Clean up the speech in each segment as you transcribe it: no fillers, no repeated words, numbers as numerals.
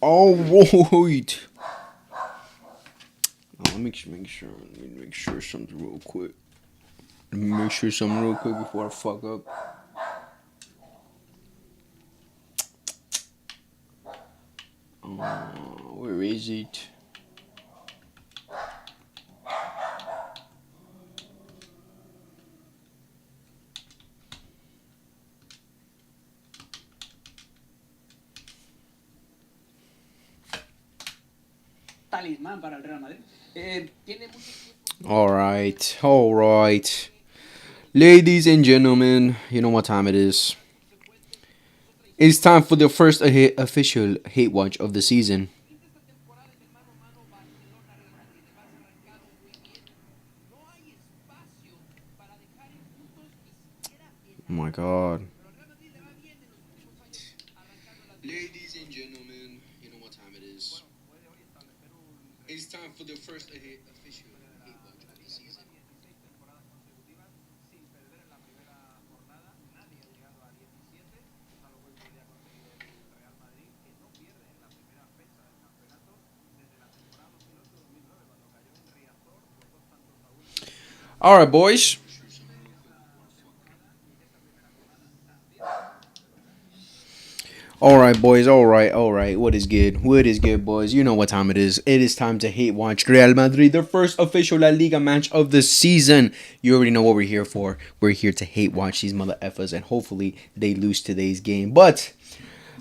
All right. Let me make sure something real quick. Let me make sure something real quick before I fuck up. Where is it? Talismán para el Real Madrid. All right. Ladies and gentlemen, you know what time it is. It's time for the first official hate watch of the season. Oh my god. Ladies and gentlemen, you know what time it is. It's time for the first official hate watch of the season. All right, boys. All right, boys. All right, all right. What is good? What is good, boys? You know what time it is. It is time to hate watch Real Madrid, their first official La Liga match of the season. You already know what we're here for. We're here to hate watch these mother effers, and hopefully they lose today's game. But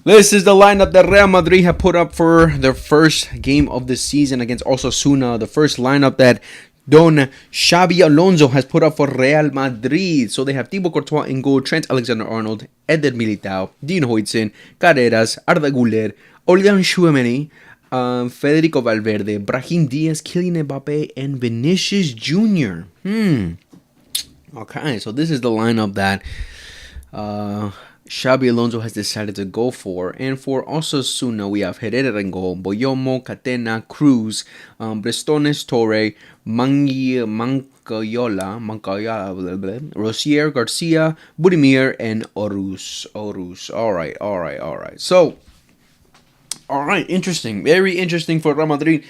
this is the lineup that Real Madrid have put up for their first game of the season against Osasuna. The first lineup that Don Xabi Alonso has put up for Real Madrid. So they have Thibaut Courtois in goal, Trent Alexander-Arnold, Eder Militao, Dean Huijsen, Carreras, Arda Güler, Olian Chouameni, Federico Valverde, Brahim Diaz, Kylian Mbappe, and Vinicius Jr. Okay, so this is the lineup that Xabi Alonso has decided to go for. And for Osasuna, we have Herrera in goal, Boyomo, Catena, Cruz, Brestones, Torre, Mancayola, Rosier, Garcia, Budimir, and Orus. Alright. So, alright, interesting. Very interesting for Real Madrid.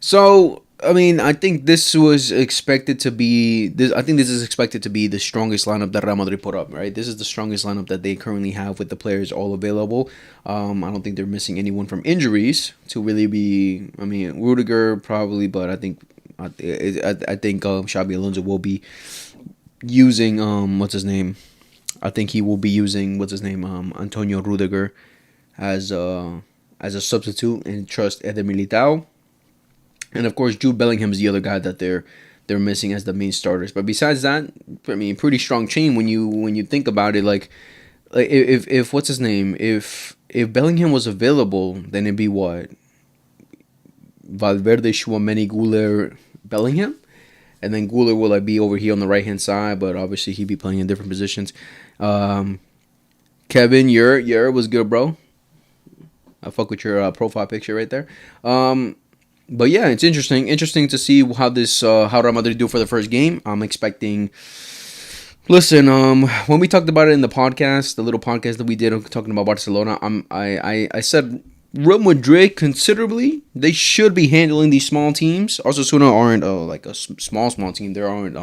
So, I mean, I think this was expected to be. I think this is expected to be the strongest lineup that Real Madrid put up. Right, this is the strongest lineup that they currently have with the players all available. I don't think they're missing anyone from injuries to really be. I mean, Rudiger probably, but I think Xabi Alonso will be using what's his name. I think he will be using Antonio Rudiger as a substitute and trust Eder Militao. And of course, Jude Bellingham is the other guy that they're missing as the main starters. But besides that, I mean, pretty strong chain when you think about it. Like if what's his name? If Bellingham was available, then it'd be what? Valverde, Chouameni, Güler, Bellingham, and then Güler will be over here on the right hand side, but obviously he'd be playing in different positions. Kevin, your was good, bro. I fuck with your profile picture right there. But yeah, it's interesting to see how Real Madrid do for the first game. I'm expecting. Listen, when we talked about it in the podcast, the little podcast that we did talking about Barcelona, I said Real Madrid considerably they should be handling these small teams. Osasuna aren't like a small team. They aren't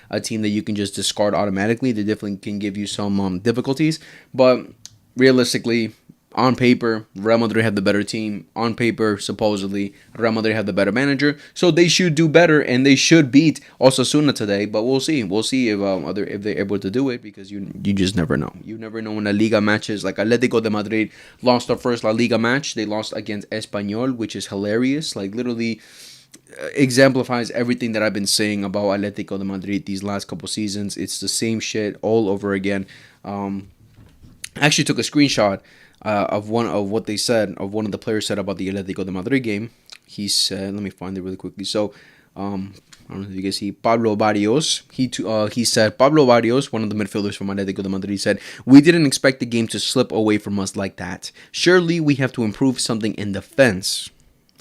a team that you can just discard automatically. They definitely can give you some difficulties, but realistically, on paper, Real Madrid have the better team. On paper, supposedly, Real Madrid have the better manager. So they should do better, and they should beat Osasuna today. But we'll see. We'll see if they're able to do it, because you just never know. You never know in La Liga matches. Like Atletico de Madrid lost their first La Liga match. They lost against Espanyol, which is hilarious. Like literally exemplifies everything that I've been saying about Atletico de Madrid these last couple seasons. It's the same shit all over again. I actually took a screenshot of one of what they said, of one of the players said about the Atletico de Madrid game. He said, let me find it really quickly. So, I don't know if you guys see Pablo Barrios. He said, Pablo Barrios, one of the midfielders from Atletico de Madrid, said, "We didn't expect the game to slip away from us like that. Surely we have to improve something in defense."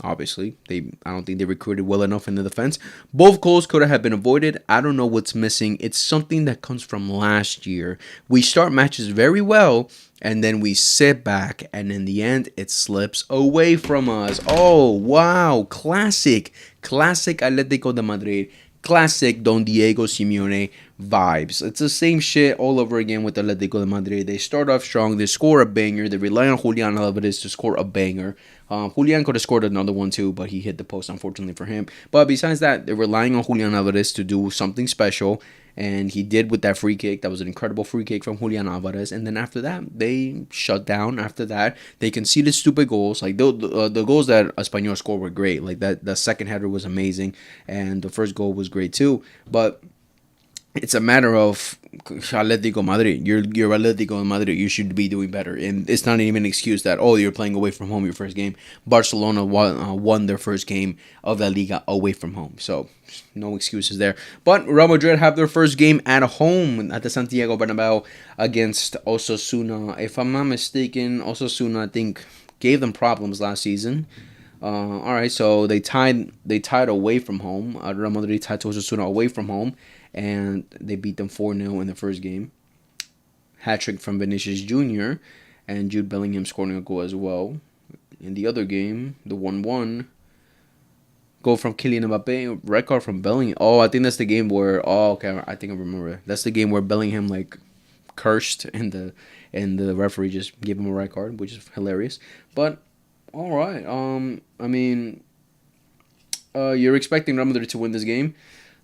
Obviously, I don't think they recruited well enough in the defense. Both goals could have been avoided. I don't know what's missing. It's something that comes from last year. We start matches very well, and then we sit back, and in the end, it slips away from us. Oh, wow. Classic Atletico de Madrid. Classic Don Diego Simeone vibes. It's the same shit all over again with Atletico de Madrid. They start off strong. They score a banger. They rely on Julian Alvarez to score a banger. Julian could have scored another one too, but he hit the post, unfortunately for him. But besides that, they're relying on Julian Alvarez to do something special. And he did with that free kick. That was an incredible free kick from Julian Alvarez. And then after that, they shut down. After that, they conceded stupid goals. Like the goals that Espanyol scored were great. Like that second header was amazing. And the first goal was great too. But it's a matter of Atletico Madrid. You're Atletico Madrid. You should be doing better. And it's not even an excuse that, oh, you're playing away from home your first game. Barcelona won their first game of La Liga away from home. So no excuses there. But Real Madrid have their first game at home at the Santiago Bernabeu against Osasuna. If I'm not mistaken, Osasuna, I think, gave them problems last season. All right, so they tied away from home. Real Madrid tied to Osasuna away from home, and they beat them 4-0 in the first game. Hat-trick from Vinicius Jr. and Jude Bellingham scoring a goal as well. In the other game, the 1-1, goal from Kylian Mbappe, red card from Bellingham. Oh, I think that's the game where, I think I remember. That's the game where Bellingham, like, cursed, and the referee just gave him a red card, which is hilarious. But all right. I mean, you're expecting Real Madrid to win this game.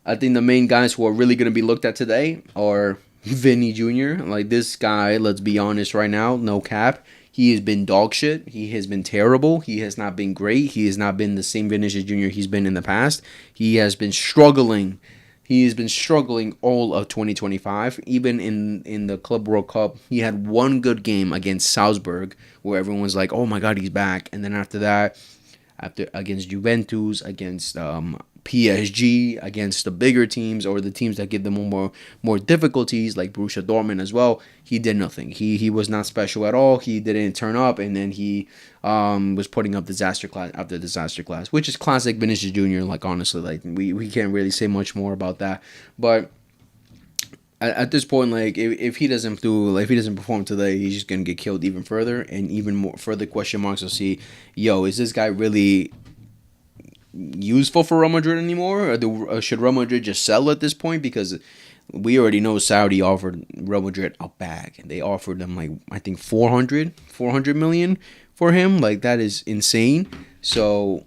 I think the main guys who are really going to be looked at today are Vinny Jr. Like, this guy, let's be honest right now, no cap. He has been dog shit. He has been terrible. He has not been great. He has not been the same Vinicius Jr. he's been in the past. He has been struggling. He has been struggling all of 2025. Even in the Club World Cup, he had one good game against Salzburg where everyone was like, oh my God, he's back. And then after that, against Juventus, against PSG, against the bigger teams or the teams that give them more difficulties, like Borussia Dortmund as well, he did nothing. He was not special at all. He didn't turn up, and then he was putting up disaster class after disaster class, which is classic Vinicius Jr. Like, honestly, like we can't really say much more about that. But at this point, like, if he doesn't perform today, he's just gonna get killed even further, and even more further question marks will see, yo, is this guy really useful for Real Madrid anymore, or should Real Madrid just sell at this point? Because we already know Saudi offered Real Madrid a bag, and they offered them, like, I think 400 million for him. Like, that is insane. So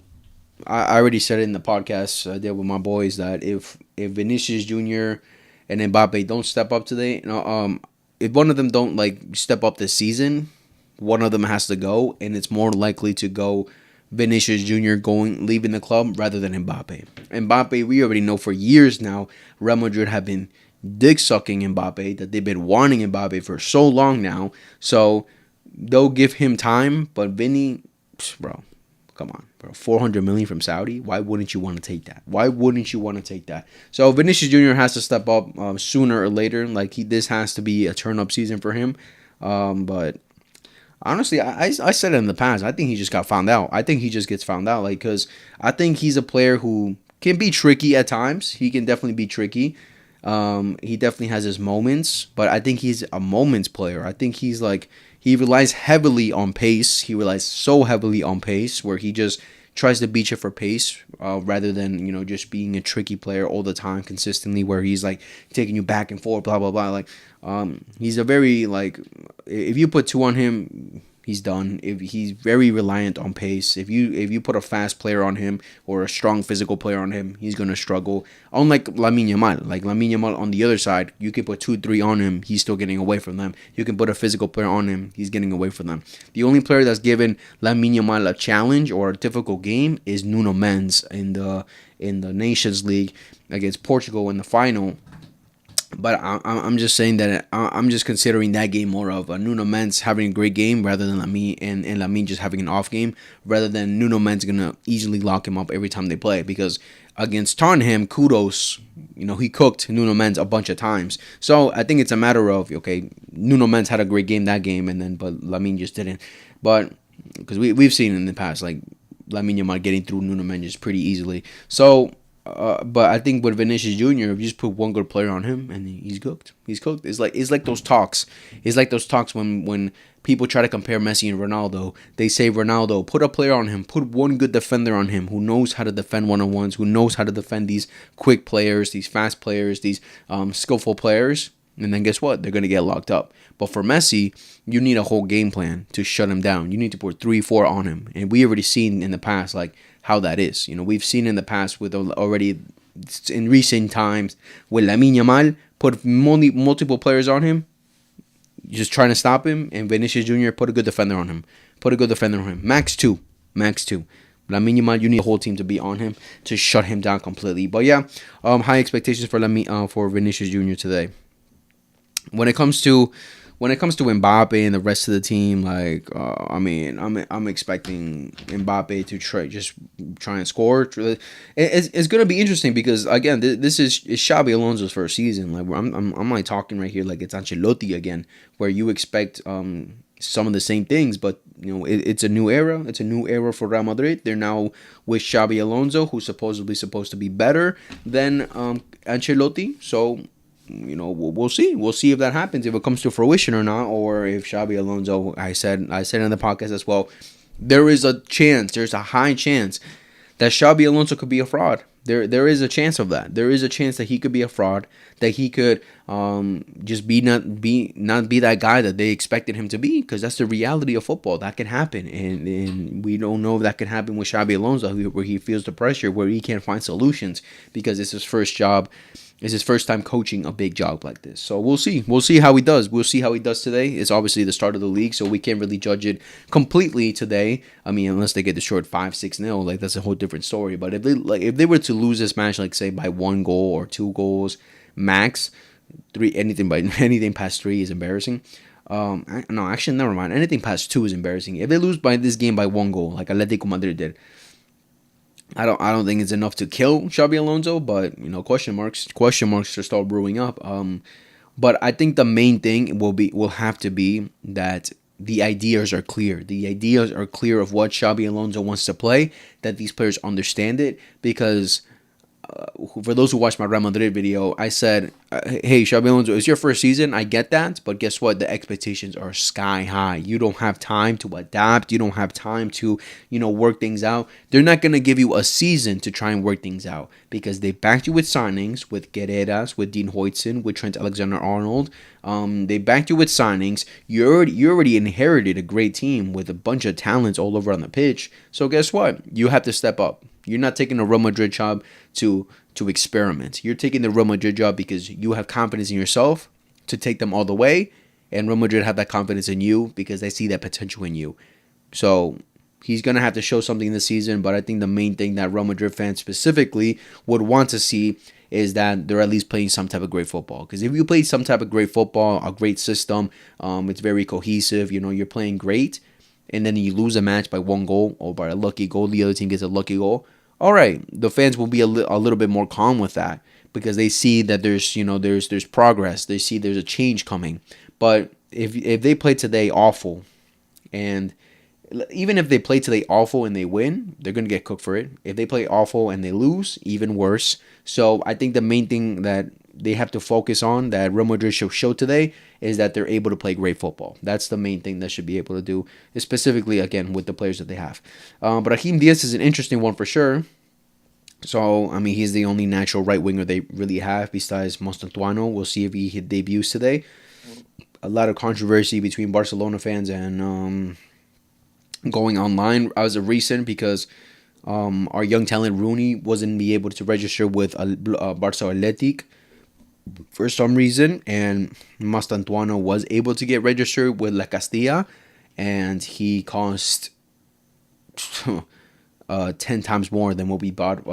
I already said it in the podcast I did with my boys that if Vinicius Jr. and Mbappe don't step up today, if one of them don't, like, step up this season, one of them has to go, and it's more likely to go Vinicius Jr. leaving the club rather than Mbappe. Mbappe, we already know for years now, Real Madrid have been dick-sucking Mbappe, that they've been wanting Mbappe for so long now. So they'll give him time, but Vinny, bro, come on, bro. 400 million from Saudi? Why wouldn't you want to take that? So Vinicius Jr. has to step up sooner or later. Like, this has to be a turn-up season for him. But honestly, I said it in the past. I think he just got found out. I think he just gets found out, like, because I think he's a player who can be tricky at times. He can definitely be tricky. He definitely has his moments, but I think he's a moments player. I think he's like, he relies heavily on pace. He relies so heavily on pace where he just tries to beat you for pace rather than, just being a tricky player all the time consistently where he's like taking you back and forth, blah, blah, blah. Like, he's a very, like, if you put two on him, he's done. If he's very reliant on pace. If you put a fast player on him or a strong physical player on him, he's gonna struggle. Unlike Lamine Yamal. Like, Lamine Yamal on the other side, you can put 2-3 on him, he's still getting away from them. You can put a physical player on him, he's getting away from them. The only player that's given Lamine Yamal a challenge or a difficult game is Nuno Mendes in the Nations League against Portugal in the final. But I'm just saying that I'm just considering that game more of a Nuno Mendes having a great game rather than Lamine and Lamine just having an off game, rather than Nuno Mendes gonna easily lock him up every time they play. Because against Tottenham, kudos, he cooked Nuno Mendes a bunch of times. So I think it's a matter of, okay, Nuno Mendes had a great game that game, but Lamine just didn't. But because we've seen in the past, like, Lamine Yamal getting through Nuno Mendes pretty easily. So, but I think with Vinicius Jr., if you just put one good player on him and he's cooked. He's cooked. It's like those talks. It's like those talks when people try to compare Messi and Ronaldo. They say Ronaldo, put a player on him, put one good defender on him who knows how to defend one-on-ones, who knows how to defend these quick players, these fast players, these skillful players. And then guess what? They're going to get locked up. But for Messi, you need a whole game plan to shut him down. You need to put 3-4 on him. And we already seen in the past like how that is. We've seen in the past with already in recent times with Lamine Yamal, put multiple players on him, just trying to stop him, and Vinicius Jr. put a good defender on him. Max two. Lamine Yamal, you need the whole team to be on him to shut him down completely. But yeah, high expectations for Vinicius Jr. today. When it comes to Mbappe and the rest of the team, like I'm expecting Mbappe to try and score. It's gonna be interesting because again, this is Xabi Alonso's first season. Like I'm like talking right here like it's Ancelotti again, where you expect some of the same things, but it's a new era. It's a new era for Real Madrid. They're now with Xabi Alonso, who's supposed to be better than Ancelotti. So we'll see. We'll see if that happens, if it comes to fruition or not, or if Xabi Alonso. I said in the podcast as well. There is a chance. There's a high chance that Xabi Alonso could be a fraud. There is a chance of that. There is a chance that he could be a fraud. That he could just not be that guy that they expected him to be. Because that's the reality of football. That can happen, and we don't know if that can happen with Xabi Alonso, where he feels the pressure, where he can't find solutions because it's his first job. It's his first time coaching a big job like this. So we'll see. We'll see how he does. We'll see how he does today. It's obviously the start of the league, so we can't really judge it completely today. I mean, unless they get destroyed 5-6-0, like that's a whole different story. But if they were to lose this match, like say by 1 goal or 2 goals max, anything past 3 is embarrassing. No, actually, never mind. Anything past 2 is embarrassing. If they lose by this game by 1 goal, like Atletico Madrid did, I don't think it's enough to kill Xabi Alonso, but question marks to start brewing up. But I think the main thing will have to be that the ideas are clear. The ideas are clear of what Xabi Alonso wants to play, that these players understand it, because for those who watched my Real Madrid video, I said, hey, Xabi Alonso, it's your first season. I get that. But guess what? The expectations are sky high. You don't have time to adapt. You don't have time to, work things out. They're not going to give you a season to try and work things out because they backed you with signings, with Guerreras, with Dean Huijsen, with Trent Alexander-Arnold. They backed you with signings. You already inherited a great team with a bunch of talents all over on the pitch. So guess what? You have to step up. You're not taking a Real Madrid job to experiment. You're taking the Real Madrid job because you have confidence in yourself to take them all the way, and Real Madrid have that confidence in you because they see that potential in you. So he's going to have to show something this season, but I think the main thing that Real Madrid fans specifically would want to see is that they're at least playing some type of great football. Because if you play some type of great football, a great system, it's very cohesive, you're playing great, and then you lose a match by 1 goal or by a lucky goal, the other team gets a lucky goal, all right, the fans will be a little bit more calm with that because they see that there's progress. They see there's a change coming. But if they play today awful, and even if they play today awful and they win, they're going to get cooked for it. If they play awful and they lose, even worse. So I think the main thing that they have to focus on, that Real Madrid should show today, is that they're able to play great football. That's the main thing they should be able to do, specifically, again, with the players that they have. But Raheem Diaz is an interesting one for sure. So, I mean, he's the only natural right winger they really have besides Mostantuano. We'll see if he debuts today. A lot of controversy between Barcelona fans and going online as of recent because our young talent Rooney wasn't be able to register with Barça Athletic for some reason, and Mastantuano was able to get registered with La Castilla, and he cost 10 times more than what we bought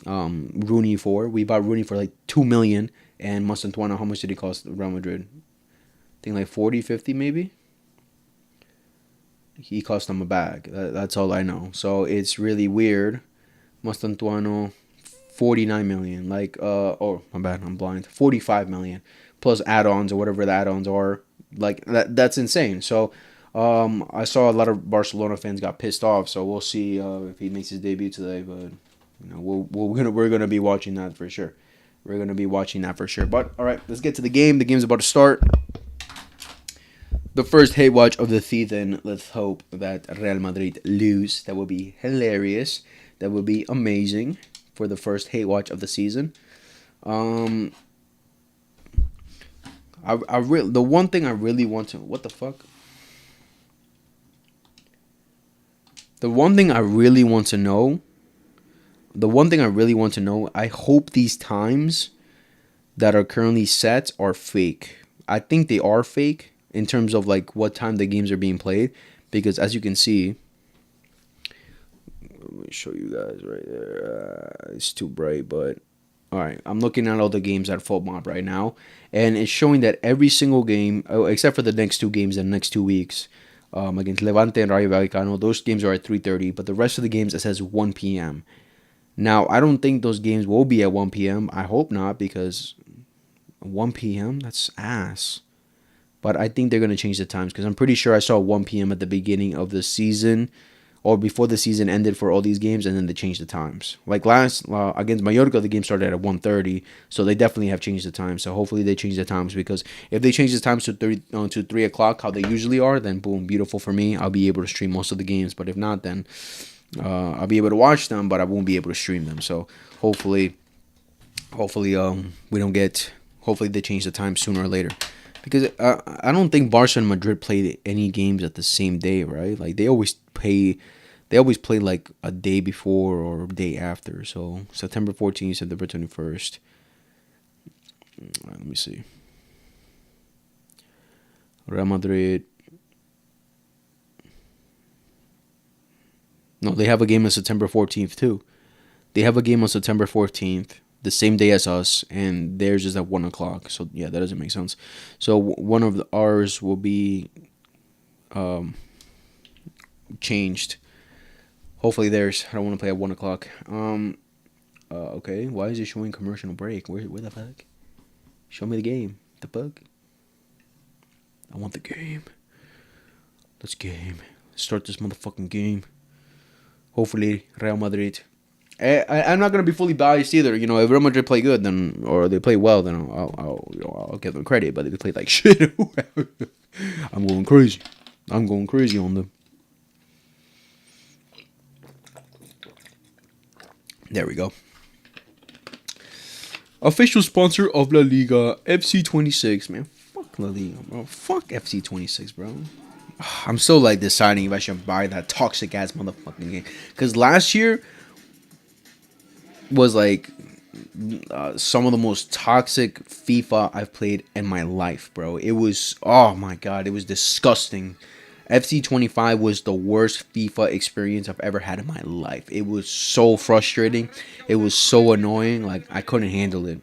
Rooney for. We bought Rooney for like 2 million, and Mastantuano, how much did he cost Real Madrid? I think like 40, 50 maybe. He cost them a bag. That's all I know. So it's really weird. Mastantuano, 49 million. Like, oh, my bad, I'm blind. 45 million. Plus add-ons or whatever the add-ons are. Like, that's insane. So, I saw a lot of Barcelona fans got pissed off, so we'll see if he makes his debut today. But we're gonna be watching that for sure. We're gonna be watching that for sure. But all right, let's get to the game. The game's about to start. The first hate watch of the season. Let's hope that Real Madrid lose. That would be hilarious. That would be amazing for the first hate watch of the season. The one thing I really want to, what the fuck? The one thing I really want to know. I hope these times that are currently set are fake. I think they are fake in terms of like what time the games are being played, because as you can see, let me show you guys right there. It's too bright, but all right. I'm looking at all the games at FootMob right now, and it's showing that every single game, except for the next two games in the next 2 weeks, against Levante and Rayo Vallecano, those games are at 3:30. But the rest of the games it says 1 p.m. Now I don't think those games will be at 1 p.m. I hope not, because 1 p.m. that's ass. But I think they're gonna change the times, because I'm pretty sure I saw 1 p.m. at the beginning of the season, or before the season ended for all these games, and then they changed the times. Like last against Mallorca, the game started at 1:30, so they definitely have changed the time. So hopefully they change the times, because if they change the times to 3 o'clock, how they usually are, then boom, beautiful for me. I'll be able to stream most of the games. But if not, then I'll be able to watch them, but I won't be able to stream them. So hopefully we don't get. Hopefully they change the time sooner or later. Because I don't think Barca and Madrid played any games at the same day, right? Like they always play like a day before or a day after. So September 14th, September 21st. Let me see. Real Madrid. No, they have a game on September 14th too. They have a game on September 14th. The same day as us, and theirs is at 1 o'clock. So yeah, that doesn't make sense. So one of ours will be changed. Hopefully theirs. I don't want to play at 1 o'clock. Okay. Why is it showing commercial break? Where the fuck? Show me the game. The fuck? I want the game. Let's game. Start this motherfucking game. Hopefully Real Madrid. I'm not gonna be fully biased either. You know, if Real Madrid play good, then or they play well, then I'll give them credit. But if they play like shit, I'm going crazy. I'm going crazy on them. There we go. Official sponsor of La Liga, FC26. Man, fuck La Liga, bro. Fuck FC26, bro. I'm still like deciding if I should buy that toxic ass motherfucking game. Because last year was like some of the most toxic FIFA I've played in my life, bro. It was, oh my god, it was disgusting. FC25 was the worst FIFA experience I've ever had in my life. It was so frustrating. It was so annoying. Like, I couldn't handle it.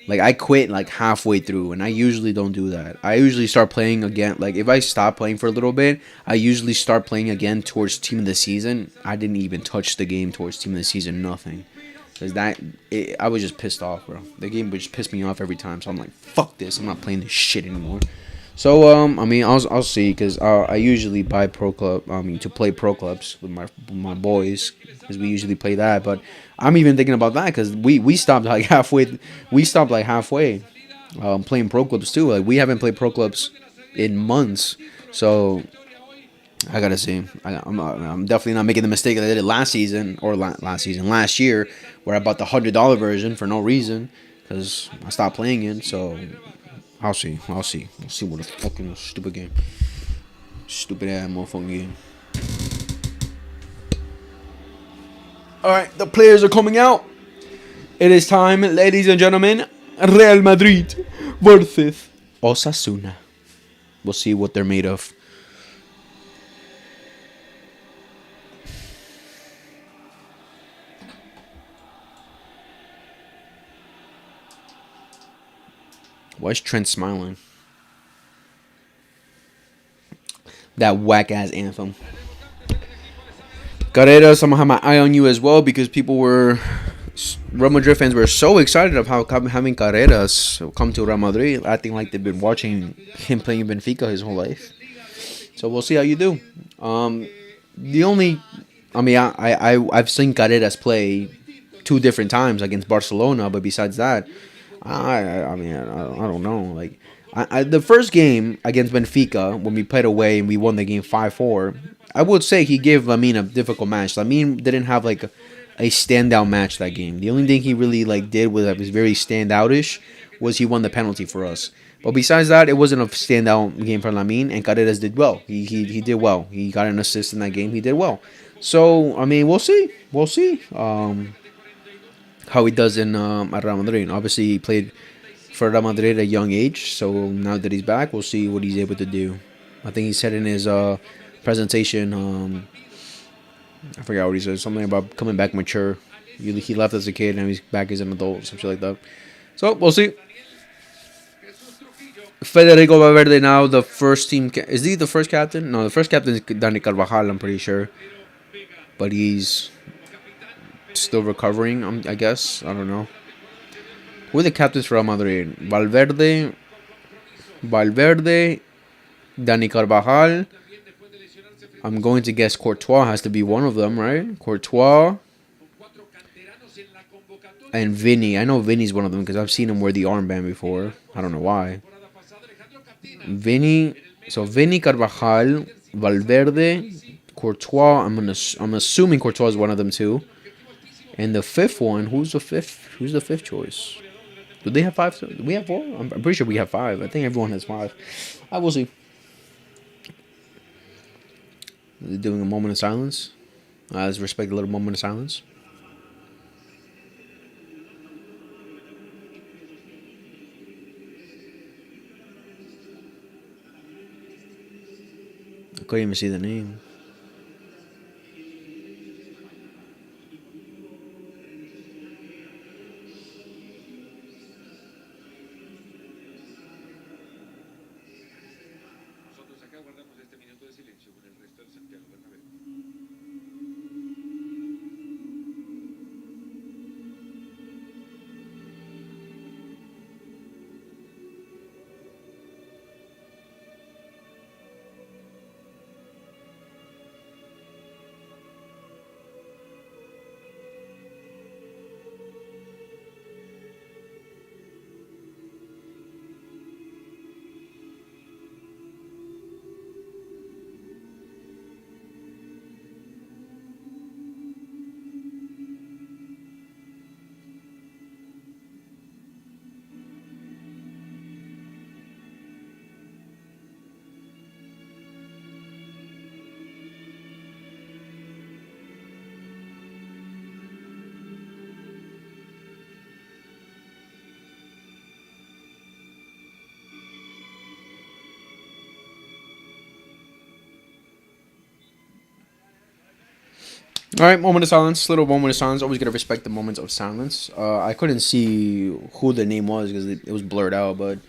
Like, I quit like halfway through, and I usually don't do that. I usually start playing again. Like, if I stop playing for a little bit, I usually start playing again towards Team of the Season. I didn't even touch the game towards Team of the Season, nothing. Because I was just pissed off, bro. The game would just piss me off every time. So I'm like, fuck this. I'm not playing this shit anymore. So, I mean, I'll see. Because I usually buy Pro Club, to play Pro Clubs with my boys. Because we usually play that. But I'm even thinking about that. Because we stopped like halfway. Playing Pro Clubs too. Like, we haven't played Pro Clubs in months. So I gotta see. I'm definitely not making the mistake that I did last season or last year, where I bought the $100 version for no reason because I stopped playing it. So I'll see. We'll see what a fucking stupid game, stupid ass motherfucking game. All right, the players are coming out. It is time, ladies and gentlemen. Real Madrid versus Osasuna. We'll see what they're made of. Why is Trent smiling? That whack ass anthem. Carreras, I'm gonna have my eye on you as well, because Real Madrid fans were so excited about having Carreras come to Real Madrid, acting like they've been watching him playing Benfica his whole life. So we'll see how you do. The only, I mean, I've seen Carreras play two different times against Barcelona, but besides that, I don't know. Like, the first game against Benfica when we played away and we won the game 5-4, I would say he gave Lamine a difficult match. Lamine didn't have like a standout match that game. The only thing he really like did was that was very standoutish was he won the penalty for us. But besides that, it wasn't a standout game for Lamine, and Carreras did well. He did well. He got an assist in that game. He did well. So I mean, we'll see. We'll see how he does in at Real Madrid. Obviously, he played for Real Madrid at a young age. So now that he's back, we'll see what he's able to do. I think he said in his presentation, I forgot what he said. Something about coming back mature. He left as a kid and he's back as an adult, something like that. So we'll see. Federico Valverde now the first team. Is he the first captain? No, the first captain is Dani Carvajal. I'm pretty sure, but he's still recovering. I guess I don't know. Who are the captains for Real Madrid? Valverde, Dani Carvajal. I'm going to guess Courtois has to be one of them, right? Courtois and Vinny. I know Vinny's one of them because I've seen him wear the armband before. I don't know why. Vinny, so Vinny, Carvajal, Valverde, Courtois. I'm assuming Courtois is one of them too. And the fifth one, who's the fifth? Who's the fifth choice? Do they have five? Do we have four? I'm pretty sure we have five. I think everyone has five. I will see. They're doing a moment of silence. Let's respect a little moment of silence. I couldn't even see the name. All right, moment of silence. Little moment of silence. Always gotta respect the moments of silence. I couldn't see who the name was because it was blurred out, but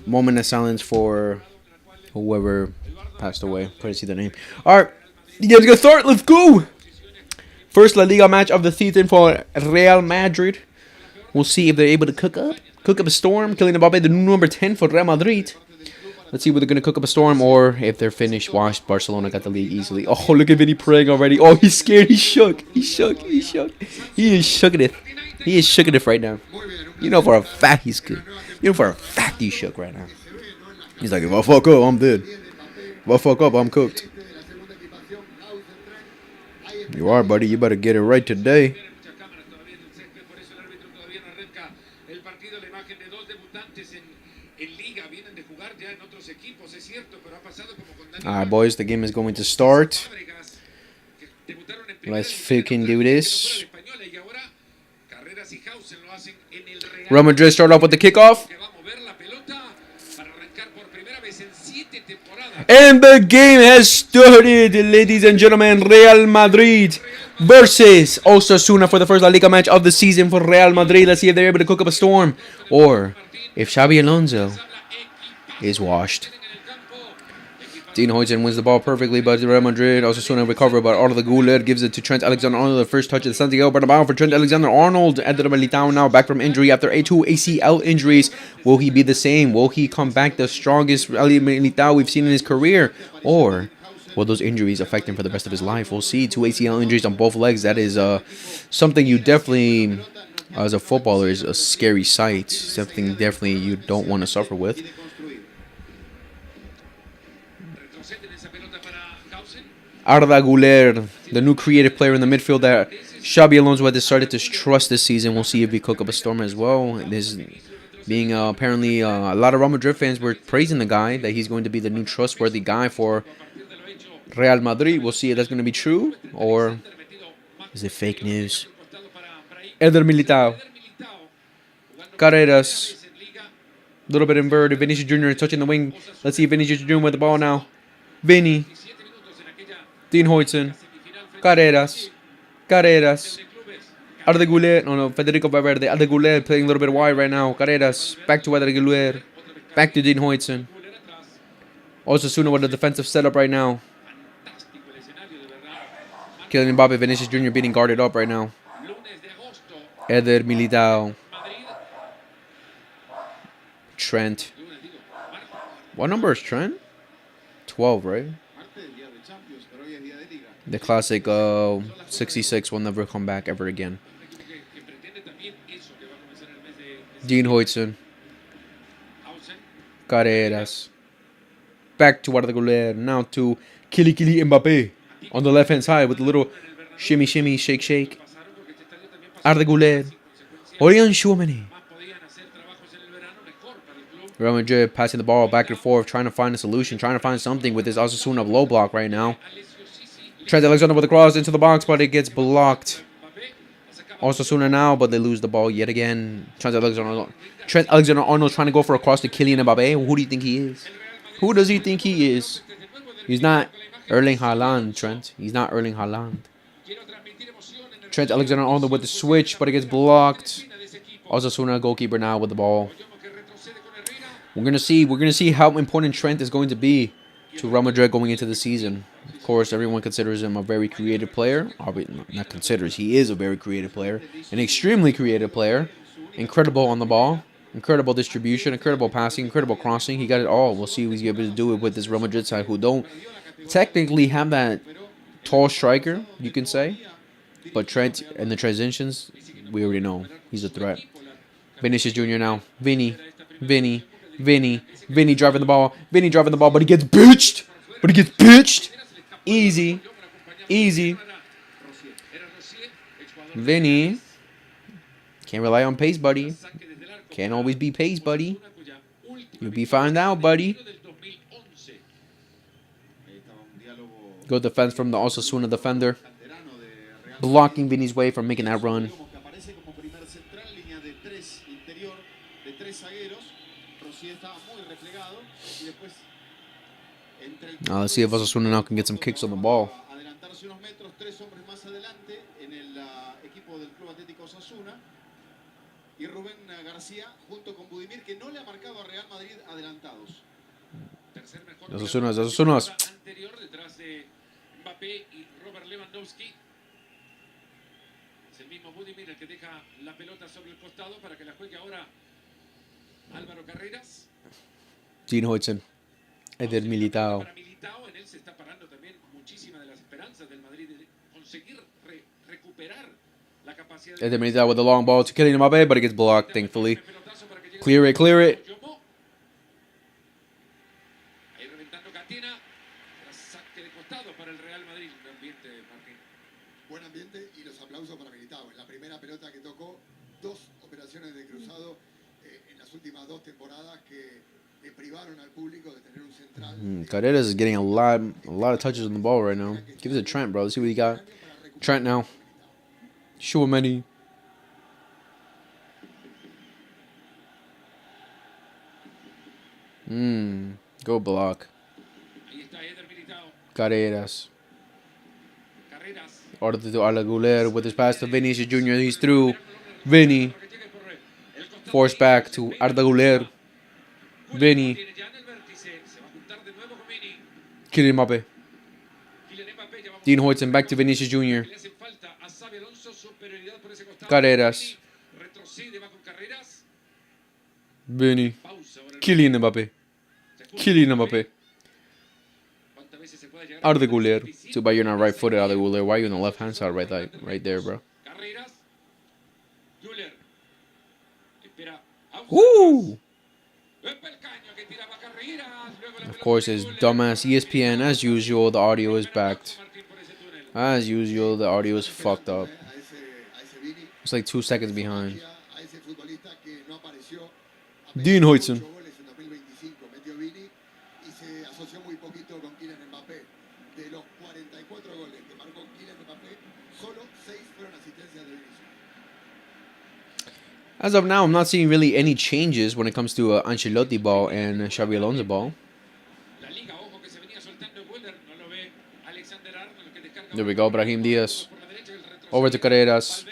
moment of silence for whoever passed away. Couldn't see the name. All right, you guys gonna start? Let's go. First La Liga match of the season for Real Madrid. We'll see if they're able to cook up a storm. Kylian Mbappe, the new number 10 for Real Madrid. Let's see whether they're going to cook up a storm or if they're finished. Washed. Barcelona got the lead easily. Oh, look at Vinny praying already. Oh, he's scared. He's shook. He is shooketh. He is shooketh right now. You know for a fact he's good. You know for a fact he's shook right now. He's like, if I fuck up, I'm dead. If I fuck up, I'm cooked. You are, buddy. You better get it right today. Alright, boys, the game is going to start. Let's freaking do this. Real Madrid start off with the kickoff. And the game has started, ladies and gentlemen. Real Madrid versus Osasuna for the first La Liga match of the season for Real Madrid. Let's see if they're able to cook up a storm or if Xabi Alonso is washed. Dean Hoyton wins the ball perfectly, but Real Madrid Osasuna recover, but Arda Güler gives it to Trent Alexander-Arnold, the first touch of the Santiago Bernabeu for Trent Alexander-Arnold. Eder Militao now back from injury after two ACL injuries. Will he be the same? Will he come back the strongest Militao we've seen in his career? Or will those injuries affect him for the rest of his life? We'll see. Two ACL injuries on both legs. That is something you definitely, as a footballer, is a scary sight. Something definitely you don't want to suffer with. Arda Güler, the new creative player in the midfield that Xabi Alonso had decided to trust this season. We'll see if he cook up a storm as well. This being apparently a lot of Real Madrid fans were praising the guy, that he's going to be the new trustworthy guy for Real Madrid. We'll see if that's going to be true, or is it fake news? Eder Militao. Carreras. A little bit inverted. Vinicius Jr. touching the wing. Let's see Vinicius Jr. with the ball now. Vinny. Dean Hoyton. Carreras. Arda Güler. No, Federico Valverde. Arda Güler playing a little bit wide right now. Carreras. Back to Arda Güler. Back to Dean Hoyton. Osasuna with a defensive setup right now. Kylian Mbappe, Vinicius Jr. being guarded up right now. Eder Militao. Trent. What number is Trent? 12, right? The classic 66 will never come back ever again. Dean Hoyton. Carreras. Back to Arda Güler. Now to Kylian Mbappe on the left-hand side with a little shimmy, shake. Arda Güler. Orion Tchouameni. Real Madrid passing the ball back and forth, trying to find a solution, trying to find something with this Osasuna low block right now. Trent Alexander with the cross into the box, but it gets blocked. Osasuna now, but they lose the ball yet again. Trent Alexander-Arnold trying to go for a cross to Kylian Mbappe. Who do you think he is? Who does he think he is? He's not Erling Haaland, Trent. He's not Erling Haaland. Trent Alexander-Arnold with the switch, but it gets blocked. Osasuna goalkeeper now with the ball. We're gonna see how important Trent is going to be to Real Madrid going into the season. Of course, everyone considers him a very creative player. Not considers, he is a very creative player, an extremely creative player. Incredible on the ball, incredible distribution, incredible passing, incredible crossing. He got it all. We'll see if he's able to do it with this Real Madrid side, who don't technically have that tall striker, you can say. But Trent and the transitions, we already know he's a threat. Vinicius Jr. now. Vinny driving the ball, but he gets pitched. Easy. Vinny. Can't rely on pace, buddy. Can't always be pace, buddy. You'll be found out, buddy. Good defense from the Osasuna defender. Blocking Vinny's way from making that run. Let's see if Osasuna now can get some kicks on the ball. Osasunas. Dean Hoyton. Eder Militao. Eder Militao with the long ball to Kylian Mbappe, but it gets blocked, thankfully. Clear it. Buen ambiente y los aplausos para Militao. Es la primera pelota que tocó, 2 operaciones de cruzado en las últimas 2 temporadas que le privaron al público de tener un central. Carreras is getting a lot of touches on the ball right now. Give it to Trent, bro. Let's see what he got. Trent now. Tchouameni. Go block. Carreras. Arda Güler with his pass to Vinicius Jr. He's through. Vinny. Forced back to Arda Güler. Vinny. Kylian Mbappe. Dean Hoyton back to Vinicius Jr. Carreras. Vinny. Kylian Mbappe. Kylian Mbappe. Arda Güler. Too bad you're not right-footed, Arda Güler. Why are you on the left-hand side right there, bro? Woo! Of course, it's dumbass ESPN. As usual, the audio is backed. As usual, the audio is fucked up. It's like 2 seconds behind. Dean Hoyton. As of now, I'm not seeing really any changes when it comes to Ancelotti ball and Xabi Alonso ball. There we go, Brahim Diaz. Over to Carreras.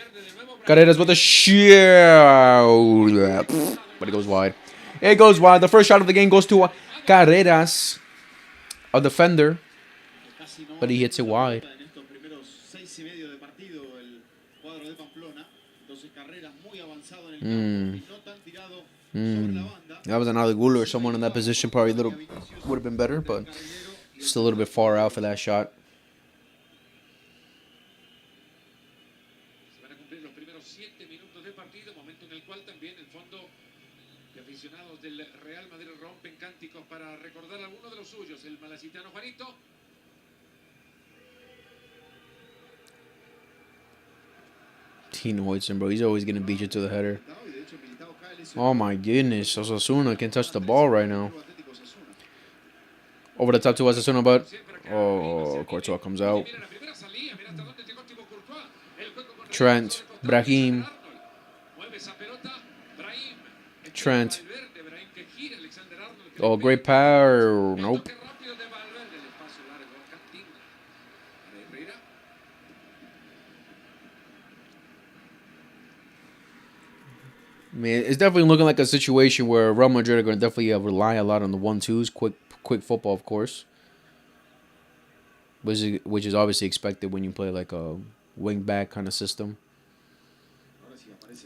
Carreras with a sheer. But it goes wide. It goes wide. The first shot of the game goes to Carreras, a defender. But he hits it wide. That was another Güler or someone in that position. Probably would have been better, but still a little bit far out for that shot. Dean Hoyton, bro. He's always going to beat you to the header. Oh my goodness. Osasuna can touch the ball right now. Over the top to Osasuna, but... Oh, Courtois comes out. Trent. Brahim. Trent. Oh, great power. Nope. I mean, it's definitely looking like a situation where Real Madrid are going to definitely rely a lot on the 1-2s, quick football, of course, which is obviously expected when you play like a wing back kind of system.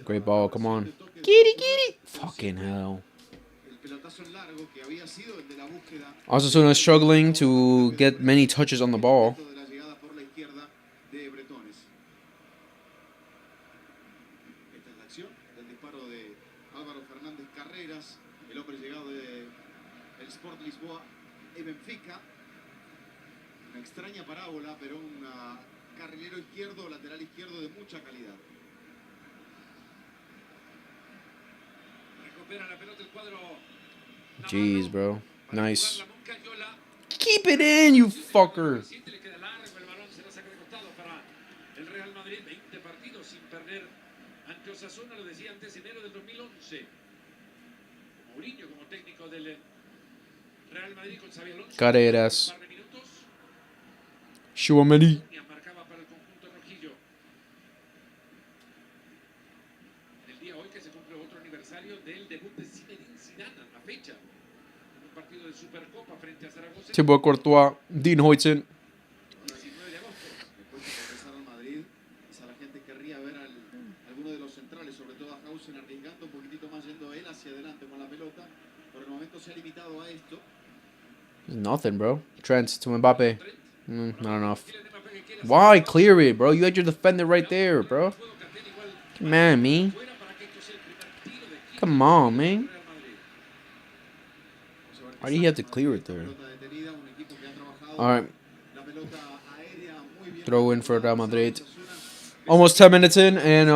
Great ball, come on, kitty, fucking hell. Osasuna is struggling to get many touches on the ball. Extraña parábola, pero un carrilero izquierdo, lateral izquierdo de mucha calidad. Recupera la pelota el cuadro. Jeez, bro. Nice. Keep it in, you fucker. El Real Madrid, 20 partidos sin perder ante Osasuna, lo decía antes, enero del 2011. Mourinho como técnico del Real Madrid con Xabi Alonso. Carreras. Chouameni. Marcaba para el conjunto rojillo. En el día hoy que se cumple otro aniversario del debut de Zinedine Zidane a la fecha. En un partido de Supercopa frente a Zaragoza. Thibaut Courtois. Dean Hoyton. El 19 de agosto. Después de regresar al Madrid, quizá la gente querría ver a alguno de los centrales, sobre todo a Hausen, arriesgando un poquitito más, yendo él hacia adelante con la pelota. Por el momento se ha limitado a esto. Nothing, bro. Trent to Mbappe. Not enough. Why clear it, bro? You had your defender right there, bro. Come on, me. Come on, man. Why do you have to clear it there? Alright. Throw in for Real Madrid. Almost 10 minutes in, and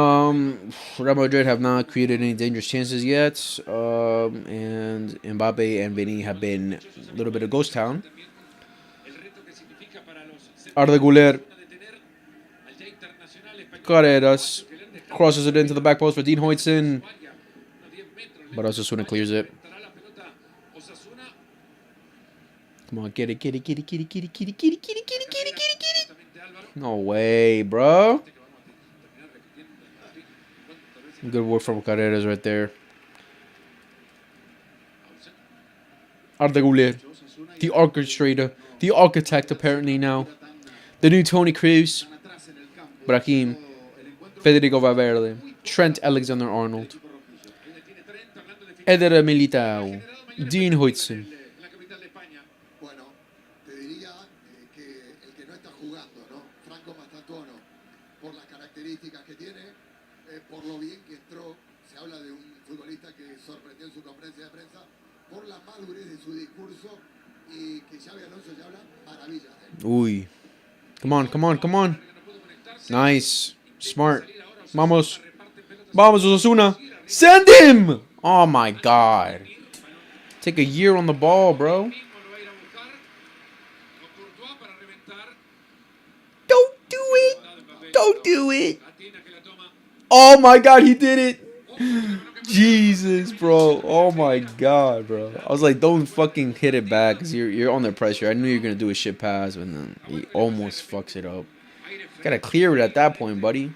Real Madrid have not created any dangerous chances yet. And Mbappe and Vinny have been a little bit of ghost town. Arda Güler. Carreras. Crosses it into the back post for Dean Hoyton. But Osasuna clears it. Come on, get it. No way, bro. Good work from Carreras right there. Arda Güler, the orchestrator The architect apparently now. The new Tony Cruz. Brahim. Federico Valverde. Trent Alexander-Arnold. Eder Militao. Dean Huijsen. Bueno, te diría que el que no está jugando, ¿no? Franco Matatono, por las características que tiene, por lo bien que entró, se habla de un futbolista que sorprendió en su conferencia de prensa, por la madurez de su discurso y que Xabi Alonso ya habla maravillas de él. Uy. Come on, come on, come on. Nice. Smart. Vamos. Vamos, Osasuna. Send him! Oh my god. Take a year on the ball, bro. Don't do it. Don't do it. Oh my god, he did it. Jesus, bro. Oh my god, bro. I was like, don't fucking hit it back because you're under pressure. I knew you were going to do a shit pass, but then he almost fucks it up. Gotta clear it at that point, buddy.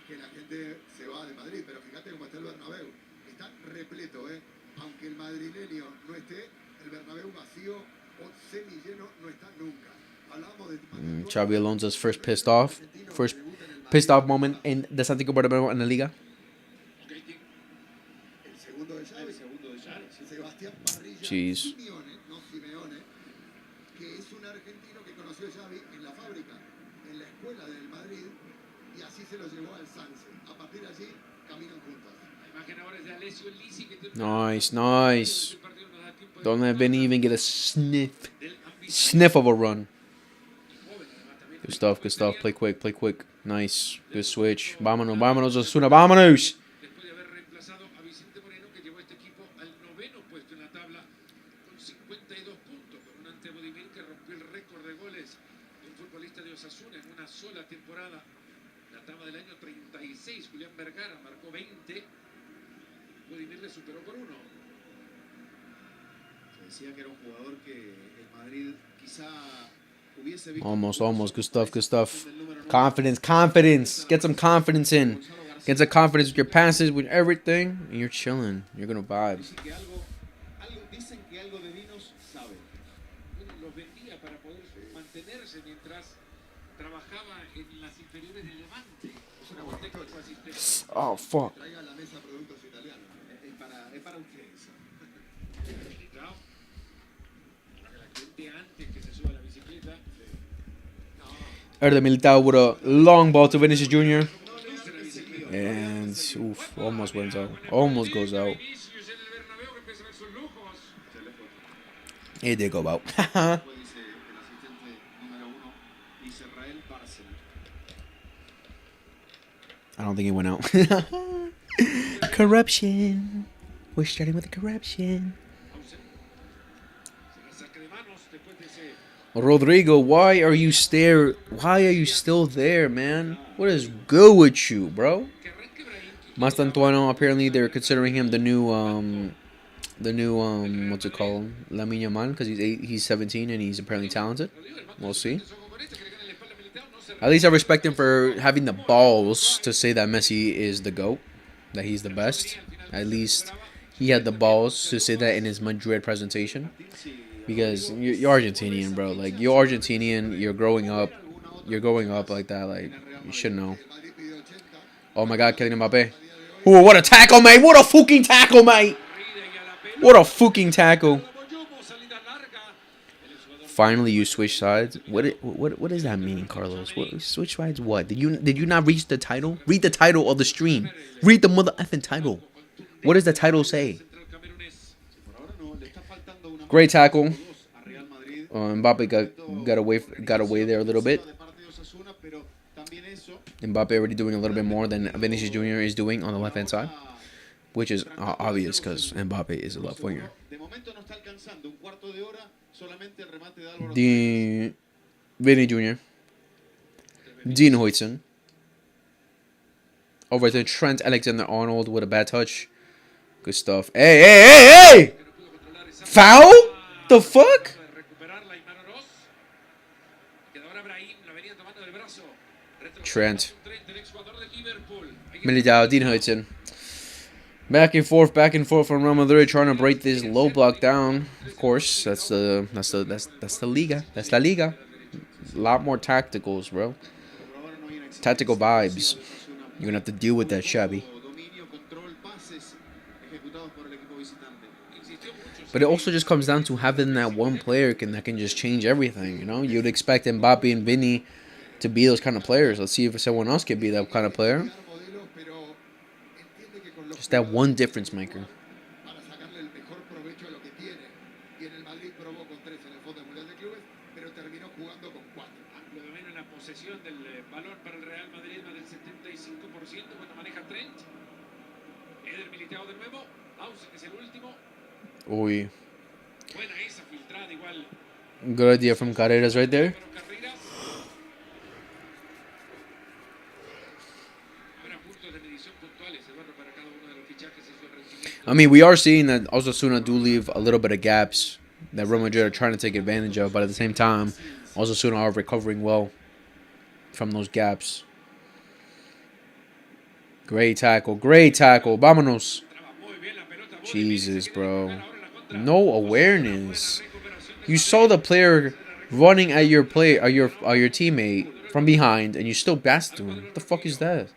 Que la gente se va de Madrid, pero fíjate cómo está el Bernabéu. Está repleto, ¿eh? Aunque el madrileño no esté, el Bernabéu vacío o semilleno no está nunca. Hablamos de Xabi Alonso's first pissed off moment in the Santiago Bernabéu in the Liga. el segundo de Xavi, Sebastián Parrilla, Jeez. Simeone, no Simeone, que es un argentino que conoció a Xavi en la fábrica, en la escuela del Madrid, y así se lo llevó al Sanse. A partir de allí caminan juntos. Nice, nice. Don't let Vinny even get a sniff of a run. Good stuff, good stuff. Play quick, play quick. Nice. Good switch. Vámonos, vámonos, Osasuna, vámonos. Decía que era un jugador que el Madrid quizá hubiese visto Almost, almost. Good stuff, good stuff. Confidence, confidence. Get some confidence in. Get some confidence with your passes, with everything, and you're chilling. You're gonna vibe. que dicen que algo de vinos sabe. Los vendía para poder mantenerse mientras trabajaba en las inferiores del Levante. Es una buena asistencia. Oh, fuck. Traiga a la mesa productos italianos. Es para ustedes. Eder Militao with a long ball to Vinicius Jr. And oof, almost wins out. Almost goes out. It did go out. I don't think it went out. Corruption. We're starting with the corruption. Rodrigo, why are you still there, man? What is good with you, bro? Mastantuano, apparently they're considering him the new what's it called? Lamine Yamal, because he's 17 and he's apparently talented. We'll see. At least I respect him for having the balls to say that Messi is the GOAT, that he's the best. At least he had the balls to say that in his Madrid presentation. Because you're Argentinian, bro. Like, you're Argentinian, you're growing up like that. Like, you should know. Oh my god, Kylian Mbappe. Oh, what a tackle, mate! What a fucking tackle, mate! What a fucking tackle! Finally, you switch sides. What does that mean, Carlos? What, switch sides? What? Did you not reach the title? Read the title of the stream. Read the mother effing title. What does the title say? Great tackle. Mbappe got away there a little bit. Mbappe already doing a little bit more than Vinicius Jr. is doing on the left-hand side, which is obvious because Mbappe is a left winger. Vinny Jr. Dean Huijsen. Over to Trent Alexander-Arnold with a bad touch. Good stuff. Hey! Foul? The fuck? Trent. Militao, Dean Huijsen. back and forth from Real Madrid trying to break this low block down. Of course, that's the Liga. That's La Liga. A lot more tacticals, bro. Comprobaron hoy una Tactical exigencia ofensiva vibes. de Osasuna. You're gonna have to deal with that, Shabby. Mucho dominio, control, pases ejecutados por el equipo visitante. But it also just comes down to having that one player that can just change everything. You know, you'd expect Mbappe and Vinny to be those kind of players. Let's see if someone else can be that kind of player. Just that one difference maker. Para sacarle el mejor provecho a lo que tiene. Y en el Madrid probó con 3 en el fondo del Mundial de Clubes, pero terminó jugando con 4. Amplio dominio en la posesión del balón para el Real Madrid, más del 75% cuando maneja Trent. Eder Militao de nuevo. House, que es el último. Uy. Buena esa filtrada igual. Good idea from Carreras right there. Pero Carreras. Habrá puntos de medición puntuales, Eduardo, para cada uno de los fichajes y su rendimiento. I mean, we are seeing that Osasuna do leave a little bit of gaps that Real Madrid are trying to take advantage of, but at the same time, Osasuna are recovering well from those gaps. Great tackle, vámonos. Jesus, bro. No awareness. You saw the player running at your teammate from behind, and you still passed to him. What the fuck is that?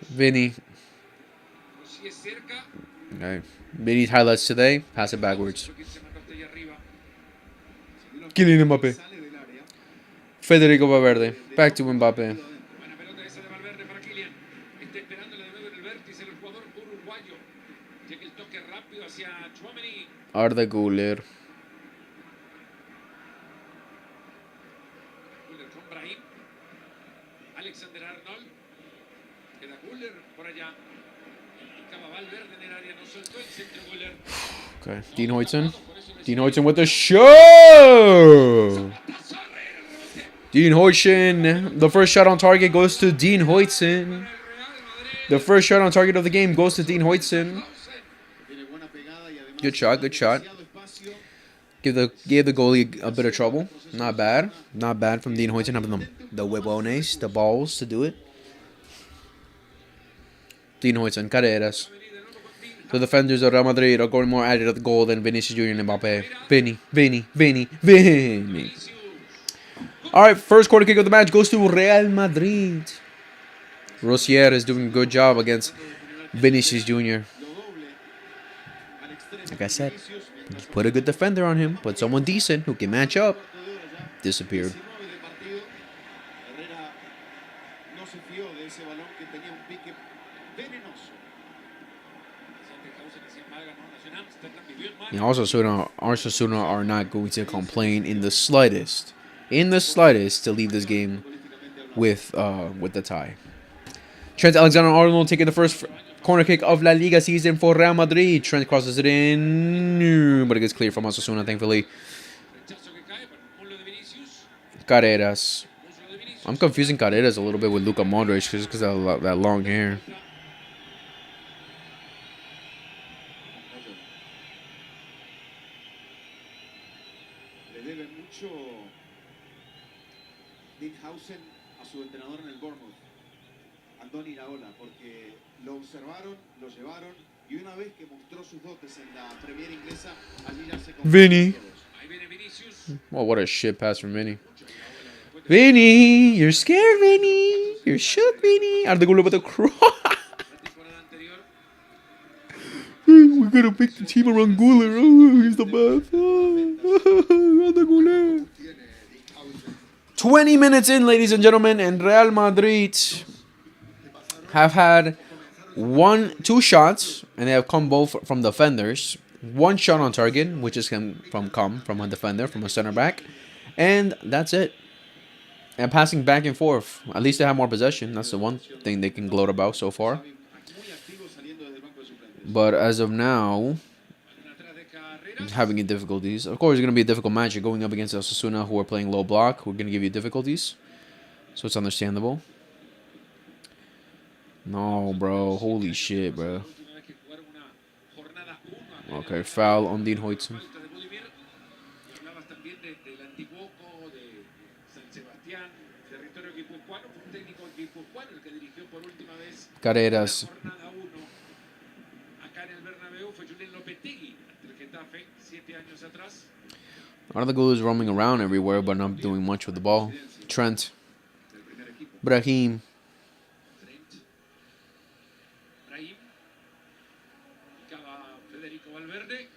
Vinny. Okay. Vinny's highlights today. Pass it backwards. Kylian Mbappe. Sale del área. Federico Valverde. Back to Mbappe. Buena pelota esa de Valverde para Kylian. Está esperándola de nuevo en el vértice el jugador uruguayo. Llega el toque rápido hacia Tchouaméni. Arda Güler. Güler con Brahim. Alexander Arnold. Queda Güler por allá. Estaba Valverde en el área, no soltó el centro Güler. Okay. Dean Hoyton. Dean Hoyton with the show. Dean Hoyton. The first shot on target goes to Dean Hoyton. The first shot on target of the game goes to Dean Hoyton. Tiene buena pegada y además Good shot, good shot. demasiado espacio. Gave the goalie a bit of trouble. Not bad. Not bad from Dean Hoyton having the huevones, the balls to do it. Dean Hoyton, Carreras. The defenders of Real Madrid are going more at it at the goal than Vinicius Jr. and Mbappe. Vinny. Alright, first corner kick of the match goes to Real Madrid. Rosier is doing a good job against Vinicius Jr. Lo doble al extremo. Like I said, Vinicius, just put a good defender on him. Put someone decent who can match up. Disappeared. 19 de partido. Herrera no se fió de ese balón que tenía un pique venenoso. And Osasuna are not going to complain in the slightest to leave this game with the tie. Trent Alexander-Arnold taking the first corner kick of La Liga season for Real Madrid. Trent crosses it in, but it gets clear from Osasuna, thankfully. Carreras. I'm confusing Carreras a little bit with Luka Modric just because of that long hair. Le debe mucho Dinhausen a su entrenador en el Bournemouth, Andoni Iraola, porque lo observaron, lo llevaron y una vez que mostró sus dotes en la Premier inglesa, allí ya se Vinny. Ahí viene Vinicius. Oh, what a shit pass from Vinny. Vinny, you're scared, Vinny. You're shook, Vinny. Out of the goal with the cross. Temporada anterior. We gotta pick the team around Guler. Oh, he's the best. Oh, 20 minutes in, ladies and gentlemen, and Real Madrid have had two shots, and they have come both from defenders. One shot on target, which is come from a defender, from a center back, and that's it. And passing back and forth. At least they have more possession. That's the one thing they can gloat about so far. But as of now, having difficulties. Of course, it's going to be a difficult match. You're going up against Osasuna, who are playing low block, who are going to give you difficulties. So it's understandable. No, bro. Holy shit, bro. Okay, foul on Dean Hoyton. Carreras. Bernabéu fue Julen Lopetegui ante el Getafe 7 años atrás. One of the goalies roaming around everywhere, but not doing much with the ball. Trent. del primer equipo. Brahim. Trent. Brahim. Picaba Federico Valverde.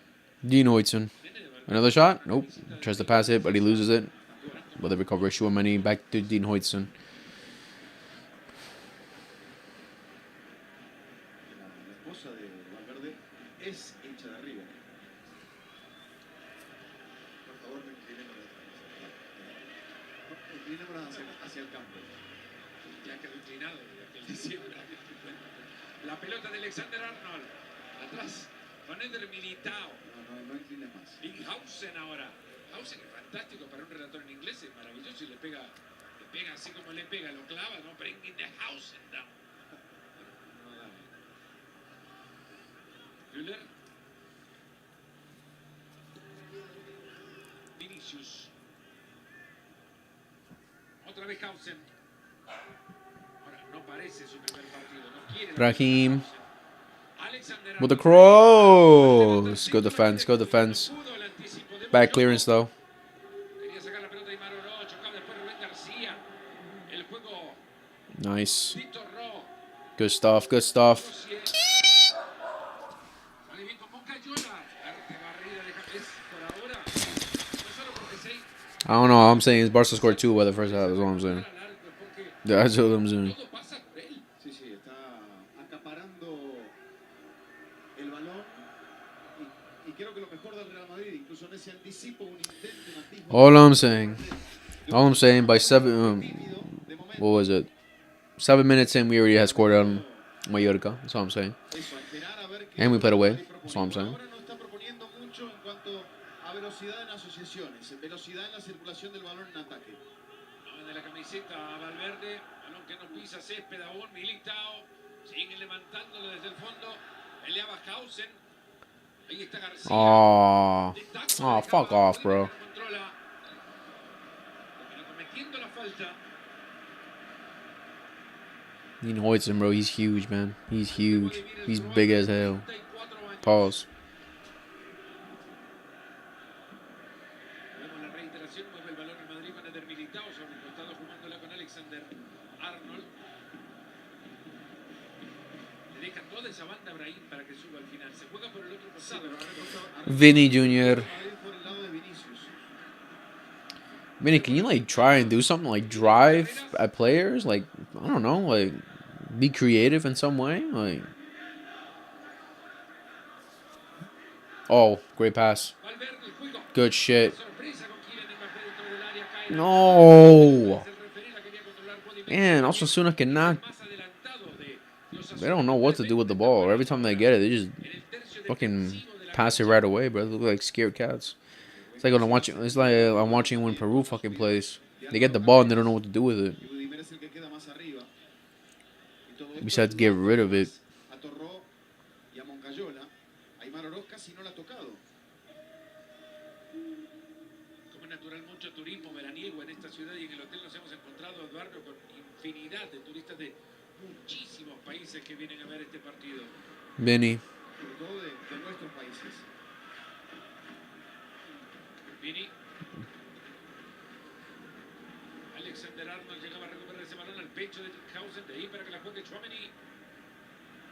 Dean Hoytson. Nene de Valverde. Another shot? Nope. Tries to pass it, but he loses it. But the recovery, Chouameni back to Dean Hoytson. La esposa de Valverde es hincha de River. Por favor, no inclinémonos hacia el campo. Ya quedó inclinado desde aquel diciembre. La pelota de Alexander Arnold. Atrás. Con Eder Militao. No incline más. Hausen ahora. Hausen es fantástico para un relator en inglés. Es maravilloso y le pega así como le pega. Lo clava, ¿no? Bringing the Hausen down. No da. Müller. Vinicius. Otra vez Hausen. Ahora, no parece su primer partido. No quiere. Brahim. Alexander With the Arnold. cross. Good defense. Good defense. Bad clearance, though. Quería sacar la pelota y Maro no, chocaba después Rubén García. El juego Nice. Víctor Ro. Good stuff. Good stuff. Sale bien con Moncayola. Arte barrida de cabeza por ahora. No solo porque se I don't know. All I'm saying is Barca scored 2 by the first half. That's all I'm saying. al arco porque That's what I'm saying. todo pasa por él. Sí, está acaparando el balón y creo que lo mejor del Real Madrid, incluso en ese anticipo, un intento, un atisbo. All I'm saying. All I'm saying by 7. De momento, What was it? 7 minutes in, we already had scored on Mallorca. That's all I'm saying. eso, esperar a ver qué And we played away. Madrid propone. That's all I'm Por saying. ahora no está proponiendo mucho en cuanto a velocidad en asociaciones, en velocidad en la circulación del balón en ataque. De la camiseta a Valverde, balón que no pisa césped aún, Militao, siguen levantándolo desde el fondo, peleaba Hausen, ahí está García. Oh, De taco, oh, de fuck cama, off, bro. controla. Pero cometiendo la falta, Dean Hoytson, bro, he's huge, man. He's huge. He's big as hell. 34 años. Pause. Vemos la reiteración, mueve el balón en Madrid con Eder Militao sobre el costado jugándola con Alexander Arnold. Le dejan toda esa banda a Brahim para que suba al final. Se juega por el otro costado. Vinny Jr. Madrid por el lado de Vinicius. Vinny, can you like try and do something like drive at players? Like, I don't know, like be creative in some way? Like, oh, great pass. Valverde, el juego. Good shit. Sorpresa con Kylian Mbappé dentro del área. Cae No. el referee, la quería controlar por Man, Osasuna cannot. más adelantado de los They don't know what to do with the ball. Every time they get it, they just en el tercio fucking defensivo de la pass it right away, bro. They look like scared cats. It's like when I'm watching. It's like I'm watching when Peru fucking plays. They get the ball and they don't know what to do with it. Y Rudiger es el que queda más arriba. Y todo esto Besides get rid of it. a Torró y a Moncayola. Aymar Oroz casi no la ha tocado. Como es natural, mucho turismo veraniego en esta ciudad y en el hotel nos hemos encontrado, Eduardo, con infinidad de turistas de muchísimos países que vienen a ver este partido. Vinny. Sobre todo de nuestros países. Vini. Alexander Arnold llegaba a recuperar ese balón al pecho de Hausen, de ahí para que la juegue Chouameni.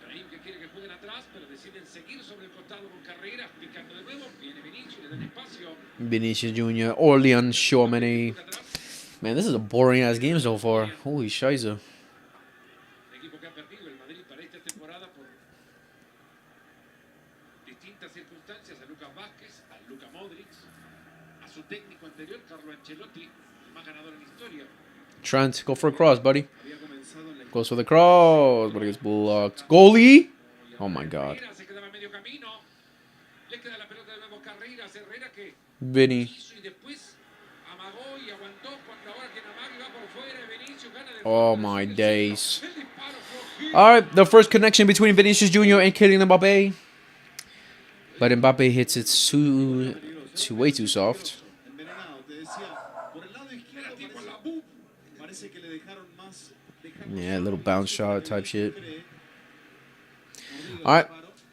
Brahim que quiere que jueguen atrás, pero deciden seguir sobre el costado con carreras, picando de nuevo. Viene Vinicius, le dan espacio. Vinicius Jr., Orleans, Chouameni. Man, this is a boring ass game so far. Holy shiza. El equipo que ha perdido el Madrid para esta temporada por distintas circunstancias, a Lucas Vázquez, a Luka Modric, a su técnico anterior, Carlo Ancelotti, el más ganador en la historia. Trent, go for a cross, buddy. Había comenzado en la Goes for the cross, but it gets blocked. Goalie? Oh my god. Herrera se quedaba a medio camino. Le queda la pelota de nuevo Carreras, Herrera que Vinny. hizo y después amagó y aguantó cuando ahora quien amaga y va por fuera. Vinicius gana de Oh fondo, my el days. centro. El disparo fue Alright, the first connection between Vinicius Jr. and Kylian Mbappe. But Mbappe hits it way too soft. envenenado. Te decía, por el lado izquierdo tipo la bu. parece que le dejaron más. Yeah, little bounce shot type shit. Cree. Alright,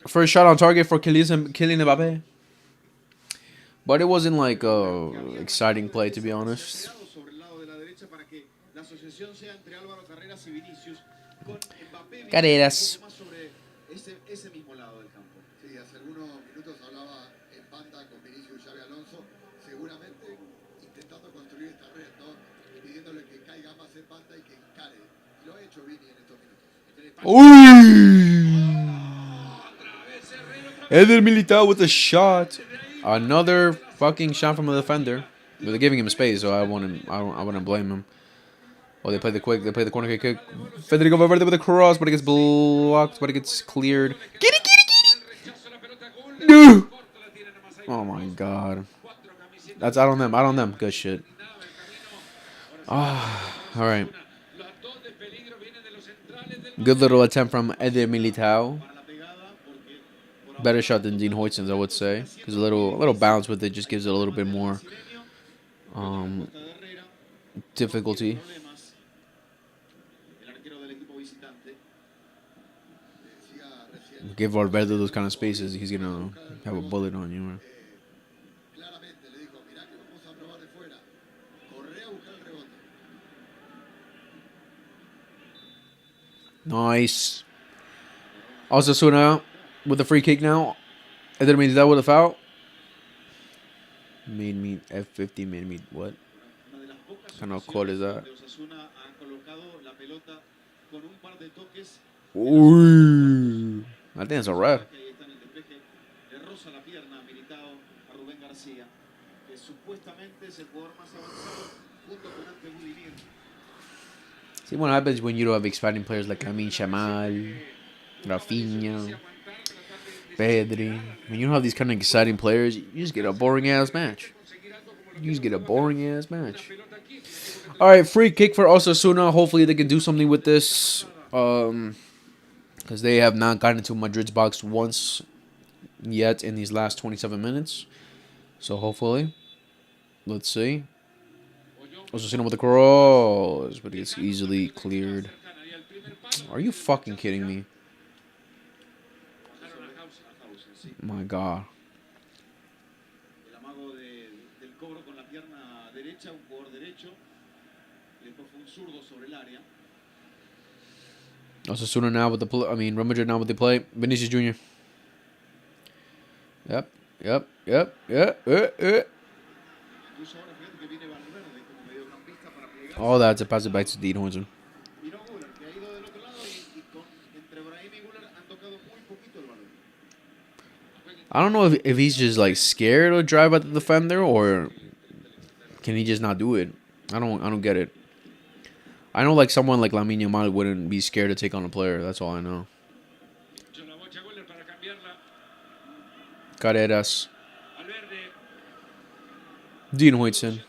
First shot on target for Kylian Mbappe. But it wasn't like a exciting play, to be honest. Sobre el lado de la derecha para que la asociación sea entre Álvaro Carreras y Vinicius, con Mbappé viniendo un Carreras. poco más sobre ese mismo lado del campo. Sí, hace algunos minutos hablaba en banda con Vinicius y Xabi Alonso, seguramente intentando construir esta red, ¿no? Pidiéndole que caiga más en banda y que encare. Y lo ha hecho Vini en estos minutos. Uy! Eder Militao with a shot. Another fucking shot from a defender. But they're giving him space, so I wouldn't blame him. Oh, they play the corner kick. Federico Valverde with a cross, but it gets blocked, but it gets cleared. Get it! No! Oh my god. That's out on them. Out on them. Good shit. Ah, all right. Good little attempt from Eder Militao. Better shot than Dean Huijsen's, I would say, because a little bounce with it just gives it a little bit more difficulty. Give Valverde those kind of spaces, he's gonna have a bullet on you. Man. Claramente le dijo, mirá que vamos a probar de fuera. Corre a buscar el rebote. Nice. Osasuna with a free kick now. Eder Militao with a foul. Made me F50, made me what? What kind of code is that? Ooh. I think it's a red. See what happens when you don't have exciting players like Lamine Yamal, Rafinha, Pedri. When you don't have these kind of exciting players, you just get a boring ass match. All right, free kick for Osasuna. Hopefully they can do something with this. Because they have not gotten into Madrid's box once yet in these last 27 minutes. So hopefully, let's see. Osasuna with the cross, but it's easily cleared. Are you fucking kidding me? My God. Osasuna now with the Real Madrid now with the play. Vinicius Jr. Yep. All that to pass it back to Dean Huijsen. I don't know if he's just like scared to drive at the defender or can he just not do it? I don't get it. I know like someone like Lamine Yamal wouldn't be scared to take on a player. That's all I know. Carreras. Dean Huijsen.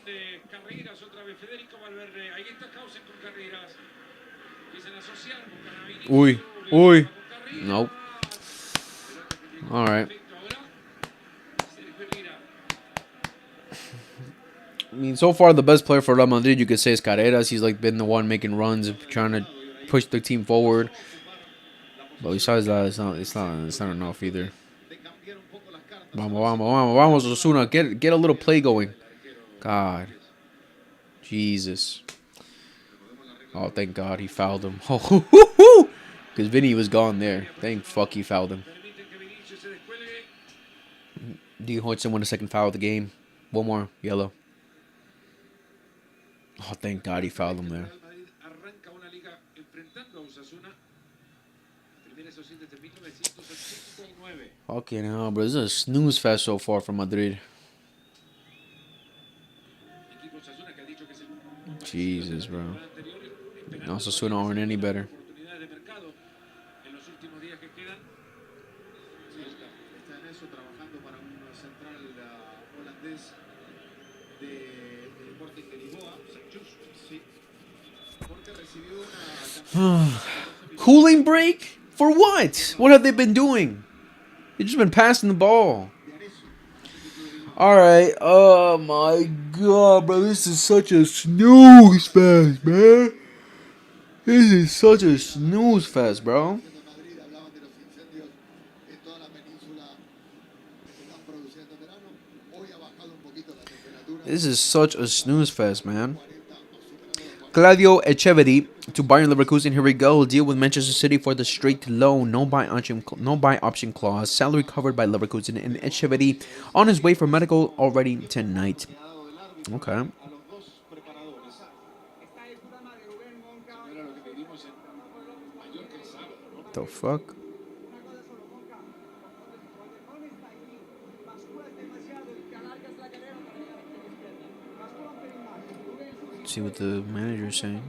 Uy. Nope. All right. I mean, so far the best player for Real Madrid you could say is Carreras. He's like been the one making runs, trying to push the team forward. But besides that, it's not enough either. Vamos, Osasuna, get a little play going. God, Jesus. Oh, thank God he fouled him. Oh, because Vinny was gone there. Thank fuck he fouled him. Dean Huijsen won the second foul of the game. One more, yellow. Oh, thank God he fouled him there. Okay, now, bro, this is a snooze fest so far from Madrid. Jesus, bro. Osasuna aren't any better. Cooling break? For what? What have they been doing? They've just been passing the ball. Alright. Oh my God, bro. This is such a snooze fest, man. This is such a snooze fest, bro. This is such a snooze fest, man. Claudio Echeverri to Bayern Leverkusen. Here we go. Deal with Manchester City for the straight loan. No buy option clause. Salary covered by Leverkusen. And Echeverri on his way for medical already tonight. Okay. The fuck? Let's see what the manager's saying.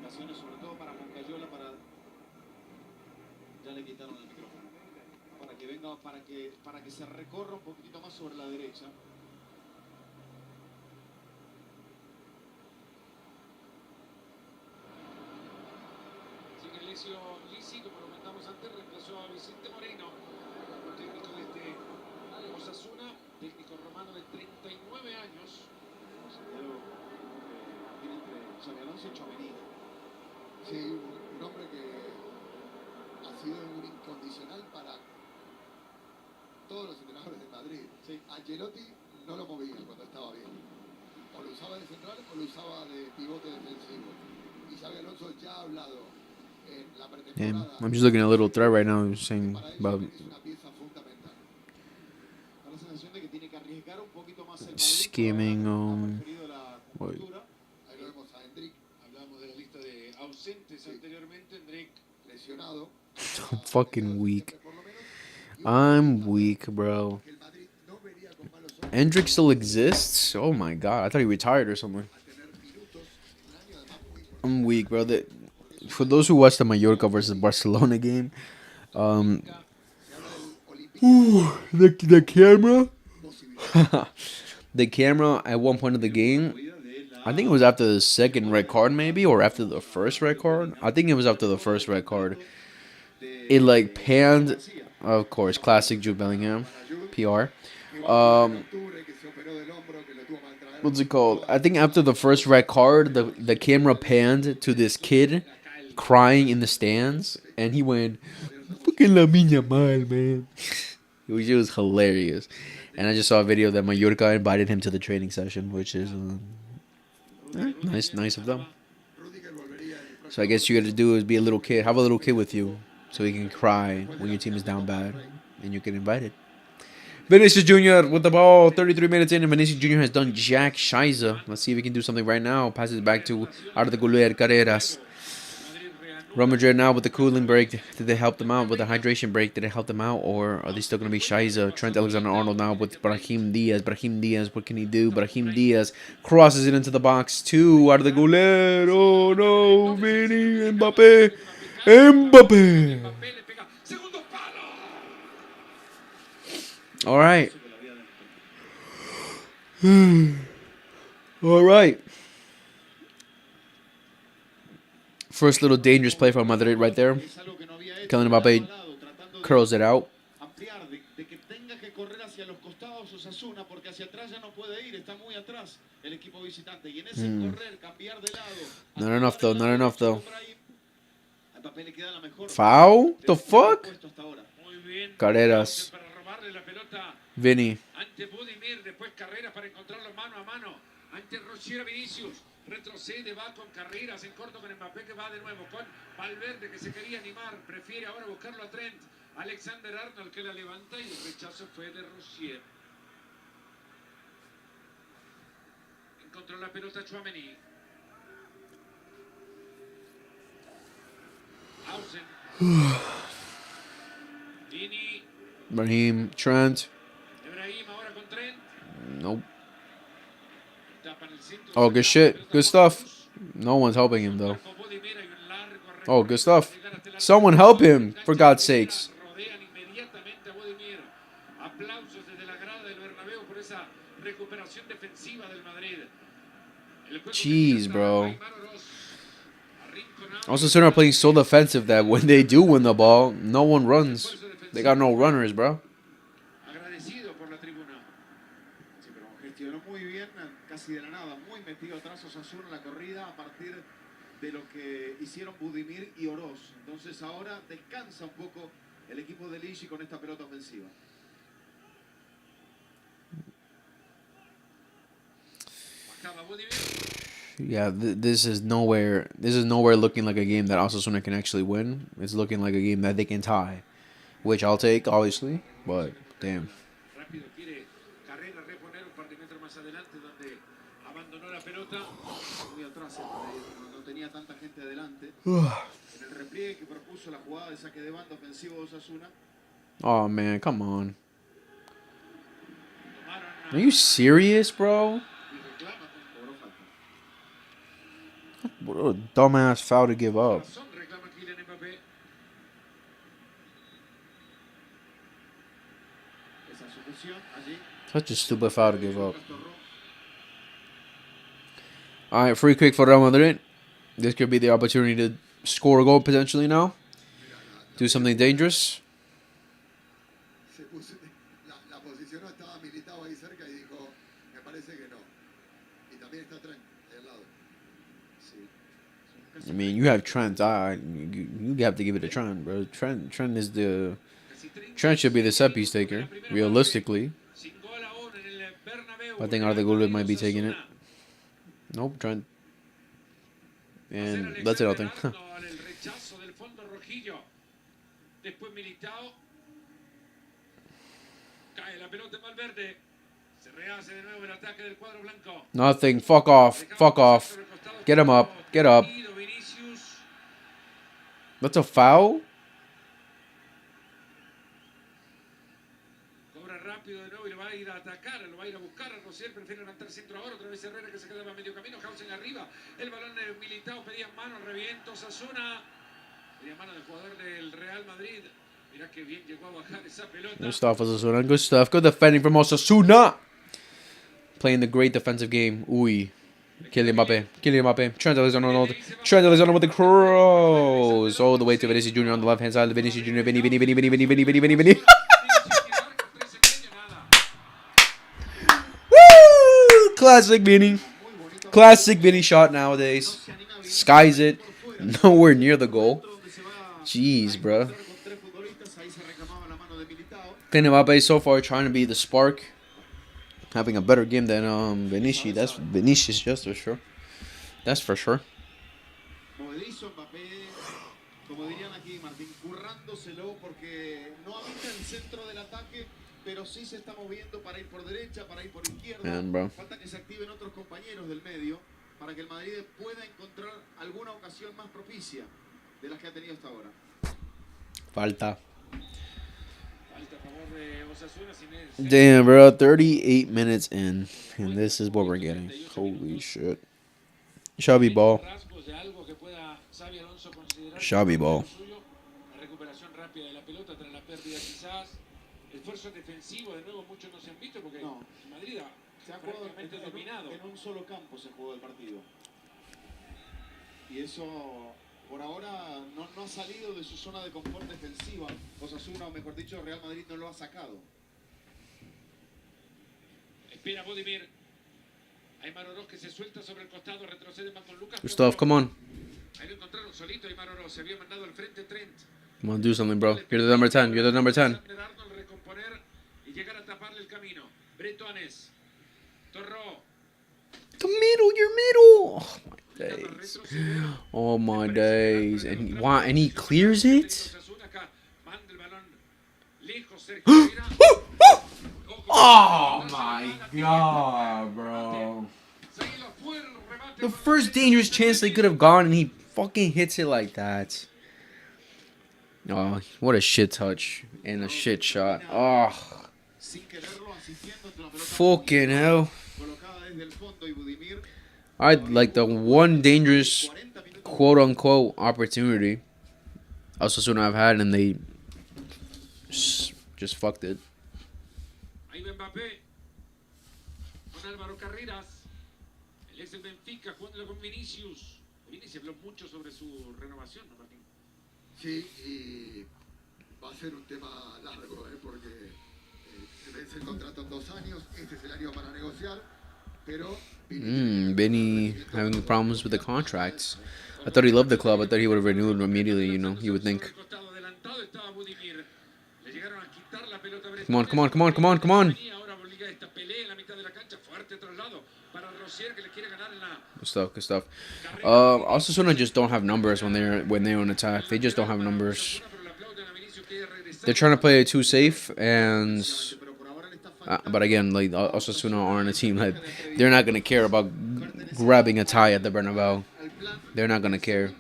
Sobre todo para Moncayola, ya le quitaron el micrófono. Para que venga, para que se recorra un poquitito más sobre la derecha. Sigue Lesio Lisi, como comentamos antes, reemplazó a Vicente Moreno, el técnico de este Osasuna, técnico romano de 39 años. Tiene entre Xabi Alonso y Tchouaméni. Sí, un hombre que ha sido un incondicional para todos los entrenadores de Madrid. Sí. Ancelotti no lo movía cuando estaba bien. O lo usaba de central o lo usaba de pivote defensivo. Y Xabi Alonso ya ha hablado en la Damn. pretemporada. I'm just looking at a little thread right now saying Para ellos about es una pieza fundamental. Da la sensación de que tiene que arriesgar un poquito más el Madrid. scheming. Ha preferido la What? cultura. Ahí lo vemos a Hendrik Hablamos de la lista de ausentes anteriormente. Hendrik lesionado. I'm fucking weak. I'm weak, bro. Que el Madrid no vería con malos ojos Hendrick still exists? Oh my god. I thought he retired or something. a tener minutos en un año además muy importante. I'm weak, bro. For those who watched the Mallorca versus Barcelona game, the camera, the camera at one point of the game, I think it was after the second red card, maybe, or after the first red card. I think it was after the first red card. It like panned, of course, classic Jude Bellingham, PR. What's it called? I think after the first red card, the camera panned to this kid crying in the stands, and he went, "Fucking la miña mal, man." It was hilarious, and I just saw a video that Mallorca invited him to the training session, which is nice of them. So I guess you got to do is be a little kid, have a little kid with you, so he can cry when your team is down bad, and you get invited. Vinicius Jr. with the ball, 33 minutes in, and Vinicius Jr. has done jack shiza. Let's see if he can do something right now. Passes it back to Arda Güler Carreras. Real Madrid now with the cooling break. Did they help them out with the hydration break? Did it help them out, or are they still going to be shiza? Trent Alexander-Arnold now with Brahim Diaz. Brahim Diaz, what can he do? Brahim Diaz crosses it into the box to Arda Güler. Oh no, Vini, Mbappe. Mbappe. All right. All right. First little dangerous play from Madrid right there. Kylian Mbappe curls it out. Ampliar, de que tenga que correr hacia los costados Osasuna, porque hacia atrás ya no puede ir, está muy atrás el equipo visitante. Y en ese correr, cambiar de lado. Not enough though, not enough though. A Mbappé le queda la mejor. Foul? The fuck? muy bien. Carreras. Para robarle la pelota Vinny. ante Budimir, después Carreras para encontrarlo mano a mano. Ante Rochier Vinicius. Retrocede, va con Carreras en corto con Mbappé que va de nuevo con Valverde que se quería animar. Prefiere ahora buscarlo a Trent. Alexander Arnold que la levanta y el rechazo fue de Rochier. Encontró la pelota Tchouaméni. Hausen. Vini. Brahim. Trent. Ibrahim ahora con Trent. Nope. Tapan el centro. Oh, good shit. Good stuff. No one's helping him though. Oh, good stuff. Someone help him, for God's sakes. Rodean inmediatamente a Budimir. Aplausos desde la grada del Bernabéu por esa recuperación defensiva del Madrid. Jeez, bro. Also, Osasuna are playing so defensive that when they do win the ball, no one runs. They got no runners, bro. Agradecido por la tribuna. Sí, pero gestionó muy bien, casi de la nada, muy metido atrás Osasuna en la corrida a partir de lo que hicieron Budimir y Oroz. Entonces ahora descansa un poco el equipo de Ligi con esta pelota ofensiva. Bajaba Budimir. Yeah, this is nowhere. This is nowhere looking like a game that Osasuna can actually win. It's looking like a game that they can tie, which I'll take, obviously. But damn. Rápido quiere Carrera reponer un par de metros más adelante donde abandonó la pelota. Muy atrás, no tenía tanta gente adelante. En el repliegue que propuso la jugada de saque de banda ofensivo de Osasuna. Oh man, come on. Are you serious, bro? Y reclama, cobró falta. What a dumbass foul to give up. Razón reclama Kylian Mbappé. Esa sujeción allí. Such a stupid foul to give up. All right, free kick for Real Madrid. This could be the opportunity to score a goal potentially now. Do something dangerous. Se puso, la posición no estaba militado ahí cerca y dijo, me parece que no. Y también está Trent ahí al lado. I mean, you have Trent. You have to give it to Trent, bro. Trent is the. Trent should be the set piece taker, realistically. Sin gol aún en el Bernabéu. I think Arda might be taking it. Nope, Trent. And that's it, I think. El rechazo del fondo rojillo. Después Militao. Cae la pelota en Valverde. Se rehace de nuevo el ataque del cuadro blanco. Nothing. Fuck off. Fuck off. Get him up. Get up. That's a foul? Cobra rápido de nuevo y lo va a ir a atacar, lo va a ir a buscar a Rosier, prefiere levantar centro ahora, otra vez Herrera que se quedaba a medio camino, Hausen arriba, el balón de Militao, pedía mano, reviento Osasuna, pedía mano del jugador del Real Madrid, mirá que bien llegó a bajar esa pelota. Good stuff, Osasuna. Good stuff. Good defending from Osasuna. Playing the great defensive game. Uy. Kylian Mbappé. Kylian Mbappé. Trent Alexander-Arnold. Trent Alexander-Arnold with the cross. All the way to Vinicius Jr. on the left-hand side. Vinicius Jr. Vinny. Woo! Classic Vinny. Classic Vinny shot nowadays. Skies it. Nowhere near the goal. Jeez, bro. Kylian Mbappé so far trying to be the spark. Having a better game than Vinicius. That's Vinicius, just for sure. That's for sure. Movedizo Mbappé, como dirían aquí, Martín, currándoselo porque no habita el centro del ataque, pero sí se está moviendo para ir por derecha, para ir por izquierda. Man, bro. Falta que se activen otros compañeros del medio para que el Madrid pueda encontrar alguna ocasión más propicia de las que ha tenido hasta ahora. Falta. Osasuna sin él. Damn, bro. 38 minutes in, and this is what we're getting. Holy shit. Shabby ball. Shabby ball. La recuperación rápida de la pelota tras la pérdida quizás. Esfuerzo defensivo, de nuevo muchos no se han visto porque No. Madrid Se ha jugado prácticamente dominado. en un solo campo, se jugó el partido. Y eso, por ahora, no ha salido de su zona de confort defensiva. Osasuna, o mejor dicho, Real Madrid no lo ha sacado. Espera Budimir. Aymar Oroz que se suelta sobre el costado, retrocede más con Lucas. Good stuff. Come on. Ahí lo encontraron solito Aymar Oroz. Se había mandado al frente Trent. Come on, do something, bro. You're the number 10. You're the number 10. Arnold recomponer y llegar a taparle el camino. Bretones. Torró. The middle, your middle. Oh my days. And wow, and he clears it? Oh my god, bro. The first dangerous chance they could have gone, and he fucking hits it like that. Oh, what a shit touch and a shit shot. Oh, fucking hell. I like the one dangerous quote-unquote opportunity Osasuna have had, and they just fucked it. Ahí va Mbappé con Álvaro Carreras, el ex del Benfica jugándolo con Vinicius. Vinicius habló mucho sobre su renovación, ¿no, Martín? Sí, y va a ser un tema largo, porque se vence el contrato en 2 años, este es el año para negociar, pero... Vinny having problems with the contracts. I thought he loved the club. I thought he would have renewed immediately, you know, you would think. estaba Budimir. Le llegaron a quitar la pelota a Come on, come on, come on, come on, come on. Ahora obliga esta pelea en la mitad de la cancha. Fuerte traslado para Rosier que le quiere ganar en la Good stuff, good stuff. Osasuna just don't have numbers when they're on attack. They just don't have numbers. pero le aplauden a Vinicius que regresa. They're trying to play it too safe, and Pero por ahora le está faltando. but again, like Osasuna aren't a team that they're not gonna care about grabbing a tie at the Bernabeu. They're not gonna care.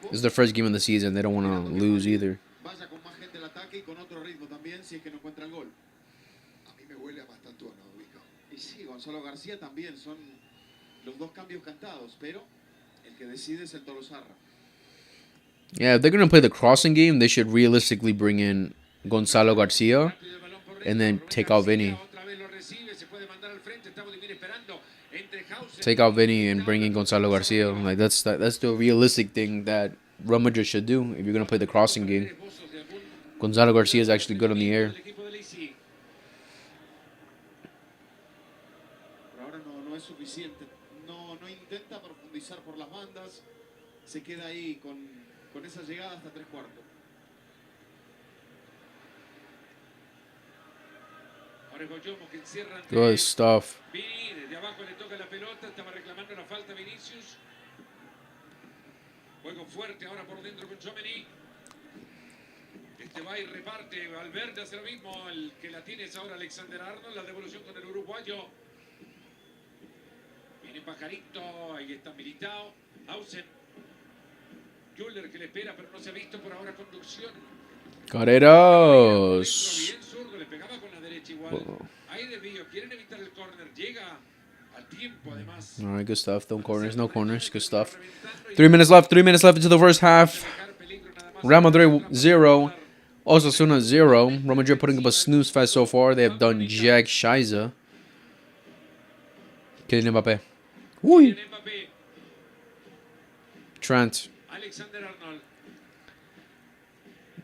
This is their first game of the season. They don't want to lose either. Vaya con más gente al ataque y con otro ritmo también si es que no encuentra el gol. A mí me huele a Mastantuono, Vico. Y sí, Gonzalo García también son los dos cambios cantados, pero el que decide es el Tolosarra. Yeah, if they're gonna play the crossing game, they should realistically bring in Gonzalo Garcia and then take out Vinny. Take out Vinny and bring in Gonzalo Garcia. Like that's the realistic thing that Real Madrid should do if you're gonna play the crossing game. Gonzalo Garcia is actually good on the air. Por ahora no es suficiente. No intenta profundizar por las bandas. Se queda ahí con esa llegada hasta tres cuartos. Good stuff. Desde abajo le toca la pelota, estaba reclamando la falta Vinicius. Juego fuerte ahora por dentro con Tchouaméni. Este va y reparte, Valverde hace lo mismo, el que la tiene es ahora Alexander Arnold, la devolución con el uruguayo. Viene Pajarito, ahí está Militao, Hausen. Müller que le espera, pero no se ha visto por ahora conducción. Carreros. Bien zurdo, le pegaba con la derecha igual. Ahí desvío, quieren evitar el córner, llega al tiempo además. All right, good stuff. No corners, no corners. Good stuff. 3 minutes left. 3 minutes left into the first half. Real Madrid 0. Osasuna 0. Real Madrid putting up a snooze fest so far. They have done jack shiza. Kylian Mbappé. Woo. Trent. Alexander Arnold.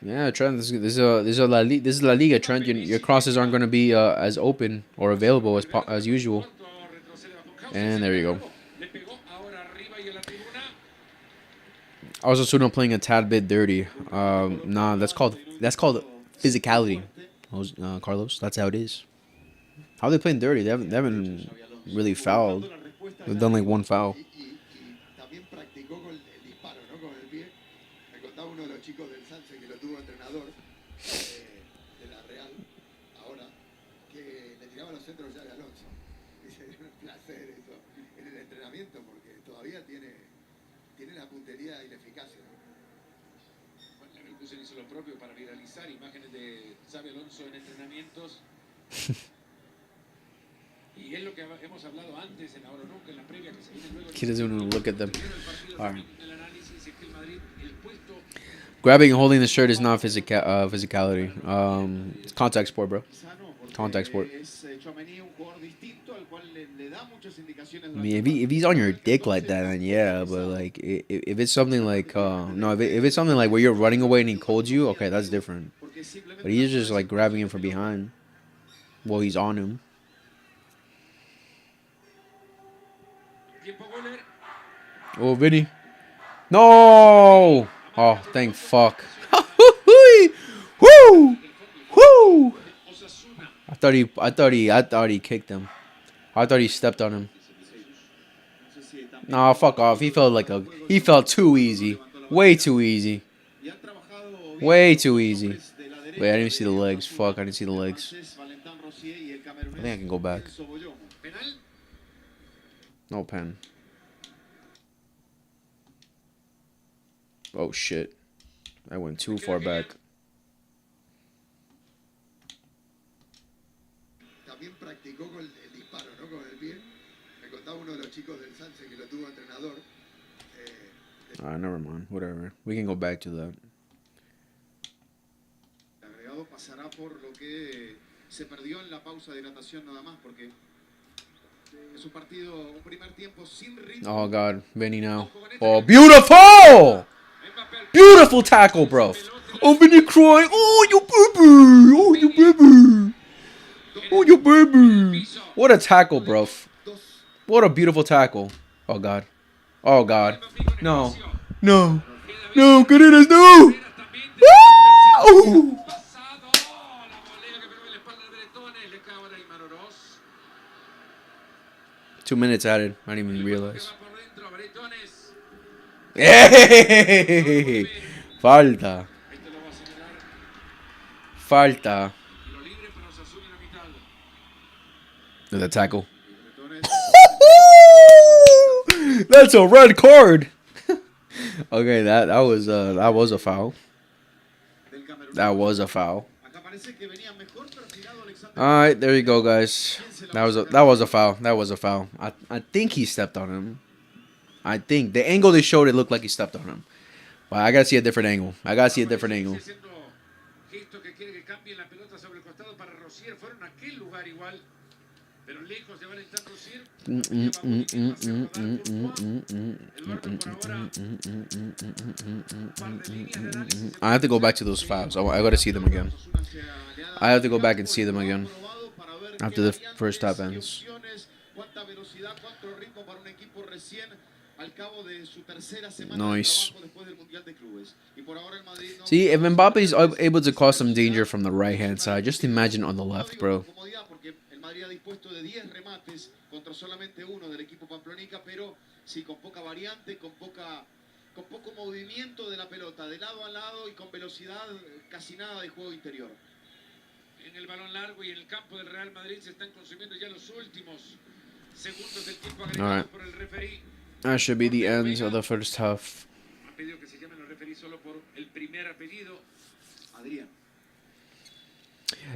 Yeah, Trent. This is La Liga. Trent, your crosses aren't going to be as open or available as usual. And there you go. Osasuna playing a tad bit dirty. Nah, that's called physicality. Carlos, that's how it is. How are they playing dirty? They haven't really fouled. They've done like one foul. También practicó con el disparo, ¿no? Con el pie. Me contaba uno de los chicos del Sanse que lo tuvo entrenador de la Real, ahora, que le tiraba los centros ya de Alonso. Dice, es un placer eso en el entrenamiento porque todavía tiene la puntería y la eficacia. Bueno, la Leverkusen hizo lo propio para viralizar imágenes de Xabi Alonso en entrenamientos. Y es lo que hemos hablado antes en Ahora Nunca, en la previa que se viene luego. He doesn't even look at them. All right. Grabbing and holding the shirt is not physicality. It's contact sport, bro. Contact sport. I mean, if he's on your dick like that, then yeah. But like, if it's something like no, if it's something like where you're running away and he calls you, okay, that's different. But he's just like grabbing him from behind while he's on him. Oh, Vinny. No! Oh, thank fuck. Woo! Woo! I thought he kicked him. I thought he stepped on him. Nah, fuck off. He felt too easy. Way too easy. Way too easy. Wait, I didn't see the legs. Fuck, I didn't see the legs. I think I can go back. No pen. Oh shit. I went too far back. También practicó con el disparo, ¿no? Con el pie. Me contaba uno de los chicos del Sanse que lo tuvo entrenador. Alright, never mind. Whatever. We can go back to that. El agregado pasará por lo que se perdió en la pausa de hidratación nada más, porque es un partido, un primer tiempo sin ritmo. Oh god, Vinny now. Oh, beautiful! Beautiful tackle, bro. Oh, Vinny crying. Oh, you baby. Oh, you baby. Oh, you baby. What a tackle, bro. What a beautiful tackle. Oh god. Oh god. No. No. No, Carreras, no. Oh! Pasado. La volea que pegó en la espalda de Bretones. Le cae ahora a Iman Oroz. 2 minutes added. I didn't even El juego que realize. va por dentro. Bretones. ¡Ey! Falta. Este lo va a señalar. Falta. Tiro libre para Osasuna en la mitad. With a tackle. Bretones. That's a red card. Okay, that was a foul. Del Camerún. That was a foul. Acá parece que venía mejor perfilado Alexander. All right, there you go, guys. That was a foul. That was a foul. I think he stepped on him. I think the angle they showed, it looked like he stepped on him. But I gotta see a different angle. Haciendo gesto que quiere que cambien la pelota sobre el costado para Rosier. Fueron a aquel lugar igual. Pero lejos de Valentín Rosier. I have to go back to those fouls. I gotta see them again. I have to go back and see them again after the first half ends. Cuánta velocidad, cuánto ritmo para un equipo recién al cabo de su tercera semana Nice. de trabajo después del Mundial de Clubes. Y por ahora el Madrid no. See, if Mbappe is able to cause some danger from the right-hand side, just imagine on the left, bro. Comodidad porque el Madrid ha dispuesto de 10 remates contra solamente uno del equipo pamplonica, pero sí con poca variante, con poco movimiento de la pelota, de lado a lado y con velocidad, casi nada de juego interior. En el balón largo y en el campo del Real Madrid se están consumiendo ya los últimos segundos del tiempo agregado por el referí. That should be the end of the first half. Ha pedido que se llamen los referís solo por el primer apellido. Adrián.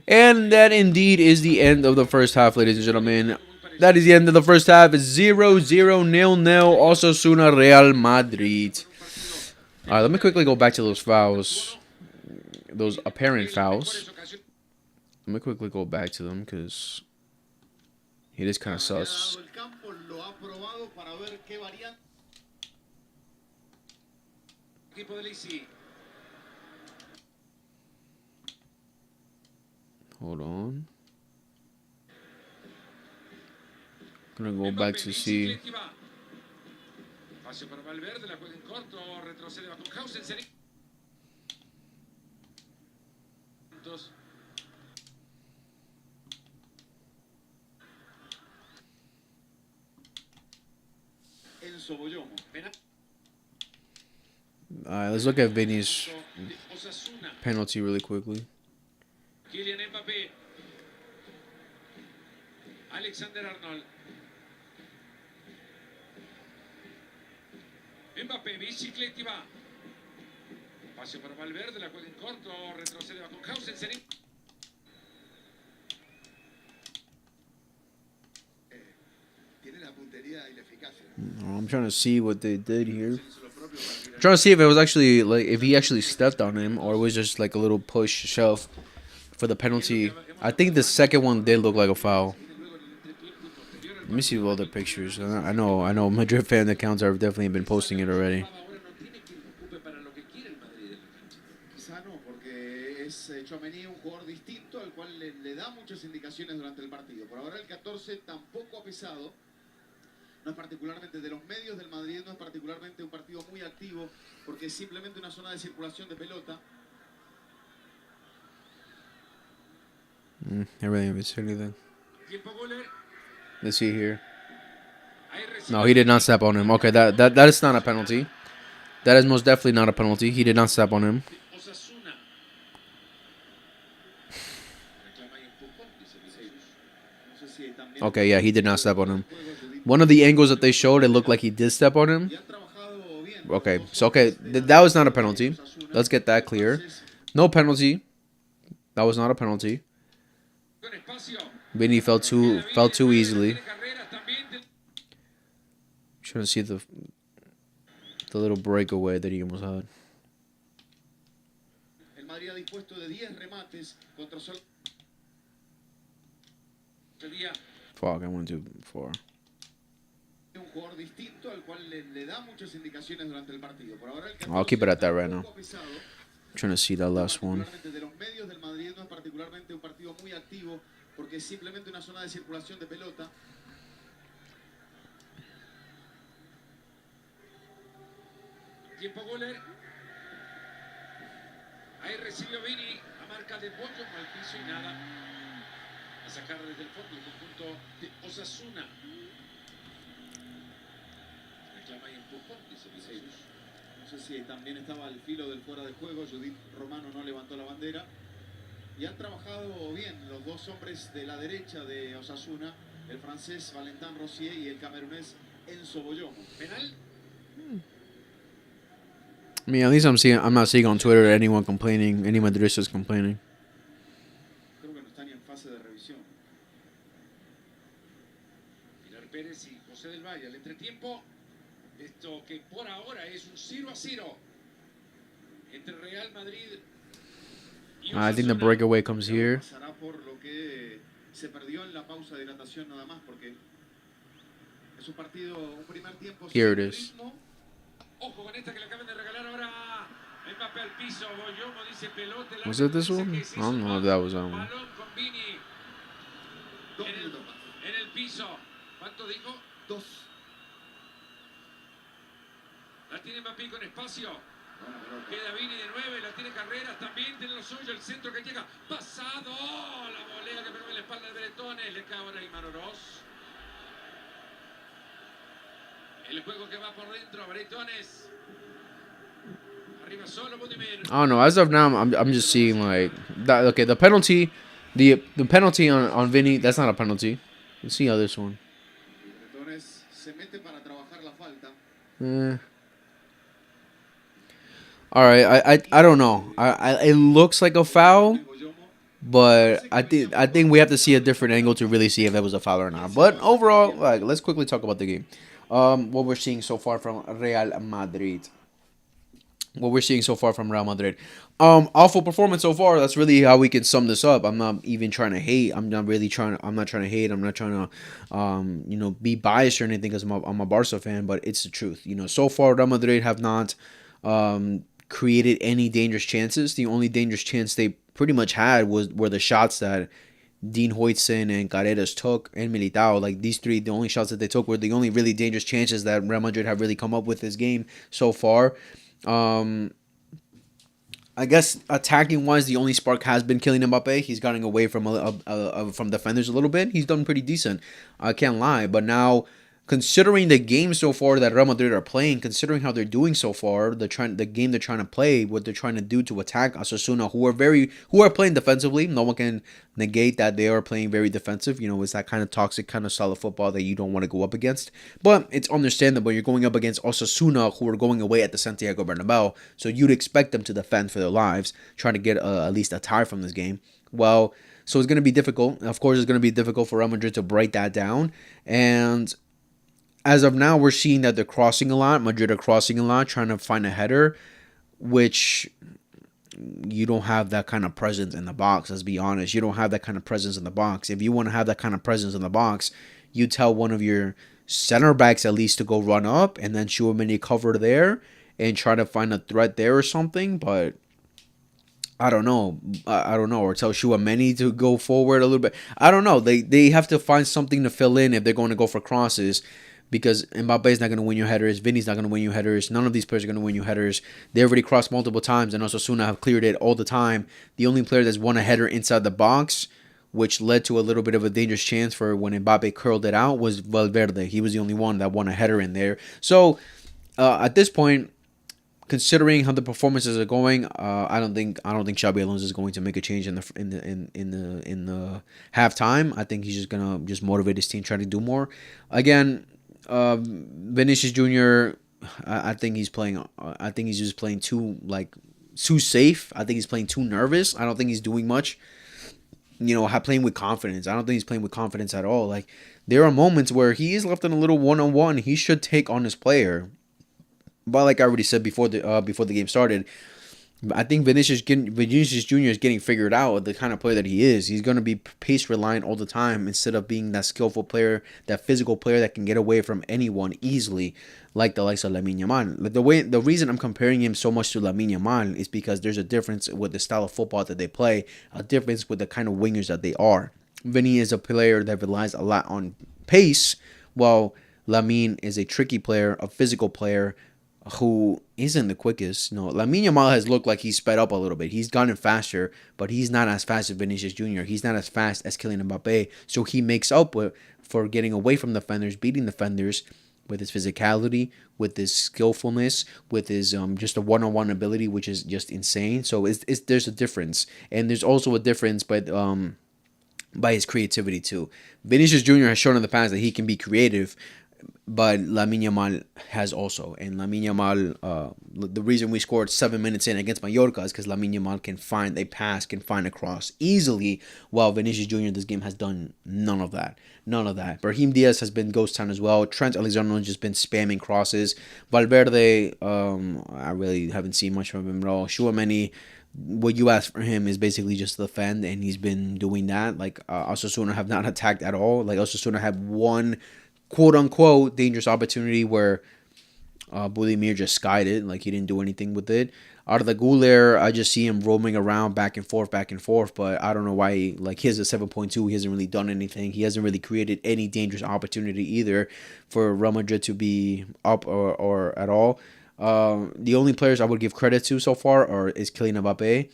And that indeed is the end of the first half, ladies and gentlemen. That is the end of the first half. It's 0-0, 0-0. Osasuna Real Madrid. All right, let me quickly go back to those fouls. Those apparent fouls. Let me quickly go back to them because it is kind of sus. El campo lo ha probado para ver qué variante. Equipo de Lisi. Hold on. Gonna go back to see. Espacio para Valverde, la juega en corto, retrocede bajo Hausen. Enzo Boyomo. Alright, let's look at Vinny's Osasuna. penalty really quickly. Kylian Mbappé. Alexander Arnold. Mbappé, bicicleta va. Espacio para Valverde, la juega en corto, retrocede bajo Hausen. Tiene la puntería y la eficacia. I'm trying to see what they did here. I'm trying to see if it was actually like if he actually stepped on him or it was just like a little push shove for the penalty. I think the second one did look like a foul. Let me see all the pictures. I know Madrid fan accounts have definitely been posting it already. Quizá no, porque es Tchouaméni un jugador distinto al cual le da muchas indicaciones durante el partido. Por ahora el 14 tampoco ha pesado. No es particularmente de los medios del Madrid, no es particularmente un partido muy activo, porque es simplemente una zona de circulación de pelota. I really haven't seen anything. Tiempo Guller. Let's see here. Ahí recibe. No, he did not step on him. Okay, that is not a penalty. That is most definitely not a penalty. He did not step on him. Osasuna. Reclama y empujón, dice Vinicius. No sé si también Okay, yeah, he did not step on him. One of the angles that they showed, it looked like he did step on him. y han trabajado bien. Okay, so that was not a penalty. Let's get that clear. No penalty. That was not a penalty. Con espacio. Vinny fell too easily. Tiene carreras también. Trying to see the little breakaway that he almost had. El Madrid ha dispuesto de 10 remates contra solo Sería Fuck, I went too far. un jugador distinto al cual le da muchas indicaciones durante el partido. Por ahora el 14 I'll keep it at that right now. tampoco ha pesado. Trying to see that last one. Particularmente de los medios del Madrid, no es particularmente un partido muy activo, porque es simplemente una zona de circulación de pelota. tiempo Guller. Ahí recibió Vini a marca de Bollo al piso y nada. A sacar desde el fondo el conjunto de Osasuna. Reclama y empujón, dice Vinicius. No sé si también estaba al filo del fuera de juego. Judith Romano no levantó la bandera. Y han trabajado bien los dos hombres de la derecha de Osasuna, el francés Valentin Rossier y el camerunés Enzo Boyomo. Penal. I mean, at least I'm not seeing on Twitter anyone complaining, any Madridistas complaining. Creo que no está ni en fase de revisión. Pilar Pérez y José del Valle al entretiempo. Esto que por ahora es un 0-0 entre Real Madrid y Osasuna. I think the breakaway comes here. Pasará por lo que se perdió en la pausa de hidratación nada más, porque es un partido, un primer tiempo Here sin it is. ritmo. Ojo con esta que le acaban de regalar ahora. Mbappé al piso. Boyomo dice pelota. Was it this one? I don't know if that was that one. Balón con Vini. 2 minutos más. En el piso. ¿Cuánto dijo? 2. La tiene Mbappé con espacio. Buena pelota. Queda Vini de 9. La tiene Carreras. También tiene lo suyo. El centro que llega. Pasado. La volea que pegó en la espalda de Bretones. Le cae ahora a Iman Oroz. El juego que va por dentro. Bretones. Arriba solo Budimir. I don't know. As of now, I'm just seeing like that. Okay, the penalty, the penalty on Vinny. That's not a penalty. Let's see how this one. Bretones se mete para trabajar la falta. All right, I don't know. It looks like a foul, Boyomo. but I think we have to see a different angle to really see if that was a foul or not. But overall, like, let's quickly talk about the game. What we're seeing so far from Real Madrid. Awful performance so far. That's really how we can sum this up. I'm not even trying to hate. I'm not trying to hate. I'm not trying to, be biased or anything because I'm a Barca fan. But it's the truth. So far Real Madrid have not created any dangerous chances. The only dangerous chance they pretty much had were the shots that Dean Huijsen and Carreras took, and Militao. Like, these three, the only shots that they took were the only really dangerous chances that Real Madrid have really come up with this game so far. I guess attacking wise, the only spark has been Kylian Mbappe. He's gotten away from from defenders a little bit. He's done pretty decent. I can't lie. But now, considering the game so far that Real Madrid are playing, considering how they're doing so far, the game they're trying to play, what they're trying to do to attack Osasuna, who are playing defensively. No one can negate that they are playing very defensive. It's that kind of toxic, kind of solid football that you don't want to go up against. But it's understandable. You're going up against Osasuna, who are going away at the Santiago Bernabeu, so you'd expect them to defend for their lives, trying to get at least a tie from this game. Well, so it's going to be difficult. Of course, it's going to be difficult for Real Madrid to break that down. And as of now, we're seeing that they're crossing a lot. Madrid are crossing a lot, trying to find a header, which you don't have that kind of presence in the box. Let's be honest. You don't have that kind of presence in the box. If you want to have that kind of presence in the box, you tell one of your center backs at least to go run up and then Tchouaméni cover there and try to find a threat there or something. But I don't know. Or tell Tchouaméni to go forward a little bit. I don't know. They have to find something to fill in if they're going to go for crosses. Because Mbappe is not going to win you headers. Vinny's not going to win you headers. None of these players are going to win you headers. They already crossed multiple times, and Osasuna have cleared it all the time. The only player that's won a header inside the box, which led to a little bit of a dangerous chance for when Mbappe curled it out, was Valverde. He was the only one that won a header in there. So at this point, considering how the performances are going, I don't think Xabi Alonso is going to make a change in the halftime. I think he's just gonna motivate his team, try to do more. Again, Vinicius Jr. I think he's playing. I think he's just playing too safe. I think he's playing too nervous. I don't think he's doing much. Playing with confidence. I don't think he's playing with confidence at all. Like, there are moments where he is left in a little one-on-one. He should take on his player. But like I already said before the game started, I think Vinicius Jr. is getting figured out the kind of player that he is. He's going to be pace reliant all the time instead of being that skillful player, that physical player that can get away from anyone easily, like the likes of Lamine Yamal. The reason I'm comparing him so much to Lamine Yamal is because there's a difference with the style of football that they play, a difference with the kind of wingers that they are. Vinny is a player that relies a lot on pace, while Lamine is a tricky player, a physical player, who isn't the quickest. No, Lamine Yamal has looked like he's sped up a little bit. He's gotten faster, but he's not as fast as Vinicius Jr. He's not as fast as Kylian Mbappe. So he makes up for getting away from the defenders, beating the defenders with his physicality, with his skillfulness, with his just a one-on-one ability, which is just insane. So there's a difference, and there's also a difference, but by his creativity too. Vinicius Jr. has shown in the past that he can be creative, but Lamine Yamal has also. And Lamine Yamal, the reason we scored 7 minutes in against Mallorca is because Lamine Yamal can find a pass, can find a cross easily, while Vinicius Jr. in this game has done none of that. None of that. Brahim Diaz has been ghost town as well. Trent Alexander-Arnold just been spamming crosses. Valverde, I really haven't seen much from him at all. Chouameni, what you ask for him is basically just defend, and he's been doing that. Like Osasuna have not attacked at all. Like Osasuna had one quote unquote dangerous opportunity where Budimir just skied it, like he didn't do anything with it. Arda Güler, I just see him roaming around back and forth, but I don't know why. Like he has a 7.2, he hasn't really done anything. He hasn't really created any dangerous opportunity either for Real Madrid to be up or at all. The only players I would give credit to so far is Kylian Mbappe.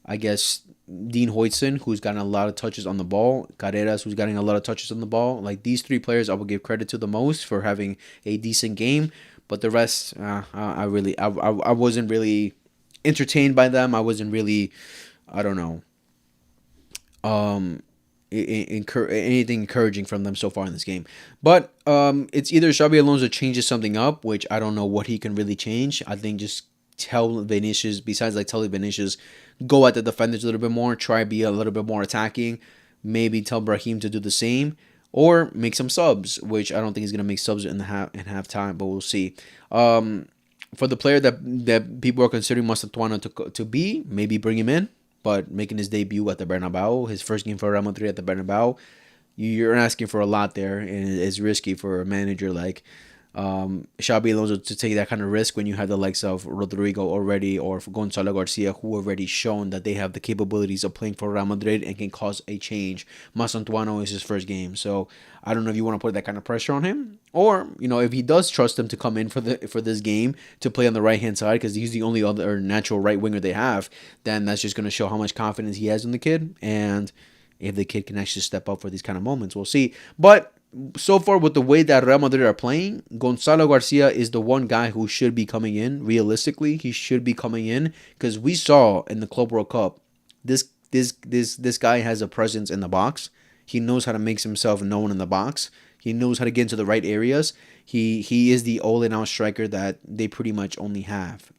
I guess Dean Huijsen, who's gotten a lot of touches on the ball, Carreras, who's getting a lot of touches on the ball. Like these three players, I would give credit to the most for having a decent game. But the rest, I wasn't really entertained by them. I wasn't really, I don't know, anything encouraging from them so far in this game. But it's either Xabi Alonso changes something up, which I don't know what he can really change. I think just tell Vinicius, besides like telling Vinicius, go at the defenders a little bit more, try be a little bit more attacking. Maybe tell Brahim to do the same, or make some subs, which I don't think he's gonna make subs in halftime, but we'll see. For the player that people are considering Mastantuono to be, maybe bring him in, but making his debut at the Bernabeu, his first game for Real Madrid at the Bernabeu, you're asking for a lot there, and it's risky for a manager like Xabi Alonso to take that kind of risk when you have the likes of Rodrigo already or Gonzalo Garcia, who already shown that they have the capabilities of playing for Real Madrid and can cause a change. Mastantuono is his first game, so I don't know if you want to put that kind of pressure on him, or if he does trust him to come in for this game to play on the right hand side because he's the only other natural right winger they have, then that's just going to show how much confidence he has in the kid, and if the kid can actually step up for these kind of moments, we'll see. But so far, with the way that Real Madrid are playing, Gonzalo Garcia is the one guy who should be coming in. Realistically, he should be coming in because we saw in the Club World Cup, this guy has a presence in the box. He knows how to make himself known in the box. He knows how to get into the right areas. He is the all-in-out striker that they pretty much only have.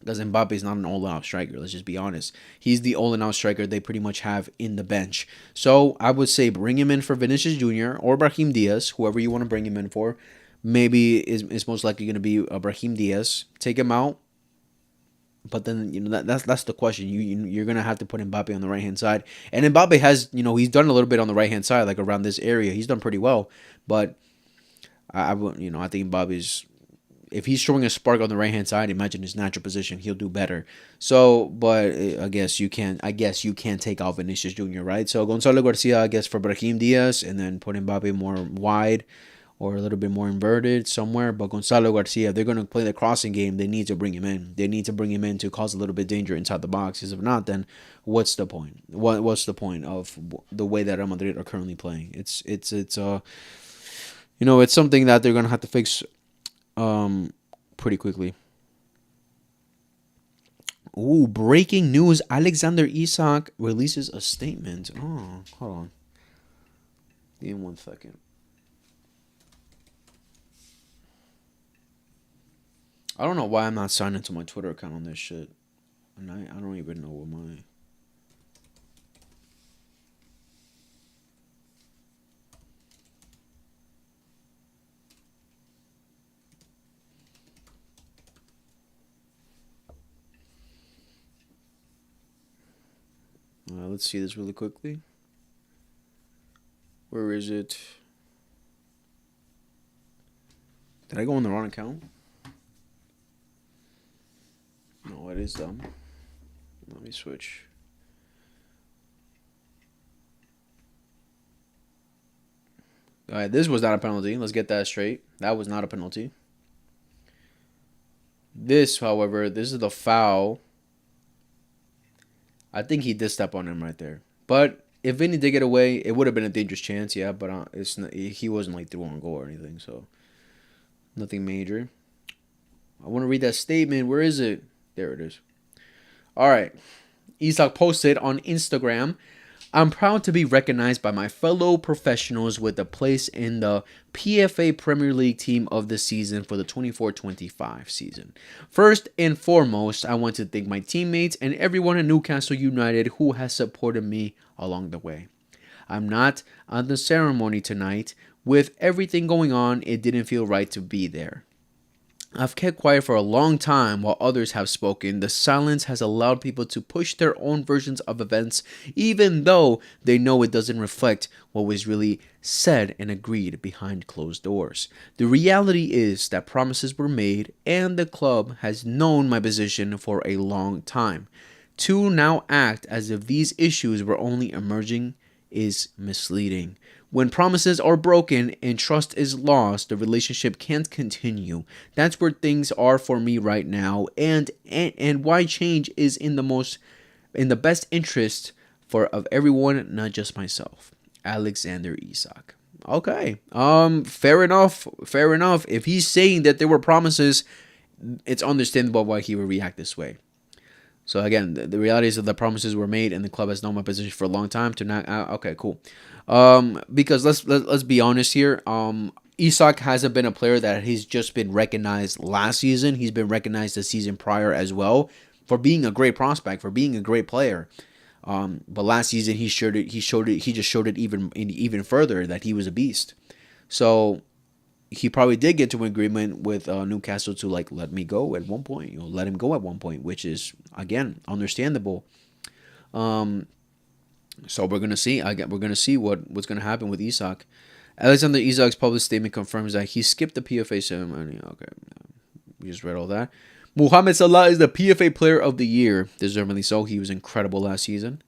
Because Mbappe is not an all-out striker, let's just be honest. He's the all-in-out striker they pretty much have in the bench. So I would say bring him in for Vinicius Jr. or Brahim Diaz, whoever you want to bring him in for. Maybe is most likely going to be Brahim Diaz. Take him out. But then that's the question. You're gonna have to put Mbappe on the right hand side, and Mbappe has he's done a little bit on the right hand side, like around this area. He's done pretty well, but I think Mbappe's, if he's showing a spark on the right hand side, imagine his natural position, he'll do better. So, but I guess you can take out Vinicius Jr., right? So Gonzalo Garcia, I guess, for Brahim Diaz, and then put Mbappe more wide or a little bit more inverted somewhere. But Gonzalo Garcia, if they're going to play the crossing game, they need to bring him in. They need to bring him in to cause a little bit of danger inside the box. Because if not, then what's the point? What's the point of the way that Real Madrid are currently playing? It's something that they're going to have to fix pretty quickly. Ooh, breaking news. Alexander Isak releases a statement. Oh, hold on. Give me 1 second. I don't know why I'm not signed into my Twitter account on this shit. And I don't even know what my... let's see this really quickly. Where is it? Did I go on the wrong account? No, it is dumb. Let me switch. Alright, this was not a penalty. Let's get that straight. That was not a penalty. This, however, this is the foul. I think he did step on him right there. But if Vinny did get away, it would have been a dangerous chance, yeah. But it's not, he wasn't like through on goal or anything, so nothing major. I want to read that statement. Where is it? There it is. All right. Isak posted on Instagram, I'm proud to be recognized by my fellow professionals with a place in the PFA Premier League Team of the Season for the 24-25 season. First and foremost, I want to thank my teammates and everyone at Newcastle United who has supported me along the way. I'm not at the ceremony tonight. With everything going on, it didn't feel right to be there. I've kept quiet for a long time while others have spoken. The silence has allowed people to push their own versions of events, even though they know it doesn't reflect what was really said and agreed behind closed doors. The reality is that promises were made, and the club has known my position for a long time. To now act as if these issues were only emerging is misleading. When promises are broken and trust is lost, the relationship can't continue. That's where things are for me right now, and why change is in the best interest for of everyone, not just myself. Alexander Isak. Okay. Fair enough. Fair enough. If he's saying that there were promises, it's understandable why he would react this way. So again, the reality is that the promises were made, and the club has known my position for a long time. To not okay, cool. Because let's be honest here. Isak hasn't been a player that he's just been recognized last season. He's been recognized the season prior as well for being a great prospect, for being a great player. But last season he showed it. He just showed it even further that he was a beast. So he probably did get to an agreement with Newcastle to like let me go at one point, let him go at one point, which is again understandable. So we're gonna see. We're gonna see what's gonna happen with Isak. Alexander Isak's public statement confirms that he skipped the PFA ceremony. Okay, we just read all that. Mohamed Salah is the PFA Player of the Year, deservedly so. He was incredible last season.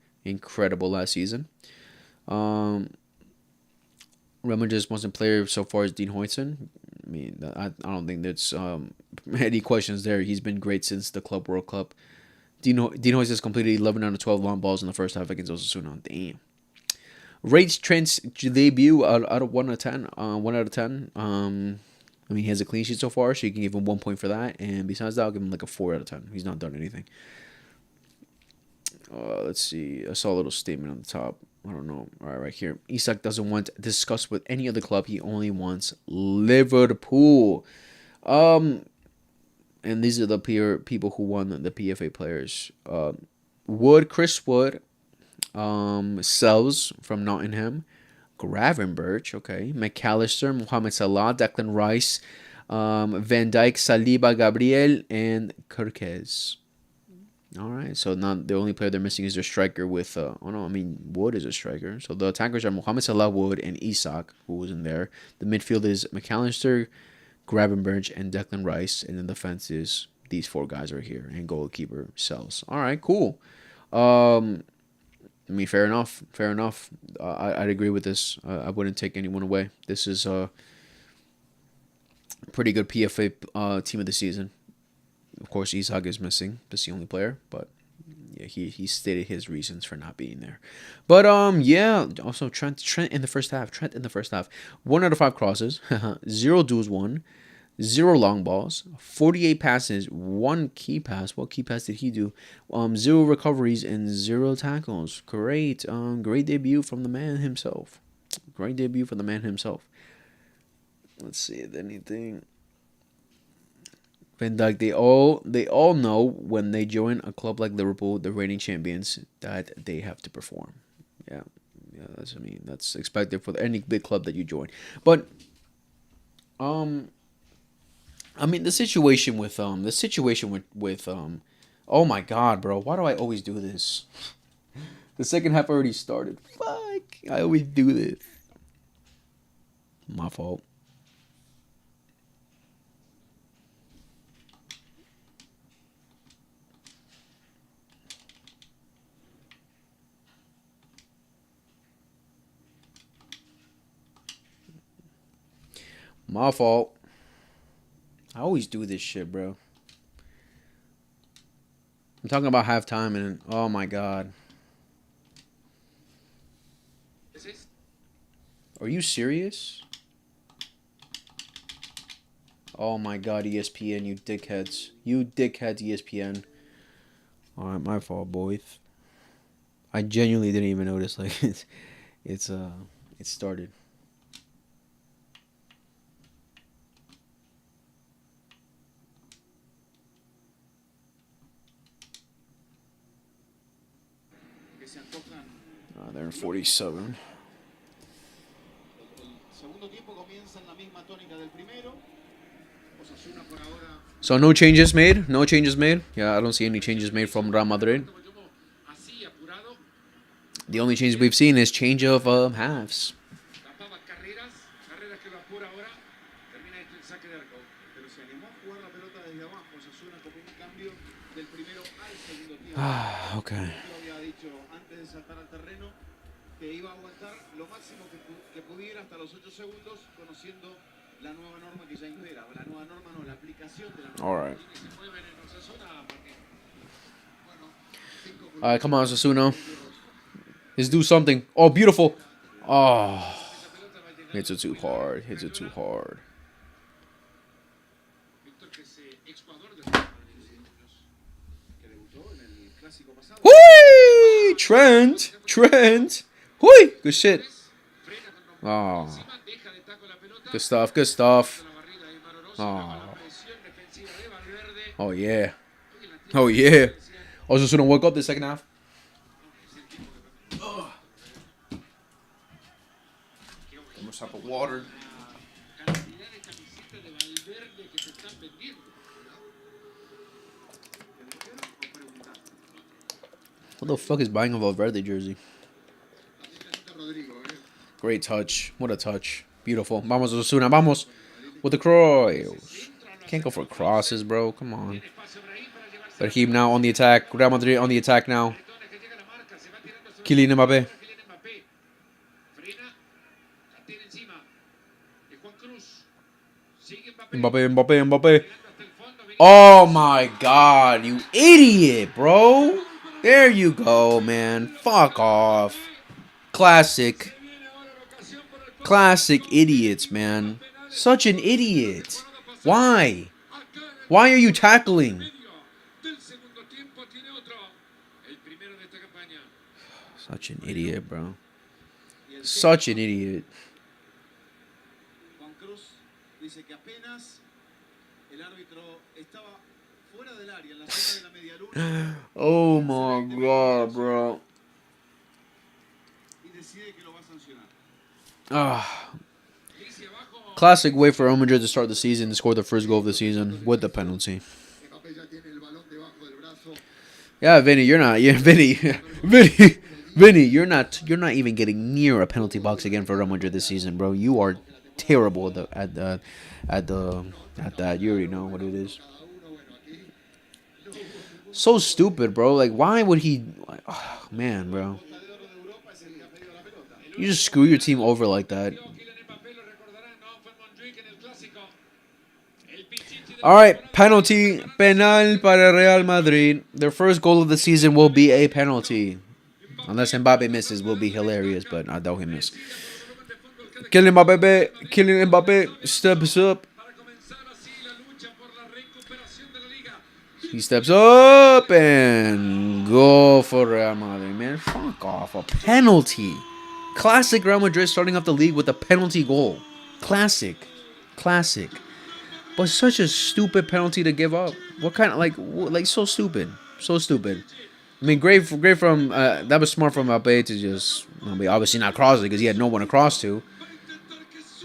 Real Madrid's most player so far is Dean Huijsen. I mean, I don't think there's any questions there. He's been great since the Club World Cup. Dean Huijsen has completed 11 out of 12 long balls in the first half against Osasuna. Damn. Rates Trent's debut out of 1 out of 10. 1 out of 10. I mean, he has a clean sheet so far, so you can give him 1 point for that. And besides that, I'll give him like a 4 out of 10. He's not done anything. Let's see. I saw a little statement on the top. I don't know. All right here. Isak doesn't want to discuss with any other club. He only wants Liverpool. And these are the people who won the PFA players. Chris Wood, Sells from Nottingham, Gravenberch, okay, McAllister, Mohamed Salah, Declan Rice, Van Dijk, Saliba, Gabriel, and Kirkez. All right, so now the only player they're missing is their striker with, Wood is a striker. So the attackers are Mohamed Salah, Wood, and Isak, who was in there. The midfield is McAllister, Gravenberch, and Declan Rice. And the defense is these 4 guys right here. And goalkeeper, Sells. All right, cool. I mean, fair enough. I'd agree with this. I wouldn't take anyone away. This is a pretty good PFA team of the season. Of course, Isak is missing. That's the only player, but yeah, he stated his reasons for not being there. But yeah. Also, Trent in the first half. 1 out of 5 crosses, 0 duels won, 0 long balls, 48 passes, 1 key pass. What key pass did he do? 0 recoveries and 0 tackles. Great. Great debut from the man himself. Let's see if anything. Van Dijk, they all know when they join a club like Liverpool, the reigning champions, that they have to perform. Yeah, that's expected for any big club that you join. But the situation with oh my god, bro, why do I always do this? The second half already started. Fuck, I always do this. My fault. My fault. I always do this shit, bro. I'm talking about halftime, and oh my god. Are you serious? Oh my god, ESPN, you dickheads. You dickheads, ESPN. Alright, my fault, boys. I genuinely didn't even notice. Like, it started. They're in 47. Segundo tiempo comienza en la misma tónica del primero. Osasuna por ahora. So no changes made? No changes made? Yeah, I don't see any changes made from Real Madrid. The only change we've seen is change of halves. Carreras que lo apura ahora. Termina esto el saque de arco. Pero se animó a jugar la pelota desde abajo. Osasuna como un cambio del primero al segundo tiempo. Ah, okay. Yo había dicho antes de saltar al terreno que iba a aguantar lo máximo que pudiera hasta los 8 segundos, conociendo la nueva norma que ya impera. La nueva norma no, la aplicación de la norma. All right. Se mueven en Osasuna porque All right, come on, Osasuna. Let's do something. Oh, beautiful. Oh. Hits it too hard. Hits it too hard. Whee! Trent. Whee! Good shit. Oh. Good stuff. Good stuff. Oh. Oh, yeah. Oh, yeah. Osasuna woke up the second half. Almost type of water. What the fuck is buying a Valverde jersey? Great touch. What a touch. Beautiful. Vamos, Osasuna. Vamos. With the cross. Can't go for crosses, bro. Come on. Raheem now on the attack. Real Madrid on the attack now. Kylian Mbappe. Mbappe. Oh my god, you idiot, bro. There you go, man. Fuck off. Classic idiots, man. Such an idiot. Why? Why are you tackling? Such an idiot, bro. Such an idiot. Dice que apenas el árbitro estaba fuera del área en la zona de la media luna. Oh my god, bro. Y decide que lo va a sancionar. Classic way for Real Madrid to start the season, to score the first goal of the season with the penalty. Yeah, Vinny, you're not. Yeah, Vinny, you're not even getting near a penalty box again for Real Madrid this season, bro. You are terrible at that. You already know what it is. So stupid, bro. Like, why would he? Oh, man, bro. You just screw your team over like that. All right, penalty, penal para Real Madrid. Their first goal of the season will be a penalty. Unless Mbappe misses, will be hilarious, but I doubt he miss. Kylian Mbappe steps up. He steps up and go for Real Madrid. Man, fuck off. A penalty. Classic Real Madrid starting off the league with a penalty goal. Classic. But such a stupid penalty to give up. What kind of, like so stupid. So stupid. I mean, great from, that was smart from Mbappe to just, obviously not cross it because he had no one to cross to.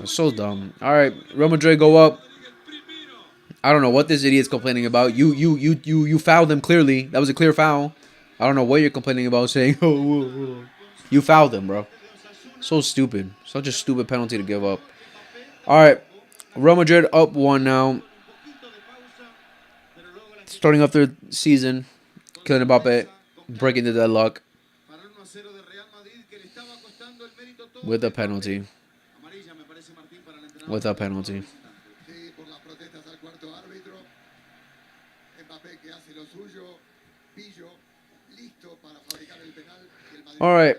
So dumb. All right, Real Madrid go up. I don't know what this idiot's complaining about. You fouled him clearly. That was a clear foul. I don't know what you're complaining about saying. Oh. You fouled him, bro. So stupid. Such a stupid penalty to give up. All right, Real Madrid up 1 now. Starting off their season. Kylian Mbappe breaking the deadlock with a penalty. With a penalty. Pillo listo para fabricar el penal que el Madrid. All right.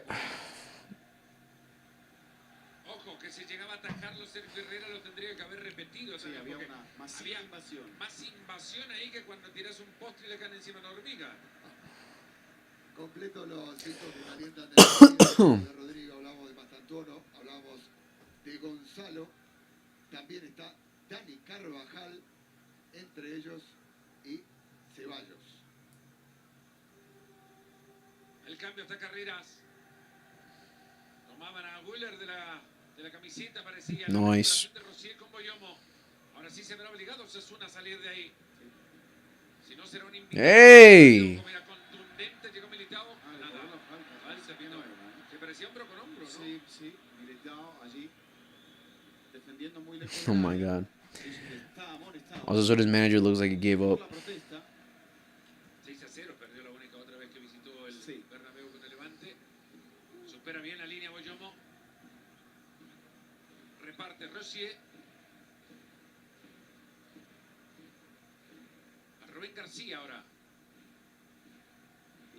Ojo, que si llegaba a atajarlo Sergio Herrera lo tendría que haber repetido. Sí, ¿sabes? había Porque una masiva había invasión. más invasión ahí que cuando tiras un postre y le caen encima a una hormiga. Completo los 5 que calientan del partido. Hablamos de Rodrigo, hablamos de Mastantuono, hablamos de Gonzalo. También está Dani Carvajal, entre ellos, y Ceballos. El cambio hasta Carreras. Tomaban a Güller de la camiseta, parecía. Nice. La recuperación de Rosier con Boyomo. Ahora sí se verá obligado Osasuna a salir de ahí. Si no será un invitado. Hey. Contundente, llegó Militao. Nada. Falta, se parecía hombro con hombro, ¿no? Sí, sí, Militao allí defendiendo muy lejos. Oh my God. Está amonestado. Osasuna's manager looks like he gave Por up. la protesta. 6-0, perdió la única otra vez que visitó el Sí. Bernabéu con el Levante. Supera bien la línea Boyomo. Reparte Rosier. A Rubén García ahora.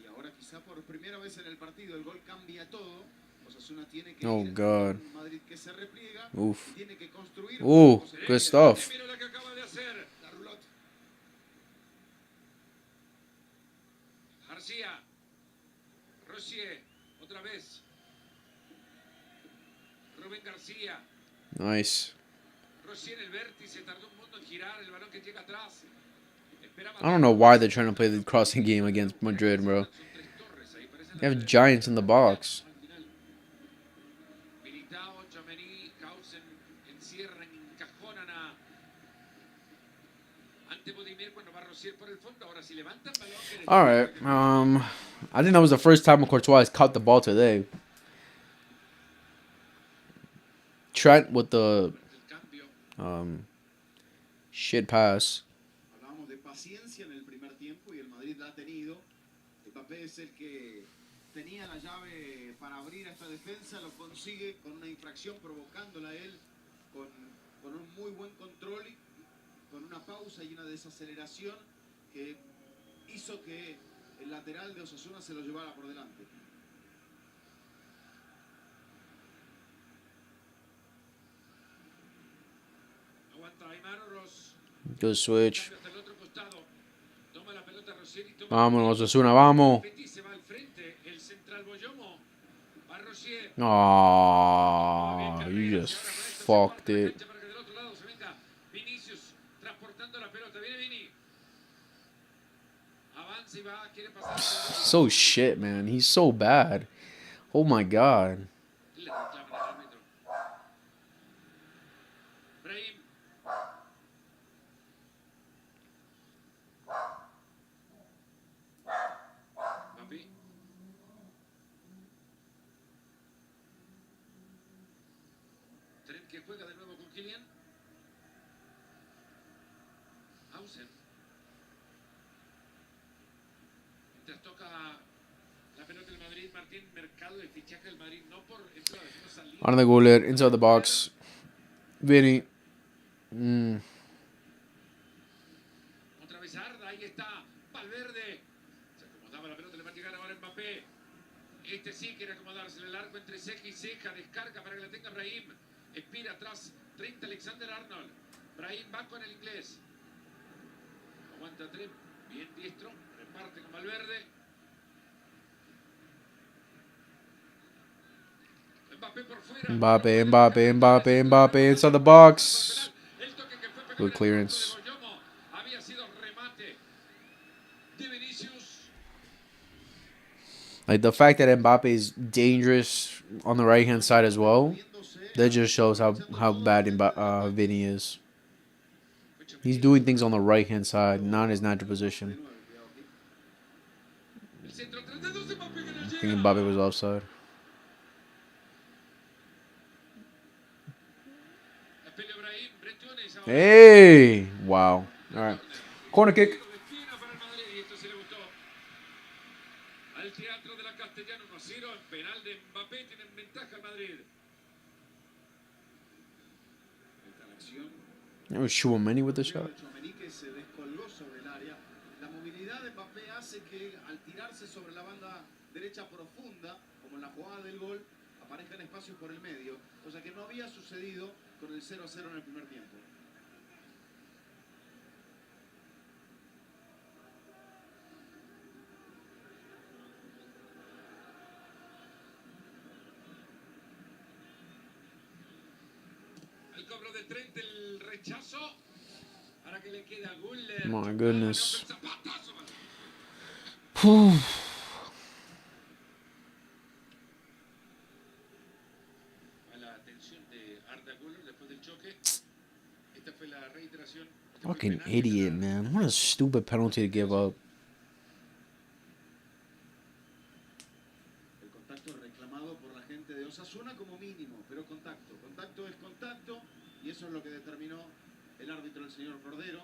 Y ahora quizá por primera vez en el partido el gol cambia todo. Osasuna tiene que Oh, ir God. con Madrid que se repliega. Oof. Y tiene que construir. Ooh, good stuff. Mira lo que acaba de hacer. La roulotte. García. Rosier. Otra vez. Rubén García. Nice. Rosier en el vértice. Tardó un mundo en girar. El balón que llega atrás. I don't know why they're trying to play the crossing game against Madrid, bro. They have giants in the box. Militao, Tchouaméni, Kausen encierran, encajonan ante Budimir cuando va Rosier por el fondo. Ahora si levantan balón. All right. I think that was the first time Courtois has caught the ball today. Trent with the shit pass. Hablábamos de paciencia en el primer tiempo y el Madrid la ha tenido. Mbappé es el que tenía la llave para abrir a esta defensa, lo consigue con una infracción provocándola a él, con un muy buen control, y con una pausa y una desaceleración que hizo que el lateral de Osasuna se lo llevara por delante. Aguanta Aymar Ross. Good switch. Cambio hasta el otro costado. Toma la pelota Rosier y toma. Vámonos, Osasuna, vamos. Petit se va al frente. El central Boyomo. Va Rosier. Aw, you just fucked it. Para que del otro lado se venga Vinicius transportando la pelota. Viene Vini. Avanza y va. Quiere pasar. So shit, man. He's so bad. Oh my God. Le reclaman al árbitro. Brahim. Mbappé. Trent que juega de nuevo con Kylian. Hausen. Mientras toca la pelota del Madrid, Martín, mercado de fichaje del Madrid, no por entrada, sino salida. On the goal, inside the box. Vinny. Otra vez Arda, ahí está, Valverde. Se acomodaba la pelota, le va a llegar ahora Mbappé. Este sí quiere acomodarse el arco entre ceja y ceja, descarga para que la tenga Brahim. Expira atrás, 30 Alexander Arnold. Brahim va con el inglés. Aguanta Trent, bien diestro, reparte con Valverde. Mbappé por fuera. Mbappe, inside the box. El toque que fue pegado Good en el clearance. cuerpo de Boyomo. Había sido remate de Vinicius. Like the fact that Mbappe is dangerous on the right hand side as well, that just shows how bad Vinny is. He's doing things on the right hand side, not his natural position. El centro 32 Mbappé que no I think llega. Mbappe was offside. La pelea Brahim, Brechones ahora. Hey! Wow. All right. Corner kick. Tiro de esquina para el Madrid y esto sí le gustó. Al Teatro de la Castellana 1-0 en penal de Mbappé, tiene ventaja el Madrid. Esta la acción. That was Chouameni with the shot. Tchouaméni que se descolgó sobre el área. La movilidad de Mbappé hace hace que al tirarse sobre la banda derecha profunda, como en la jugada del gol, aparezcan espacios por el medio, cosa que no había sucedido con el 0-0 en el primer tiempo. El cobro de Trent, el rechazo. Ahora que le queda a Guller. My goodness. Zapatazo, man. Whew. A la atención de Arda Guller después del choque. Esta fue la reiteración. Fucking idiot, man. What a stupid penalty to give up. El contacto reclamado por la gente de Osasuna como mínimo, pero contacto. Contacto es contacto y eso es lo que determinó el árbitro, el señor Cordero.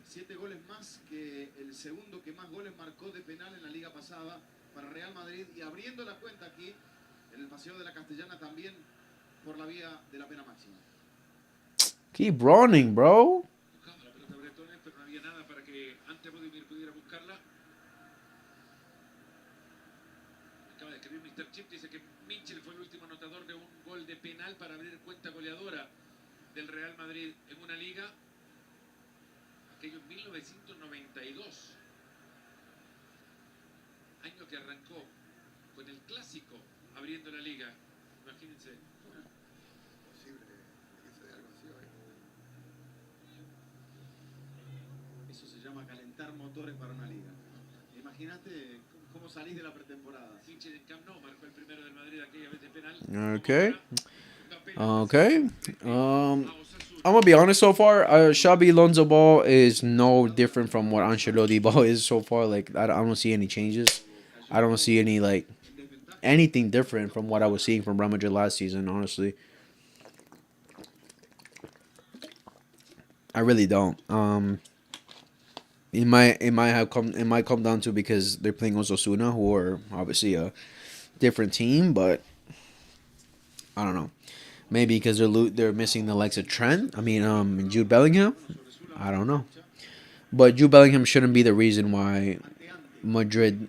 7 goles más que el segundo que más goles marcó de penal en la liga pasada para Real Madrid y abriendo la cuenta aquí en el Paseo de la Castellana también por la vía de la pena máxima. Keep running, bro. Buscaba la pelota Bretones, pero no había nada para que antes Budimir pudiera buscarla. Acaba de escribir Mr. Chip, dice que Mitchell fue el último anotador de un gol de penal para abrir cuenta goleadora del Real Madrid en una liga. Aquello en 1992. Año que arrancó con el clásico abriendo la liga. Imagínense. Posible que se dé algo así hoy. Eso se llama calentar motores para una liga. Imagínate cómo salís de la pretemporada. Mitchell en Camp Nou marcó el primero del Madrid aquella vez de penal. Okay. Okay. I'm gonna be honest so far. Xabi Alonso ball is no different from what Ancelotti ball is so far. Like I don't see any changes. I don't see any like anything different from what I was seeing from Real Madrid last season. Honestly, I really don't. It might come down to because they're playing Osasuna, who are obviously a different team, but I don't know. Maybe because they're missing the likes of Trent. I mean, Jude Bellingham. I don't know, but Jude Bellingham shouldn't be the reason why Madrid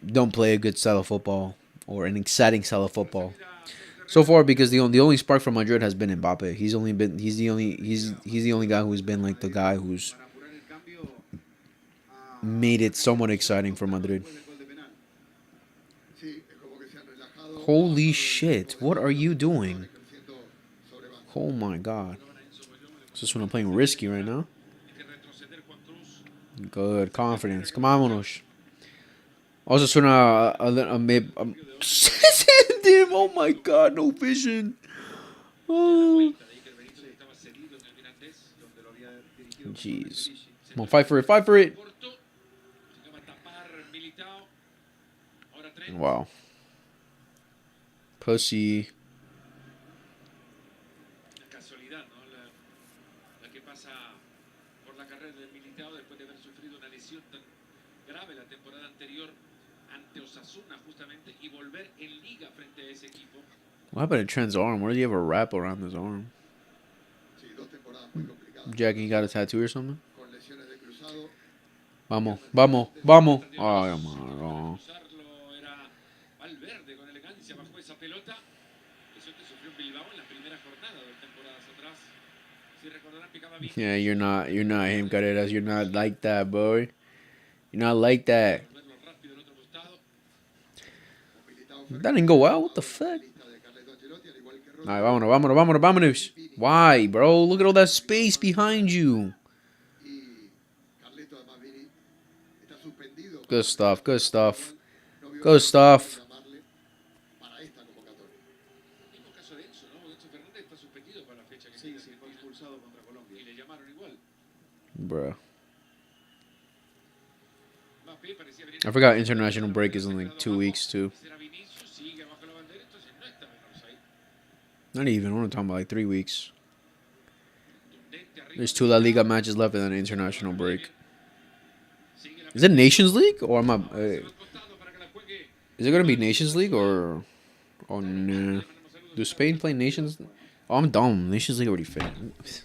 don't play a good style of football or an exciting style of football so far. Because the only spark from Madrid has been Mbappe. He's the only guy who's been like the guy who's made it somewhat exciting for Madrid. Holy shit! What are you doing? Oh my god. This is when I'm playing risky right now. Good. Confidence. Come on, Monos. Osasuna, damn, oh my god, no vision. Oh. Jeez. Come on, fight for it, fight for it. Wow. Pussy. Casualidad, ¿no? La que pasa por la carrera del Militao después de haber sufrido una lesión tan grave la temporada anterior ante Osasuna justamente y volver en liga frente a ese equipo. What happened to Trent's arm? Where does he have a wrap around his arm? Jackie got a tattoo or something? Vamos, vamos, vamos. Oh, come on. Era Valverde con elegancia bajo esa pelota. Eso que sufrió en Bilbao en la primera jornada de temporadas atrás. Si recordarán, picaba bien. Yeah, you're not him, Carreras. You're not like that, boy. You're not like that. That didn't go well. What the fuck? Alright, vámonos. Why, bro? Look at all that space behind you. Good stuff, good stuff. Good stuff. Bruh. I forgot international break is in like 2 weeks too. Not even. We're talking about like 3 weeks. There's 2 La Liga matches left and then an international break. Is it Nations League or am I? Is it gonna be Nations League or? Oh no. Do Spain play Nations? Oh, I'm dumb. Nations League already finished.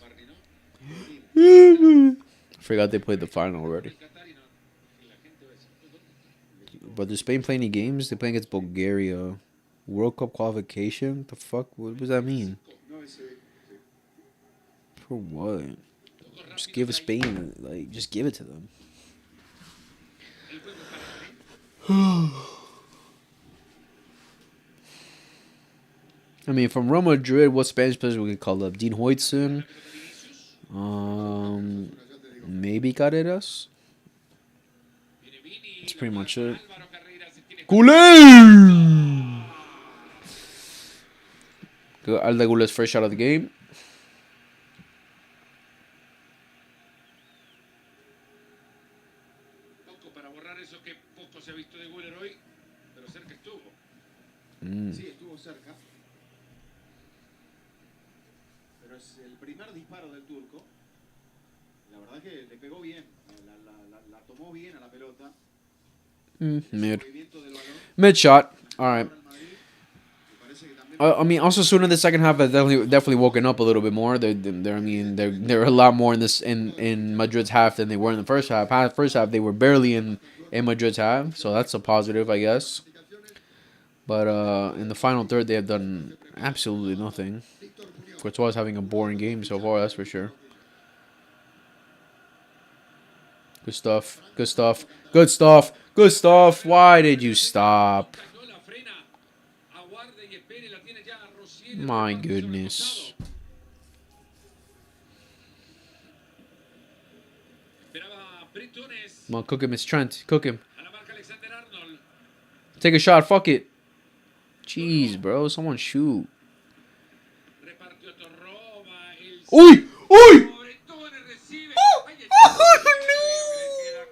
I forgot they played the final already. But does Spain play any games? They play against Bulgaria. World Cup qualification? The fuck? What does that mean? For what? Just give Spain, like, just give it to them. I mean, from Real Madrid, what Spanish players we could call up? Dean Huijsen? Maybe Carreras? That's pretty much it. Goulet! Alda Goulet's first shot of the game. Sí, estuvo cerca. Pero es el primer disparo del turco. La verdad que le pegó bien. La tomó bien a la pelota. Mid. Mid shot. All right. I mean, Osasuna in the second half has definitely woken up a little bit more. They're a lot more in Madrid's half than they were in the first half. First half they were barely in Madrid's half, so that's a positive, I guess. But in the final third, they have done absolutely nothing. Courtois is having a boring game so far, that's for sure. Good stuff. Good stuff. Good stuff. Good stuff. Why did you stop? My goodness. Come on, cook him. It's Trent. Cook him. Take a shot. Fuck it. Jeez, bro. Someone shoot. Oi! Oi!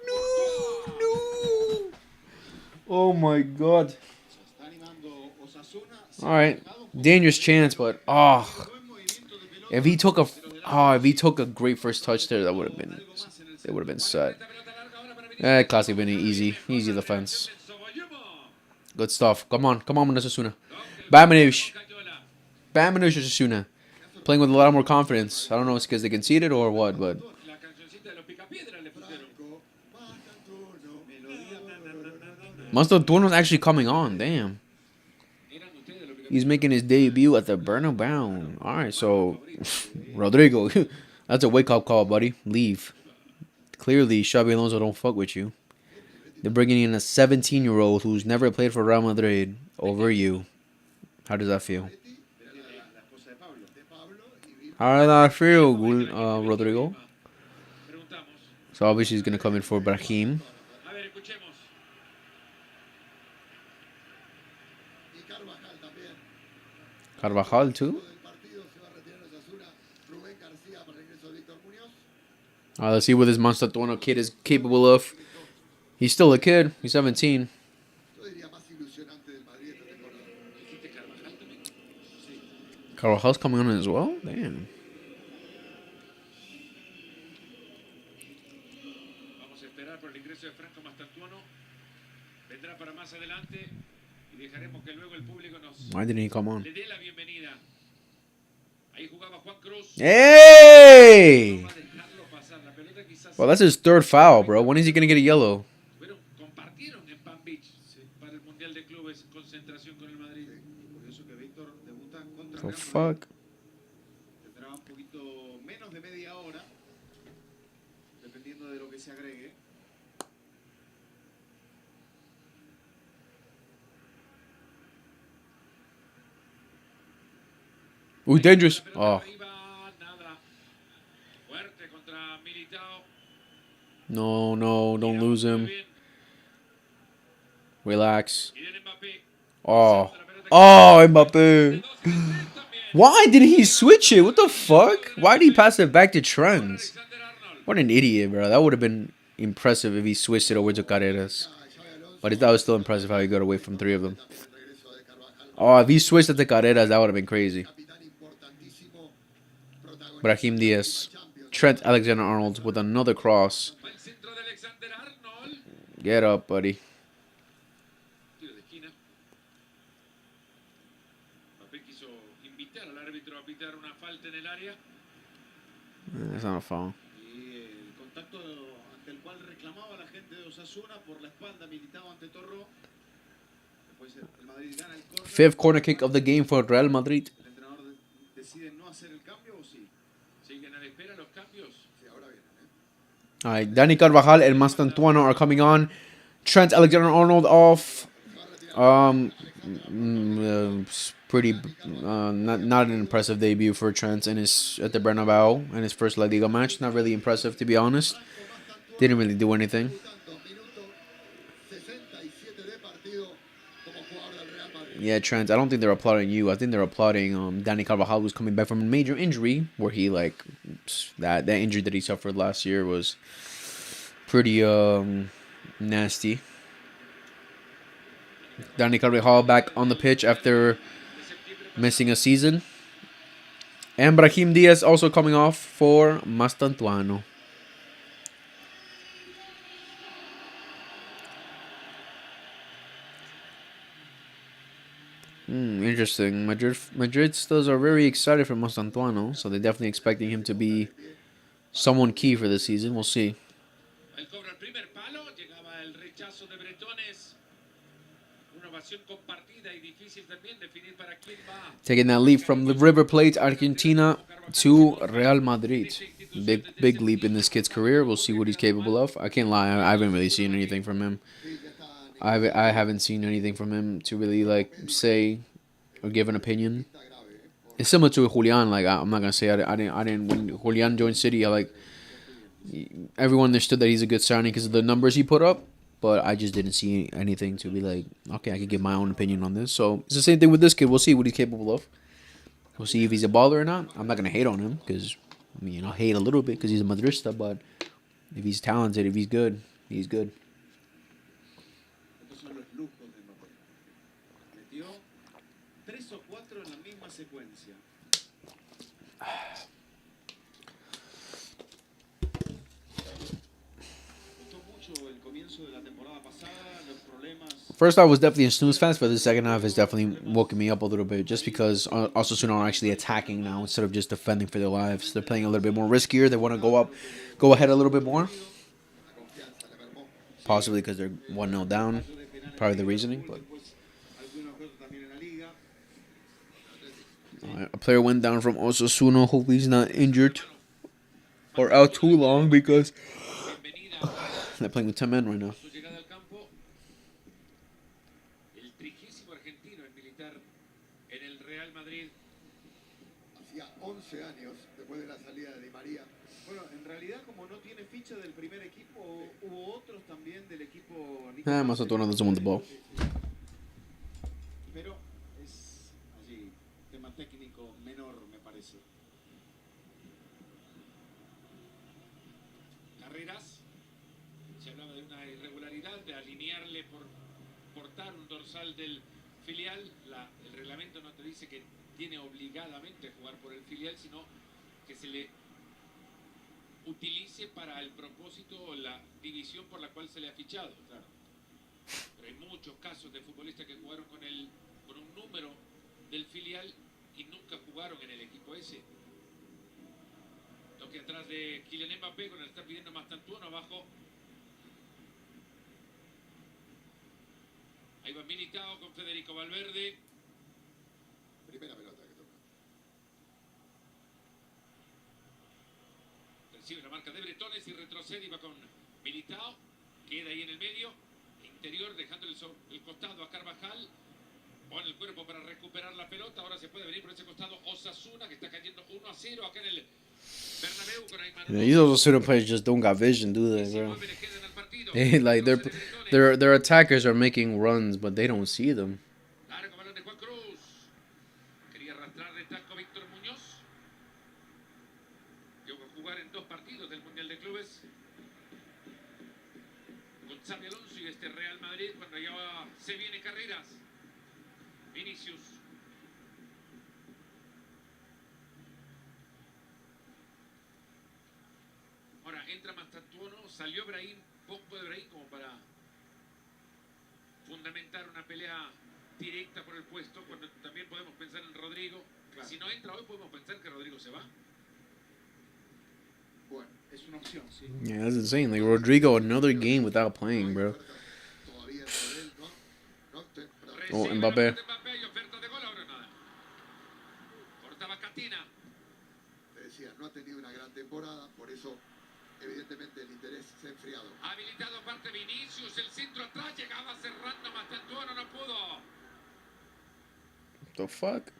No! Oh my god. Alright. Dangerous chance, but if he took a great first touch there, that would have been set. Classic Vinny, easy defense. Good stuff. Come on, Osasuna. Bamanush Osasuna. Playing with a lot more confidence. I don't know if it's because they conceded or what, but Mastantuono's actually coming on. Damn. He's making his debut at the Bernabeu. Alright, so Rodrigo, that's a wake-up call, buddy. Leave. Clearly, Xabi Alonso don't fuck with you. They're bringing in a 17-year-old who's never played for Real Madrid over you. How does that feel? How does that feel, Rodrigo? So obviously he's going to come in for Brahim. Carvajal too? Let's see what this Mastantuono kid is capable of. He's still a kid. He's 17. Carvajal's coming on as well? Damn. Why didn't he come on? Hey! Well, that's his third foul, bro. When is he going to get a yellow? The fuck? Ooh, dangerous. Oh. No, don't lose him. Relax. Oh, Mbappe. Why did he switch it? What the fuck? Why did he pass it back to Trent? What an idiot, bro. That would have been impressive if he switched it over to Carreras. But that was still impressive how he got away from three of them. Oh, if he switched it to Carreras, that would have been crazy. Brahim Diaz. Trent Alexander-Arnold with another cross. Get up, buddy. That's not a foul. del cual reclamaba la gente de Osasuna por la espalda, militado ante Torró. Después el Madrid gana el córner. Fifth corner kick of the game for Real Madrid. ¿El entrenador decide no hacer el cambio o sí? Siguen a la espera los cambios. Sí, ahora vienen, All right, Dani Carvajal and Mastantuano are coming on. Trent Alexander-Arnold off. Pretty not an impressive debut for Trent in his at the Bernabeu in his first La Liga match. Not really impressive, to be honest. Didn't really do anything. Minuto 67 de partido como jugador del Real Madrid. Yeah, Trent. I don't think they're applauding you. I think they're applauding Dani Carvajal, who's coming back from a major injury, where he that injury that he suffered last year was pretty nasty. Dani Carvajal back on the pitch after missing a season. And Brahim Diaz also coming off for Mastantuano. Interesting. Madrid's are very excited for Mastantuano, so they're definitely expecting him to be someone key for the season. We'll see. El cobro al primer palo, llegaba el rechazo de Bretones. Una ovación compartida y difícil también definir para quién va. Taking that leap from the River Plate, Argentina, to Real Madrid. Big leap in this kid's career. We'll see what he's capable of. I can't lie, I haven't really seen anything from him. I haven't seen anything from him to really say or give an opinion. It's similar to Julian. I'm not gonna say I didn't when Julian joined City. Everyone understood that he's a good signing because of the numbers he put up, but I just didn't see anything to be okay, I could give my own opinion on this. So it's the same thing with this kid. We'll see what he's capable of. We'll see if he's a baller or not. I'm not gonna hate on him because I'll hate a little bit because he's a Madridista, but if he's talented, if he's good, he's good. Estos son los lujos de Mbappé. Metió 3 o 4 en la misma secuencia. Gustó mucho el comienzo de la temporada pasada, los problemas. First half was definitely a snooze fest, but the second half is definitely woken me up a little bit just because Osasuna are actually attacking now instead of just defending for their lives. They're playing a little bit more riskier. They want to go ahead a little bit more. Possibly because they're 1-0 down. Probably the reasoning. But a player went down from Osasuna. Hopefully he's not injured or out too long because they're playing with 10 men right now. Su llegada al campo, el trigésimo argentino en militar en el Real Madrid. Hacía 11 años, después de la salida de Di María. Bueno, en realidad como no tiene ficha del primer equipo, hubo otros también del equipo. Mastantuano doesn't want the ball. Pero es allí tema técnico menor, me parece. Carreras. Se hablaba de una irregularidad, de alinearle por portar un dorsal del filial. El reglamento no te dice que tiene obligadamente jugar por el filial, sino que se le utilice para el propósito o la división por la cual se le ha fichado, claro. Pero hay muchos casos de futbolistas que jugaron con un número del filial y nunca jugaron en el equipo ese. Toque atrás de Kylian Mbappé con el estar pidiendo Mastantuano abajo. Ahí va Militao con Federico Valverde. Primera pelota que toca. Recibe la marca de Bretones y retrocede y va con Militao. Queda ahí en el medio. Interior dejándole el costado a Carvajal. Pone el cuerpo para recuperar la pelota. Ahora se puede venir por ese costado Osasuna que está cayendo 1-0 acá en el Bernabéu con Aymar. Yeah, these Osasuna players just don't got vision, do they, bro? Their attackers are making runs, but they don't see them. Largo balón de Juan Cruz. Quería arrastrar de taco Víctor Muñoz. Llegó a jugar en 2 partidos del Mundial de Clubes. Con Xabi Alonso y este Real Madrid cuando ya se viene Carreras. Vinicius. Ahora entra Mastantuano, salió Brahim, poco de Brahim como para fundamentar una pelea directa por el puesto, cuando también podemos pensar en Rodrigo. Claro. Si no entra hoy podemos pensar que Rodrigo se va. Bueno, es es una opción, sí. Yeah, that's insane. Like Rodrigo, another game without playing, bro. Todavía en lo de él, ¿no? Perdón. Oh, Recibe Mbappé. la pelota de Mbappé y oferta de gol ahora nada. Cortaba Catina. Te decía, no ha tenido una gran temporada, por eso evidentemente el interés se ha enfriado. Habilitado parte Vinicius, el centro atrás, llegaba cerrando Mastantuono, no pudo. The fuck?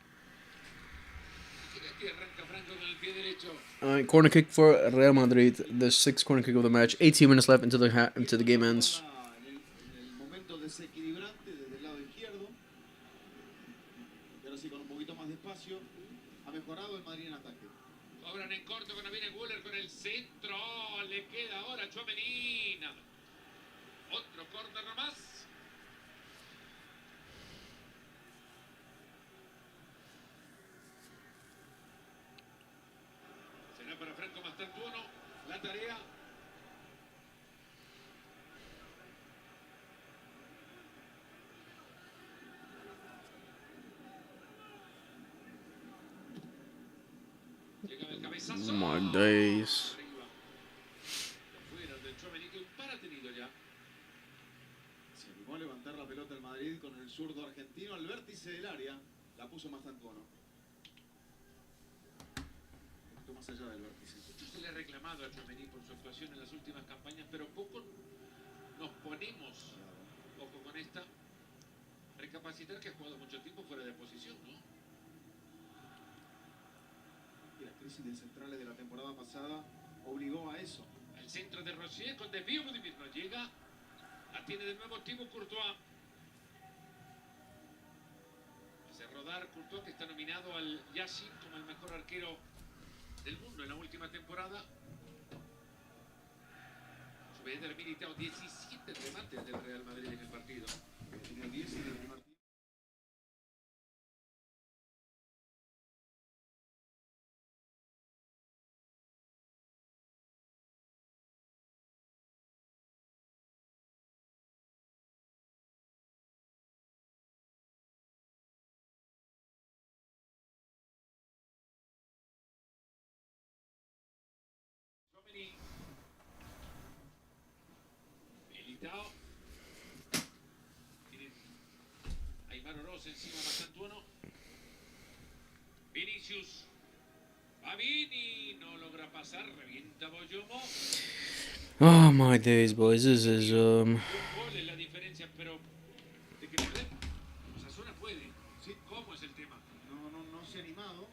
Y arranca Franco con el pie derecho. All right, corner kick for Real Madrid. The sixth corner kick of the match. 18 minutes left until the game ends. En el momento desequilibrante desde el lado izquierdo. Y ahora sí con un poquito más de espacio. Ha mejorado el Madrid en ataque. Cobran en corto cuando viene Guller con el centro. Le queda ahora Tchouaméni. Nada. Otro córner nomás. Será para Franco Mastantuono. La tarea. Llegaba el cabezazo. Oh my days. Arriba. Fuera del Tchouaméni que un par ha tenido ya. Se animó a levantar la pelota el Madrid con el zurdo argentino al vértice del área. La puso Mastantuono. Un poquito más allá del vértice. Mucho se le ha reclamado a Tchouaméni por su actuación en las últimas campañas, pero poco nos ponemos, ojo con esta, recapacitar que ha jugado mucho tiempo fuera de posición, ¿no? Y la crisis de centrales de la temporada pasada obligó a eso. El centro de Rocher con desvío, Budimir no llega. La tiene de nuevo Thibaut Courtois. Hace rodar Courtois, que está nominado al Yashin como el mejor arquero del mundo en la última temporada. Su vez ha militado 17 remates del Real Madrid en el partido. Tenía 10 en el primer tiempo. Tchouaméni. Militao. Tiene Aymar Oroz encima de Mastantuono. Vinicius. Va Vini. No logra pasar. Revienta Boyomo. Oh my days, boys. This is Un gol es la diferencia, pero de que perder, Osasuna puede. Sí. ¿Cómo es el tema? No se ha animado.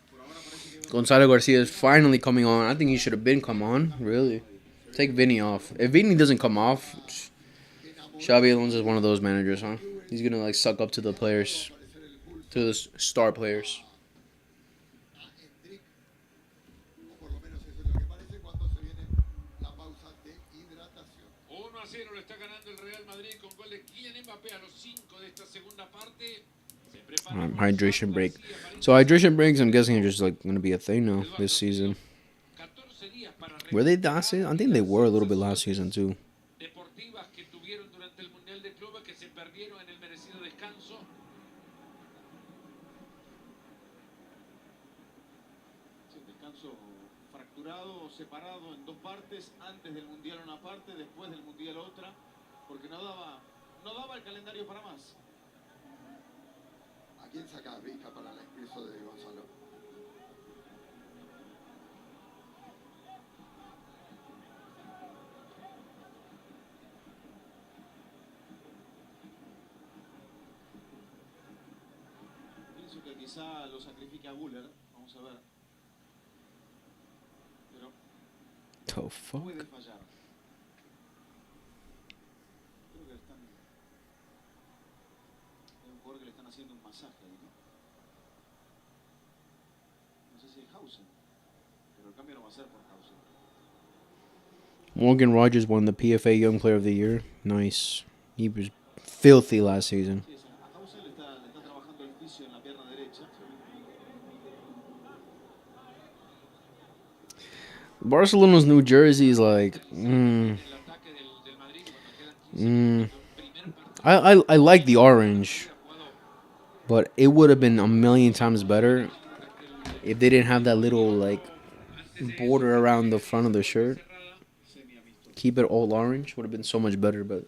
Por ahora parece que Gonzalo Garcia is finally coming on. I think he should have been come on. Really, take Vinny off. If Vinny doesn't come off, Xabi Alonso is one of those managers, huh? He's gonna like suck up to the players, to the star players. A Hendrik, o por lo menos eso es lo que parece cuando se viene la pausa de hidratación. 1-0 lo está ganando el Real Madrid con gol de Kylian Mbappé a los 5 de esta segunda parte. Se prepara Hydration break. So hydration breaks, I'm guessing, are just like gonna be a thing now this season. 14 días para Were they last season? I think they were a little bit last season too. deportivas que tuvieron durante el Mundial de Clubes que se perdieron en el merecido descanso. sí, descanso fracturado, separado en dos partes, antes del Mundial una parte, después del Mundial otra, porque no daba el calendario para más. ¿A quién sacás vista para el ingreso de Gonzalo? Pienso que quizá lo sacrifique a Guller, vamos a ver. Pero The fuck? puede fallar. Creo que están... Es un jugador que le están haciendo un masaje ahí, ¿no? No sé si es Hausen, pero el cambio no va a ser por Hausen. Morgan Rogers won the PFA Young Player of the Year. Nice. He was filthy last season. Sí, a Hausen le está trabajando el fisio en la pierna derecha. Barcelona's New Jersey is like, El ataque del Madrid cuando quedan 15 minutos. Primer partido I like the orange, but it would have been a million times better if they didn't have that little like border around the front of the shirt. Keep it all orange. Would have been so much better, but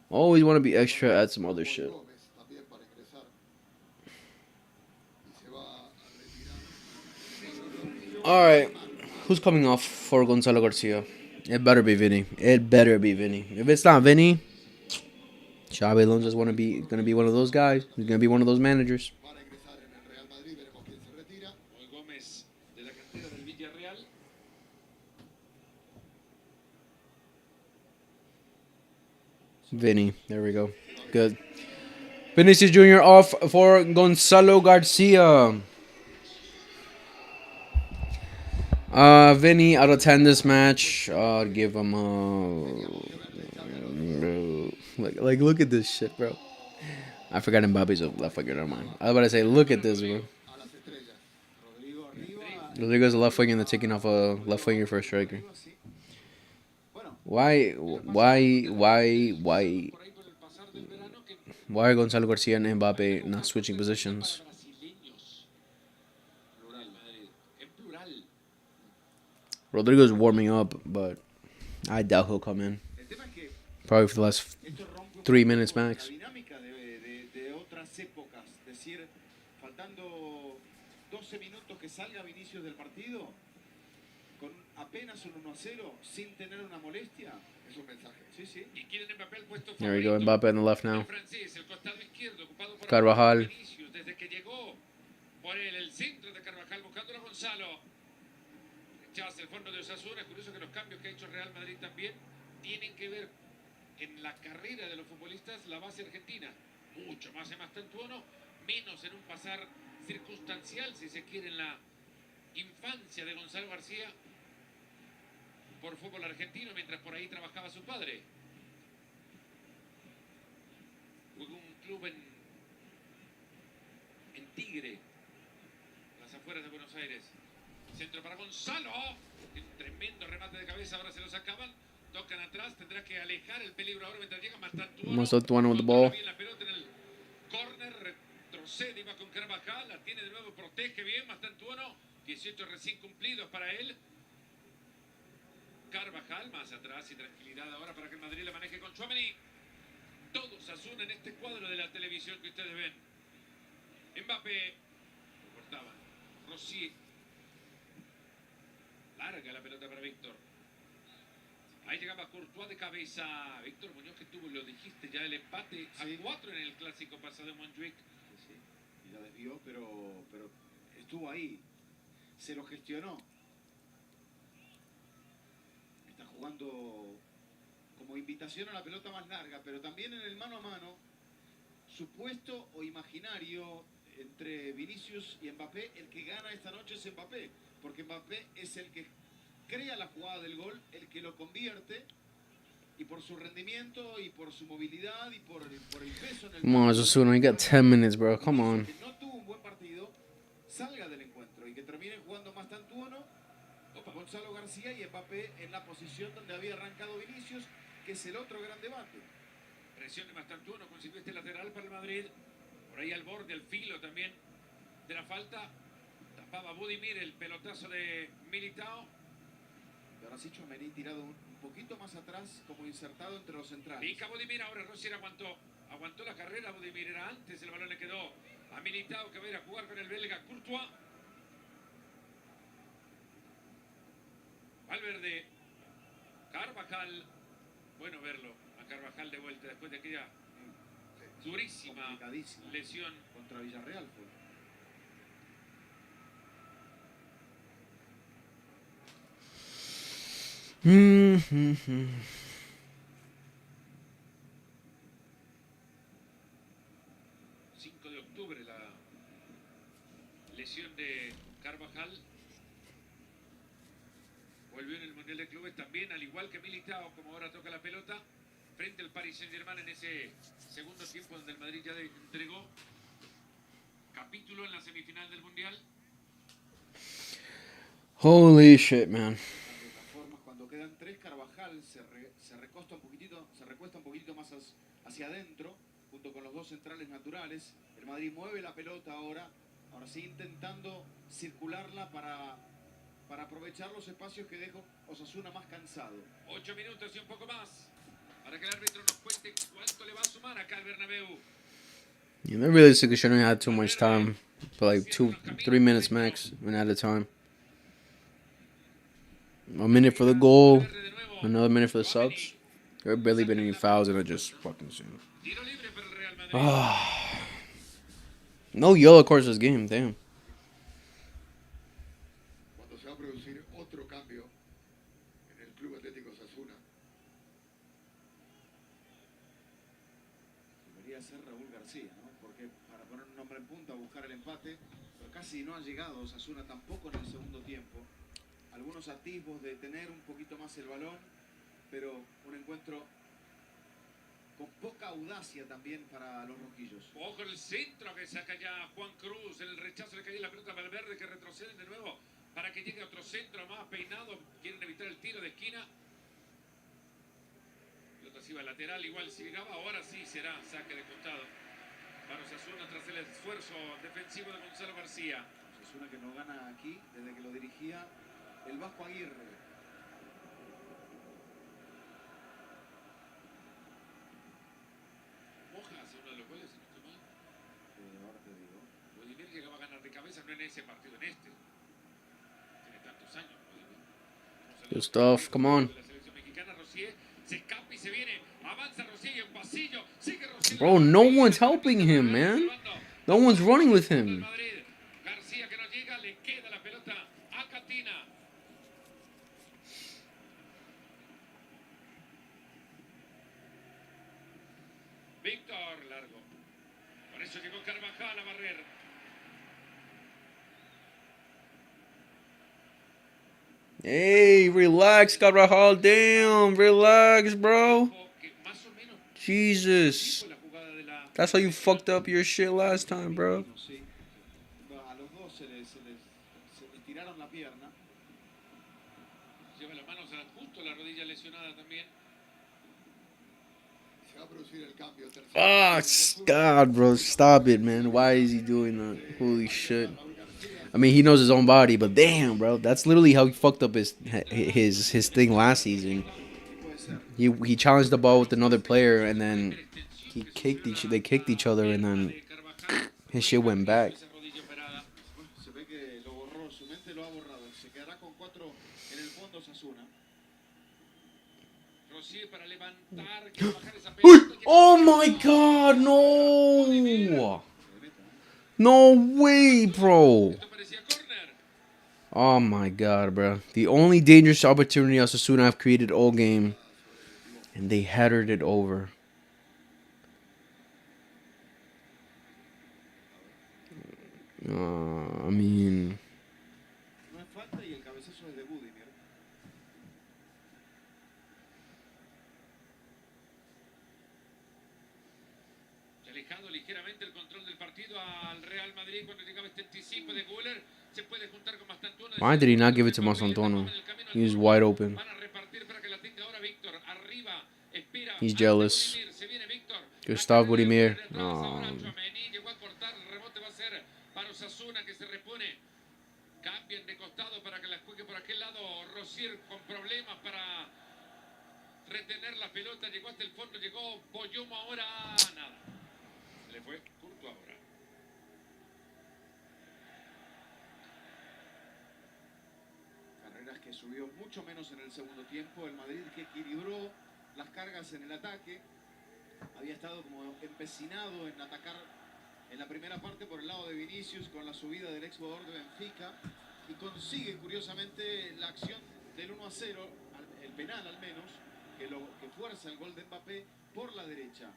always want to be extra, add some other shit. Gómez también para ingresar. Y se va a retirar. Alright, who's coming off for Gonzalo Garcia? It better be Vinny. It better be Vinny. If it's not Vinny, Xabi Alonso's gonna be one of those guys. He's gonna be one of those managers. Para ingresar en el Real Madrid, veremos quién se retira. Hoy Gómez de la cantera del Villarreal. Vinny, there we go. Good. Vinicius Jr. off for Gonzalo Garcia. Vinny out of 10 this match. I'd give him like look at this shit, bro. I forgot Mbappe's a left winger. Never mind. I was about to say, look at this, bro. A las estrellas. Rodrigo arriba. Rodrigo's a left winger and they're taking off a left winger for a striker. Sí. Bueno, Why Por ahí por el pasar del verano que are Gonzalo Garcia and Mbappe not switching positions? para brasileños. Plural, Madrid. En plural. Rodrigo's warming up, but I doubt he'll come in. el tema es que Probably for the last esto rompe un 3 poco minutes la max. dinámica de otras épocas. Es decir, faltando 12 minutos que salga Vinicius del partido, con apenas un 1-0, sin tener una molestia. Es un mensaje. Sí, sí. Y quieren Mbappé el puesto There we go, favorito. Mbappe on the left now. El francés, el costado izquierdo, ocupado por Carvajal. Vinicius, desde que llegó por el centro de Carvajal, buscando a Gonzalo. Rechaza el fondo de Osasuna. Es curioso que los cambios que ha hecho Real Madrid también tienen que ver en la carrera de los futbolistas la base argentina. Mucho más en Mastantuono, menos en un pasar circunstancial, si se quiere, en la infancia de Gonzalo García por fútbol argentino, mientras por ahí trabajaba su padre. Jugó un club en Tigre, las afueras de Buenos Aires. Centro para Gonzalo. Un tremendo remate de cabeza, ahora se lo sacaban. Tocan atrás, tendrá que alejar el peligro ahora mientras llega Mastantuono. Mastantuono with the Controla ball. bien la pelota en el córner, retrocede y va con Carvajal, la tiene de nuevo, protege bien Mastantuono. 18 recién cumplidos para él. Carvajal más atrás y tranquilidad ahora para que el Madrid la maneje con Tchouaméni. Todos Osasuna en este cuadro de la televisión que ustedes ven. Mbappé, lo cortaban. Rossi. Larga la pelota para Víctor. Ahí llegaba Courtois de cabeza. Víctor Muñoz, que tuvo, lo dijiste ya, el empate a Sí. 4 en el clásico pasado en Montjuic. Sí, sí. Y la desvió, pero estuvo ahí. Se lo gestionó. Está jugando como invitación a la pelota más larga, pero también en el mano a mano, supuesto o imaginario entre Vinicius y Mbappé, el que gana esta noche es Mbappé, porque Mbappé es el que crea la jugada del gol, el que lo convierte, y por su rendimiento y por su movilidad y por el peso en el Come on, campo, Osasuna, you got 10 minutes, bro. Come on. que no tuvo un buen partido, salga del encuentro y que termine jugando más Mastantuono, Gonzalo García y Mbappé en la posición donde había arrancado Vinicius, que es el otro gran debate. Presión de Mastantuono, consiguió este lateral para el Madrid. Por ahí al borde, al filo también de la falta. Tapaba Budimir el pelotazo de Militao. Y ahora sí Tchouaméni tirado un poquito más atrás, como insertado entre los centrales. Pica Budimir, ahora Rossi aguantó la carrera. Budimir era antes, el balón le quedó a Militao, que va a ir a jugar con el belga Courtois. Valverde, Carvajal, bueno verlo a Carvajal de vuelta después de aquella durísima Complicadísimo. lesión. Contra Villarreal fue. Mm-hmm. 5 de octubre la lesión de Carvajal. Volvió en el Mundial de Clubes también, al igual que Militao, como ahora toca la pelota, frente al Paris Saint-Germain en ese segundo tiempo donde el Madrid ya entregó capítulo en la semifinal del Mundial. Holy shit, man. De todas formas, cuando quedan tres, Carvajal se recuesta un poquitito más hacia adentro, junto con los dos centrales naturales. El Madrid mueve la pelota ahora sí intentando circularla para para aprovechar los espacios que deja Osasuna más cansado. 8 minutos y un poco más para que el árbitro nos cuente cuánto le va a sumar acá al Bernabéu. Yeah, they realistically shouldn't have had too much time. For like 2-3 minutes max when at a time. A minute for the goal, another minute for the subs. There have barely been any fouls, and I just fucking seen. Tiro libre para el Real Madrid. Ah, no yellow cards this game. Damn. Cuando se va a producir otro cambio en el Club Atlético Osasuna. Debería ser Raúl García, ¿no? Porque para poner un nombre en punta, buscar el empate, pero casi no ha llegado Osasuna tampoco en el segundo tiempo. Algunos atisbos de tener un poquito más el balón, pero un encuentro con poca audacia también para los rojillos. Ojo el centro que saca ya Juan Cruz. El rechazo le cae la pelota a Valverde, que retroceden de nuevo para que llegue otro centro más peinado. Quieren evitar el tiro de esquina. La pelota se iba lateral, igual si llegaba. Ahora sí será saque de costado para Osasuna tras el esfuerzo defensivo de Gonzalo García. Osasuna que no gana aquí desde que lo dirigía el Vasco Aguirre. Moja hace uno de los goles, si no estoy mal. Ahora te digo. Vladimir llegaba a ganar de cabeza, no en ese partido, en este. Tiene tantos años, Vladimir. Good stuff. Come on. La selección mexicana, Rosier se escapa y se viene. Avanza Rosier en pasillo. Sigue Rosier. Bro, no one's helping him, man. No one's running with him. García que no llega, le queda la pelota a Catina. Víctor largo. Por eso llegó Carvajal a barrer. Hey, relax, Carvajal. Damn, relax, bro. Que más o menos Jesus. fue la jugada de la... That's how you fucked up your shit last time, bro. Sí. A los dos se les tiraron la pierna. Lleva las manos justo a la rodilla lesionada también. Se va a producir el cambio. Ah, God, bro. Stop it, man. Why is he doing that? Holy shit. I mean, he knows his own body, but damn, bro. That's literally how he fucked up his thing last season. He challenged the ball with another player, and then they kicked each other, and then his shit went back. Se ve que lo borró, su mente lo ha borrado. Se quedará con 4 en el fondo Osasuna. Rosier para levantar, quiere bajar esa pelota. Oh my God, no! No way, bro. Esto parecía córner. Oh my God, bro. The only dangerous opportunity Osasuna have created all game, and they headed it over. I mean, No es falta y el cabezazo es de Budimir. Se ha alejado ligeramente el control del partido al Real Madrid cuando llegaba este anticipo de Güler. Se puede juntar con Mastantuono. why did he not give it to Mastantuono? He was wide open. Van a repartir para que la tenga ahora Víctor. Arriba, espera. He's jealous. Se viene Víctor. Gustav Budimir. Ahora Tchouaméni llegó a cortar. El rebote va a ser para Osasuna que se repone. Cambian de costado para que la juegue por aquel lado. Rosier con problemas para retener la pelota. Llegó hasta el fondo. Llegó Boyomo ahora. Nada. Se le fue Curto ahora. Carreras que subió mucho menos en el segundo tiempo. El Madrid que equilibró las cargas en el ataque. Había estado como empecinado en atacar en la primera parte por el lado de Vinicius con la subida del ex jugador de Benfica y consigue curiosamente la acción del 1-0, el penal al menos, que fuerza el gol de Mbappé por la derecha.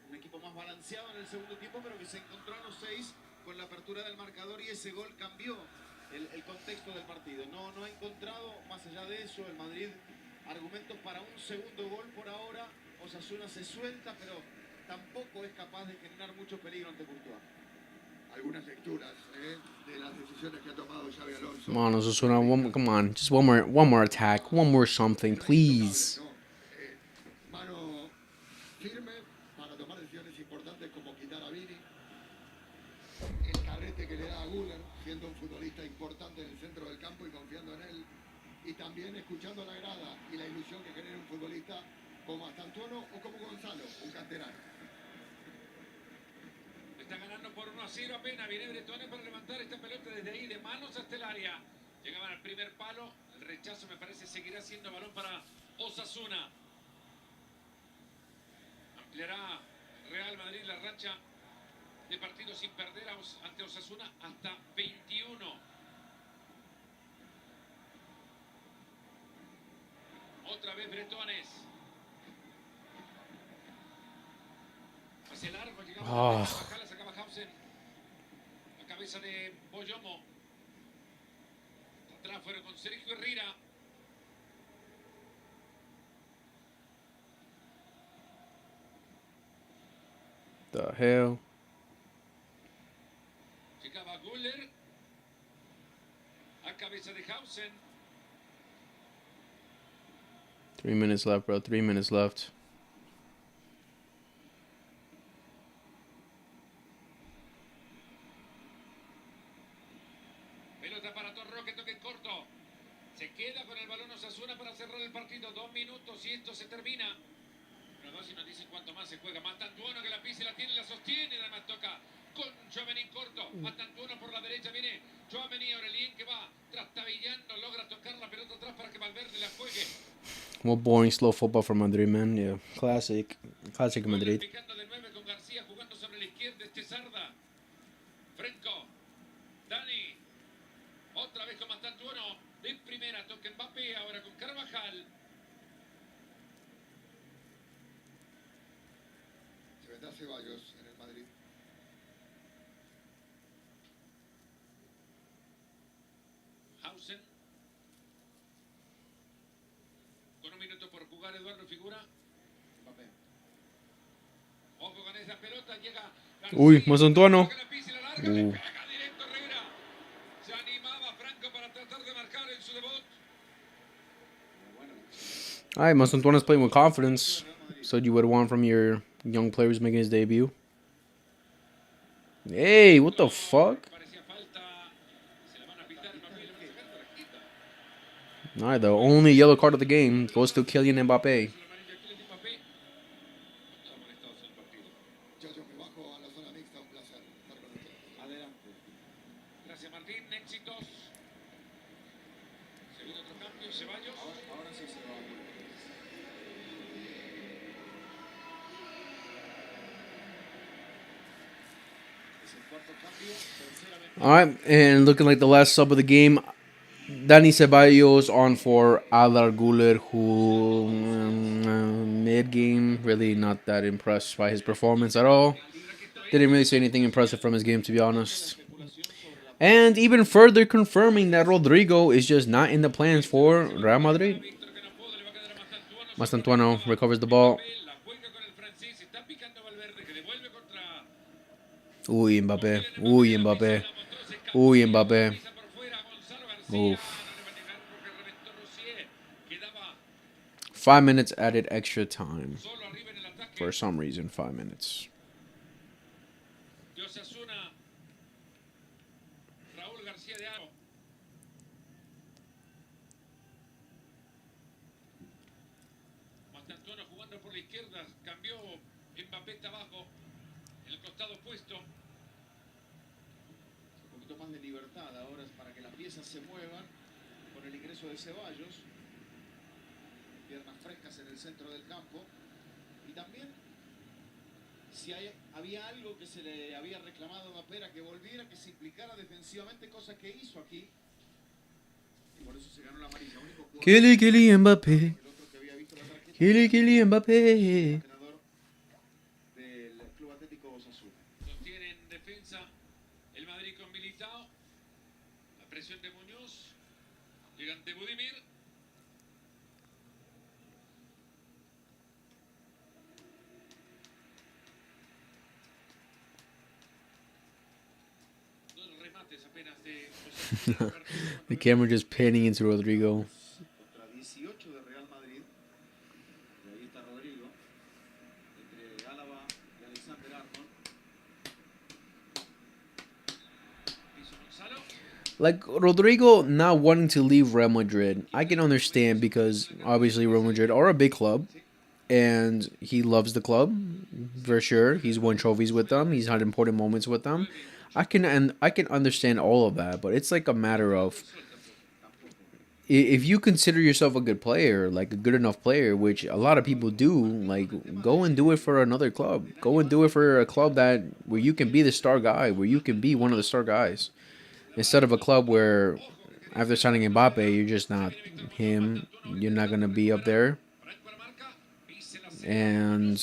Un equipo más balanceado en el segundo tiempo, pero que se encontró a los 6 con la apertura del marcador y ese gol cambió el contexto del partido. No ha encontrado, más allá de eso, el Madrid argumentos para un segundo gol por ahora. Osasuna se suelta, pero tampoco es capaz de generar mucho peligro ante Courtois. Algunas lecturas de las decisiones que ha tomado Xabi Alonso. Come on, Osasuna. Come on, just one more attack, one more something, please. Mano firme para tomar decisiones importantes como quitar a Vini. El carrete que le da Güler, siendo un futbolista importante en el centro del campo y confiando en él. Y también escuchando la grada y la ilusión que genera un futbolista como Astantuono o como Gonzalo, un canterano. Está ganando por 1-0 apenas. Viene Bretone para levantar esta pelota desde ahí, de manos hasta el área. Llegaban al primer palo. El rechazo me parece seguirá siendo balón para Osasuna. Ampliará Real Madrid la racha de partidos sin perder ante Osasuna hasta 21. Otra vez Bretones. Hacia el largo, llegaba la sacaba Hausen. La cabeza de Boyomo. Atrás fueron con Sergio Herrera. The hell? Llegaba Güler. A cabeza de Hausen. 3 minutes left, bro. 3 minutes left. Pelota para Torro que toque en corto. Se queda con el balón Osasuna para cerrar el partido. 2 minutos y esto se termina. Los dos y nos dicen cuánto más se juega. Mastantuono que la pisa y la tiene, la sostiene. Además toca con Tchouaméni en corto. Mastantuono por la derecha viene Tchouaméni. Aurelien que va trastabillando. Logra tocar la pelota atrás para que Valverde la juegue. What boring, slow football for Madrid, man. Yeah, classic Madrid. Picando de 9 con García jugando sobre la izquierda. Este Sarda. Frenco. Dani. Otra vez con Mastantuono. De primera toca Mbappé. Ahora con Carvajal. Se vendrá Ceballos en el Madrid. Hausen. Con 1 minuto por jugar, Eduardo figura. Mbappé. Ojo con esa pelota, llega Uy, Mastantuono. la pisa y la larga, le pega directo Herrera. Se animaba Franco para tratar de marcar en su debut. Alright, Mastantuono's playing with confidence. So you would want from your young players making his debut. Hey, what the fuck? Parecía falta. Se la van a pitar Mbappé, le van a sacar tarjeta. Alright, the only yellow card of the game goes to Kylian Mbappé. Muchachos, me bajo a la zona mixta, un placer estar con ustedes. Adelante. Gracias Martín, éxitos. Segundo otro cambio, Ceballos. Ahora sí se va a volver. Es el cuarto cambio. Tercera vez. Alright, and looking like the last sub of the game, Dani Ceballos on for Alar Güler, who mid-game, really not that impressed by his performance at all. Didn't really see anything impressive from his game, to be honest. And even further confirming that Rodrigo is just not in the plans for Real Madrid. Víctor que no pudo, le va a quedar a Mastantuono recovers the ball. La juega con el francés, está picando Valverde que devuelve contra. Uy, Mbappé. Uy, Mbappé. Uy, Mbappé. Oof. 5 minutes added extra time. For some reason, 5 minutes. De Osasuna, Raúl García de Aro. Mastantuono jugando por la izquierda, cambió Mbappé está abajo, en el costado opuesto. Un poquito más de libertad ahora es para que las piezas se muevan con el ingreso de Ceballos. Piernas frescas en el centro del campo. Y también, si había algo que se le había reclamado a Mbappé, era que volviera, que se implicara defensivamente, cosa que hizo aquí. Y por eso se ganó la amarilla. Único jugador Kylian Mbappé. el otro que había visto la tarjeta. Kylian Mbappé. Entrenador del Club Atlético Osasuna. Sostiene en defensa el Madrid con Militao. La presión de Muñoz. Llega ante Budimir. Dos remates apenas de Osasuna. The camera just panning into Rodrigo. Contra 18 de Real Madrid. Y ahí está Rodrigo. Entre Álava y Alexander Arnold. Piso Like Rodrigo not wanting to leave Real Madrid, I can understand because obviously Real Madrid are a big club and he loves the club for sure. He's won trophies with them. He's had important moments with them. I can understand all of that, but it's like a matter of if you consider yourself a good player, like a good enough player, which a lot of people do, like go and do it for another club. Go and do it for a club that where you can be the star guy, where you can be one of the star guys, instead of a club where after signing Mbappe, you're just not him. You're not gonna be up there, and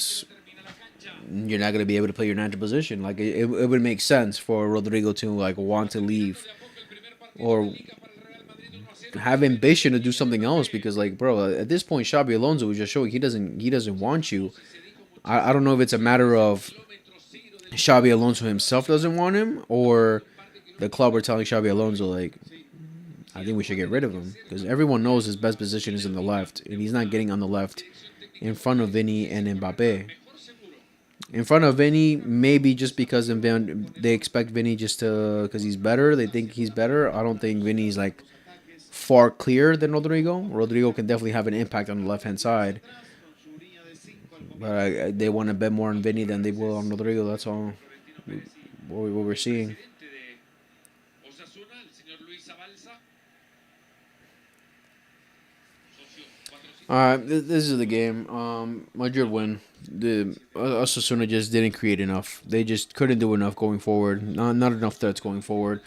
you're not gonna be able to play your natural position. Like it would make sense for Rodrigo to like want to leave or have ambition to do something else because like bro, at this point Xabi Alonso was just showing he doesn't want you. I don't know if it's a matter of Xabi Alonso himself doesn't want him or the club are telling Xabi Alonso like I think we should get rid of him because everyone knows his best position is in the left and he's not getting on the left in front of Vinny and Mbappe. In front of Vinny, maybe just because they expect Vinny just to because he's better. They think he's better. I don't think Vinny's like far clearer than Rodrigo. Rodrigo can definitely have an impact on the left hand side, but they want to bet more on Vinny than they will on Rodrigo. That's all. What we're seeing. All right, this is the game. Madrid win. The Osasuna just didn't create enough. They just couldn't do enough going forward. Not enough threats going forward.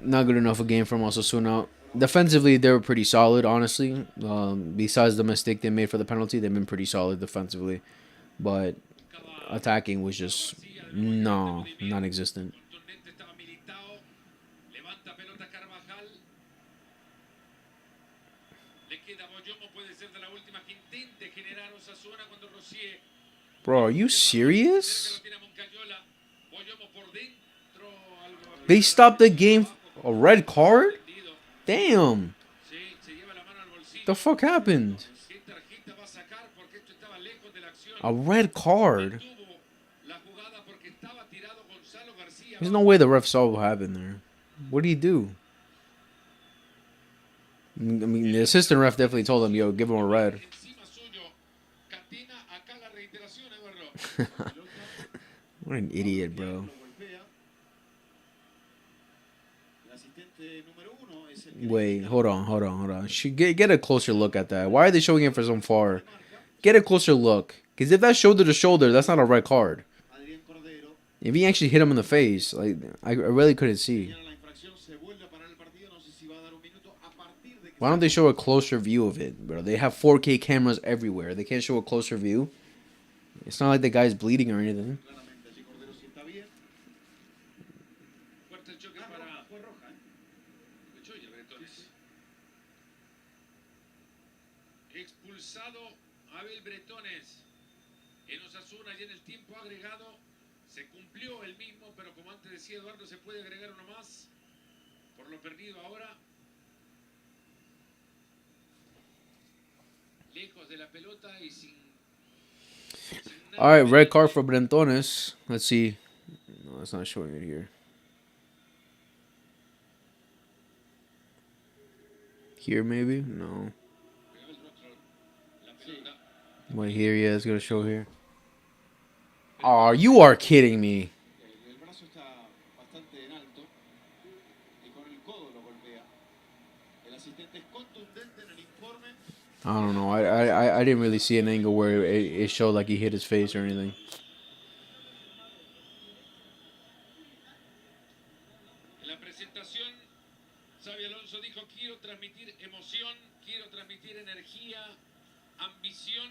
Not good enough a game from Osasuna. Defensively, they were pretty solid, honestly. Besides the mistake they made for the penalty, they've been pretty solid defensively. But attacking was just non-existent. Bro, are you serious? They stopped the game. A red card? Damn. The fuck happened? A red card? There's no way the ref saw what happened there. What did he do? I mean, the assistant ref definitely told him, yo, give him a red. What an idiot, bro. Wait, hold on. Get a closer look at that. Why are they showing it from so far? Get a closer look. Because if that's shoulder to shoulder, that's not a red card. If he actually hit him in the face, like I really couldn't see. Why don't they show a closer view of it, bro? They have 4K cameras everywhere. They can't show a closer view. It's not like the guy's bleeding or anything. Expulsado Abel Bretones en Osasuna y en el tiempo agregado se cumplió el mismo, pero como antes decía Eduardo, se puede agregar uno más por lo perdido ahora. Lejos de la pelota y sin all right, red card for Bretones. Let's see. No, it's not showing it here. Here, maybe? No. Wait, here, yeah, it's going to show here. Oh, you are kidding me. I don't know. I didn't really see an angle where it showed like he hit his face or anything. En la presentación, Xabi Alonso dijo, quiero transmitir emoción, quiero transmitir energía, ambición.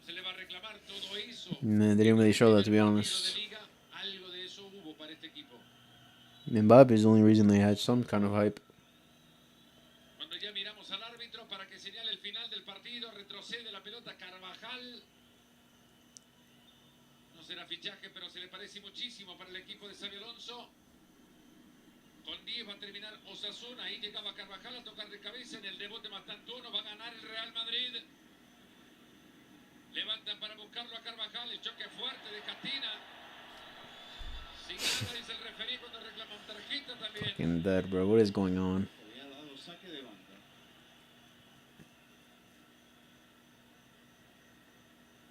Se le va a reclamar todo eso. Man, they didn't really show that, to be honest. Mbappe is the only reason they had some kind of hype. Cuando ya miramos al árbitro para que señale el final del partido, retrocede la pelota Carvajal. No será fichaje, pero se le parece muchísimo para el equipo de Xabi Alonso. Con 10 va a terminar Osasuna. Ahí llegaba Carvajal a tocar de cabeza en el debote bastante uno. Va a ganar el Real Madrid. Levantan para buscarlo a Carvajal. El choque fuerte de Catina. Sin nada dice el referí cuando reclaman tarjeta también. Fucking dead, bro. What is going on? Había dado saque de banda.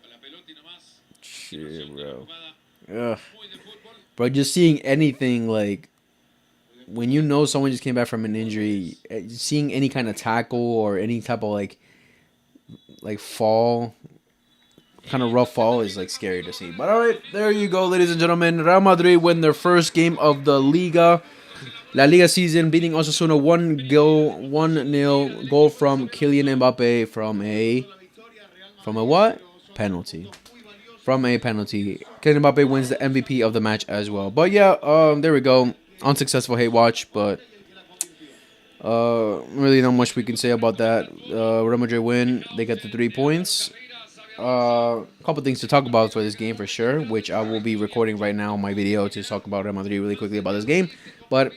Con la pelota y nomás. Shit, bro. Jugada Ugh. muy de fútbol. Bro, just seeing anything like when you know someone just came back from an injury, seeing any kind of tackle or any type of like fall, kind of rough fall is like scary to see. But all right, there you go, ladies and gentlemen. Real Madrid win their first game of the Liga. La Liga season, beating Osasuna 1-0 goal from Kylian Mbappe from a what? Penalty. From a penalty. Kylian Mbappe wins the MVP of the match as well. But yeah, there we go. Unsuccessful hate watch, but really not much we can say about that. Real Madrid win. They got the 3 points. A couple things to talk about for this game for sure, which I will be recording right now on my video to talk about Real Madrid really quickly about this game. But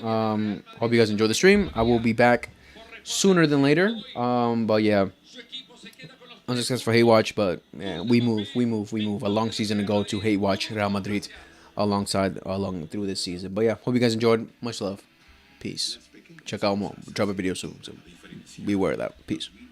hope you guys enjoy the stream. I will be back sooner than later. But yeah, unsuccessful hate watch. But yeah, we move. A long season ago to hate watch Real Madrid along through this season. But yeah, hope you guys enjoyed. Much love. Peace. Check out more. Drop a video soon. So beware of that. Peace.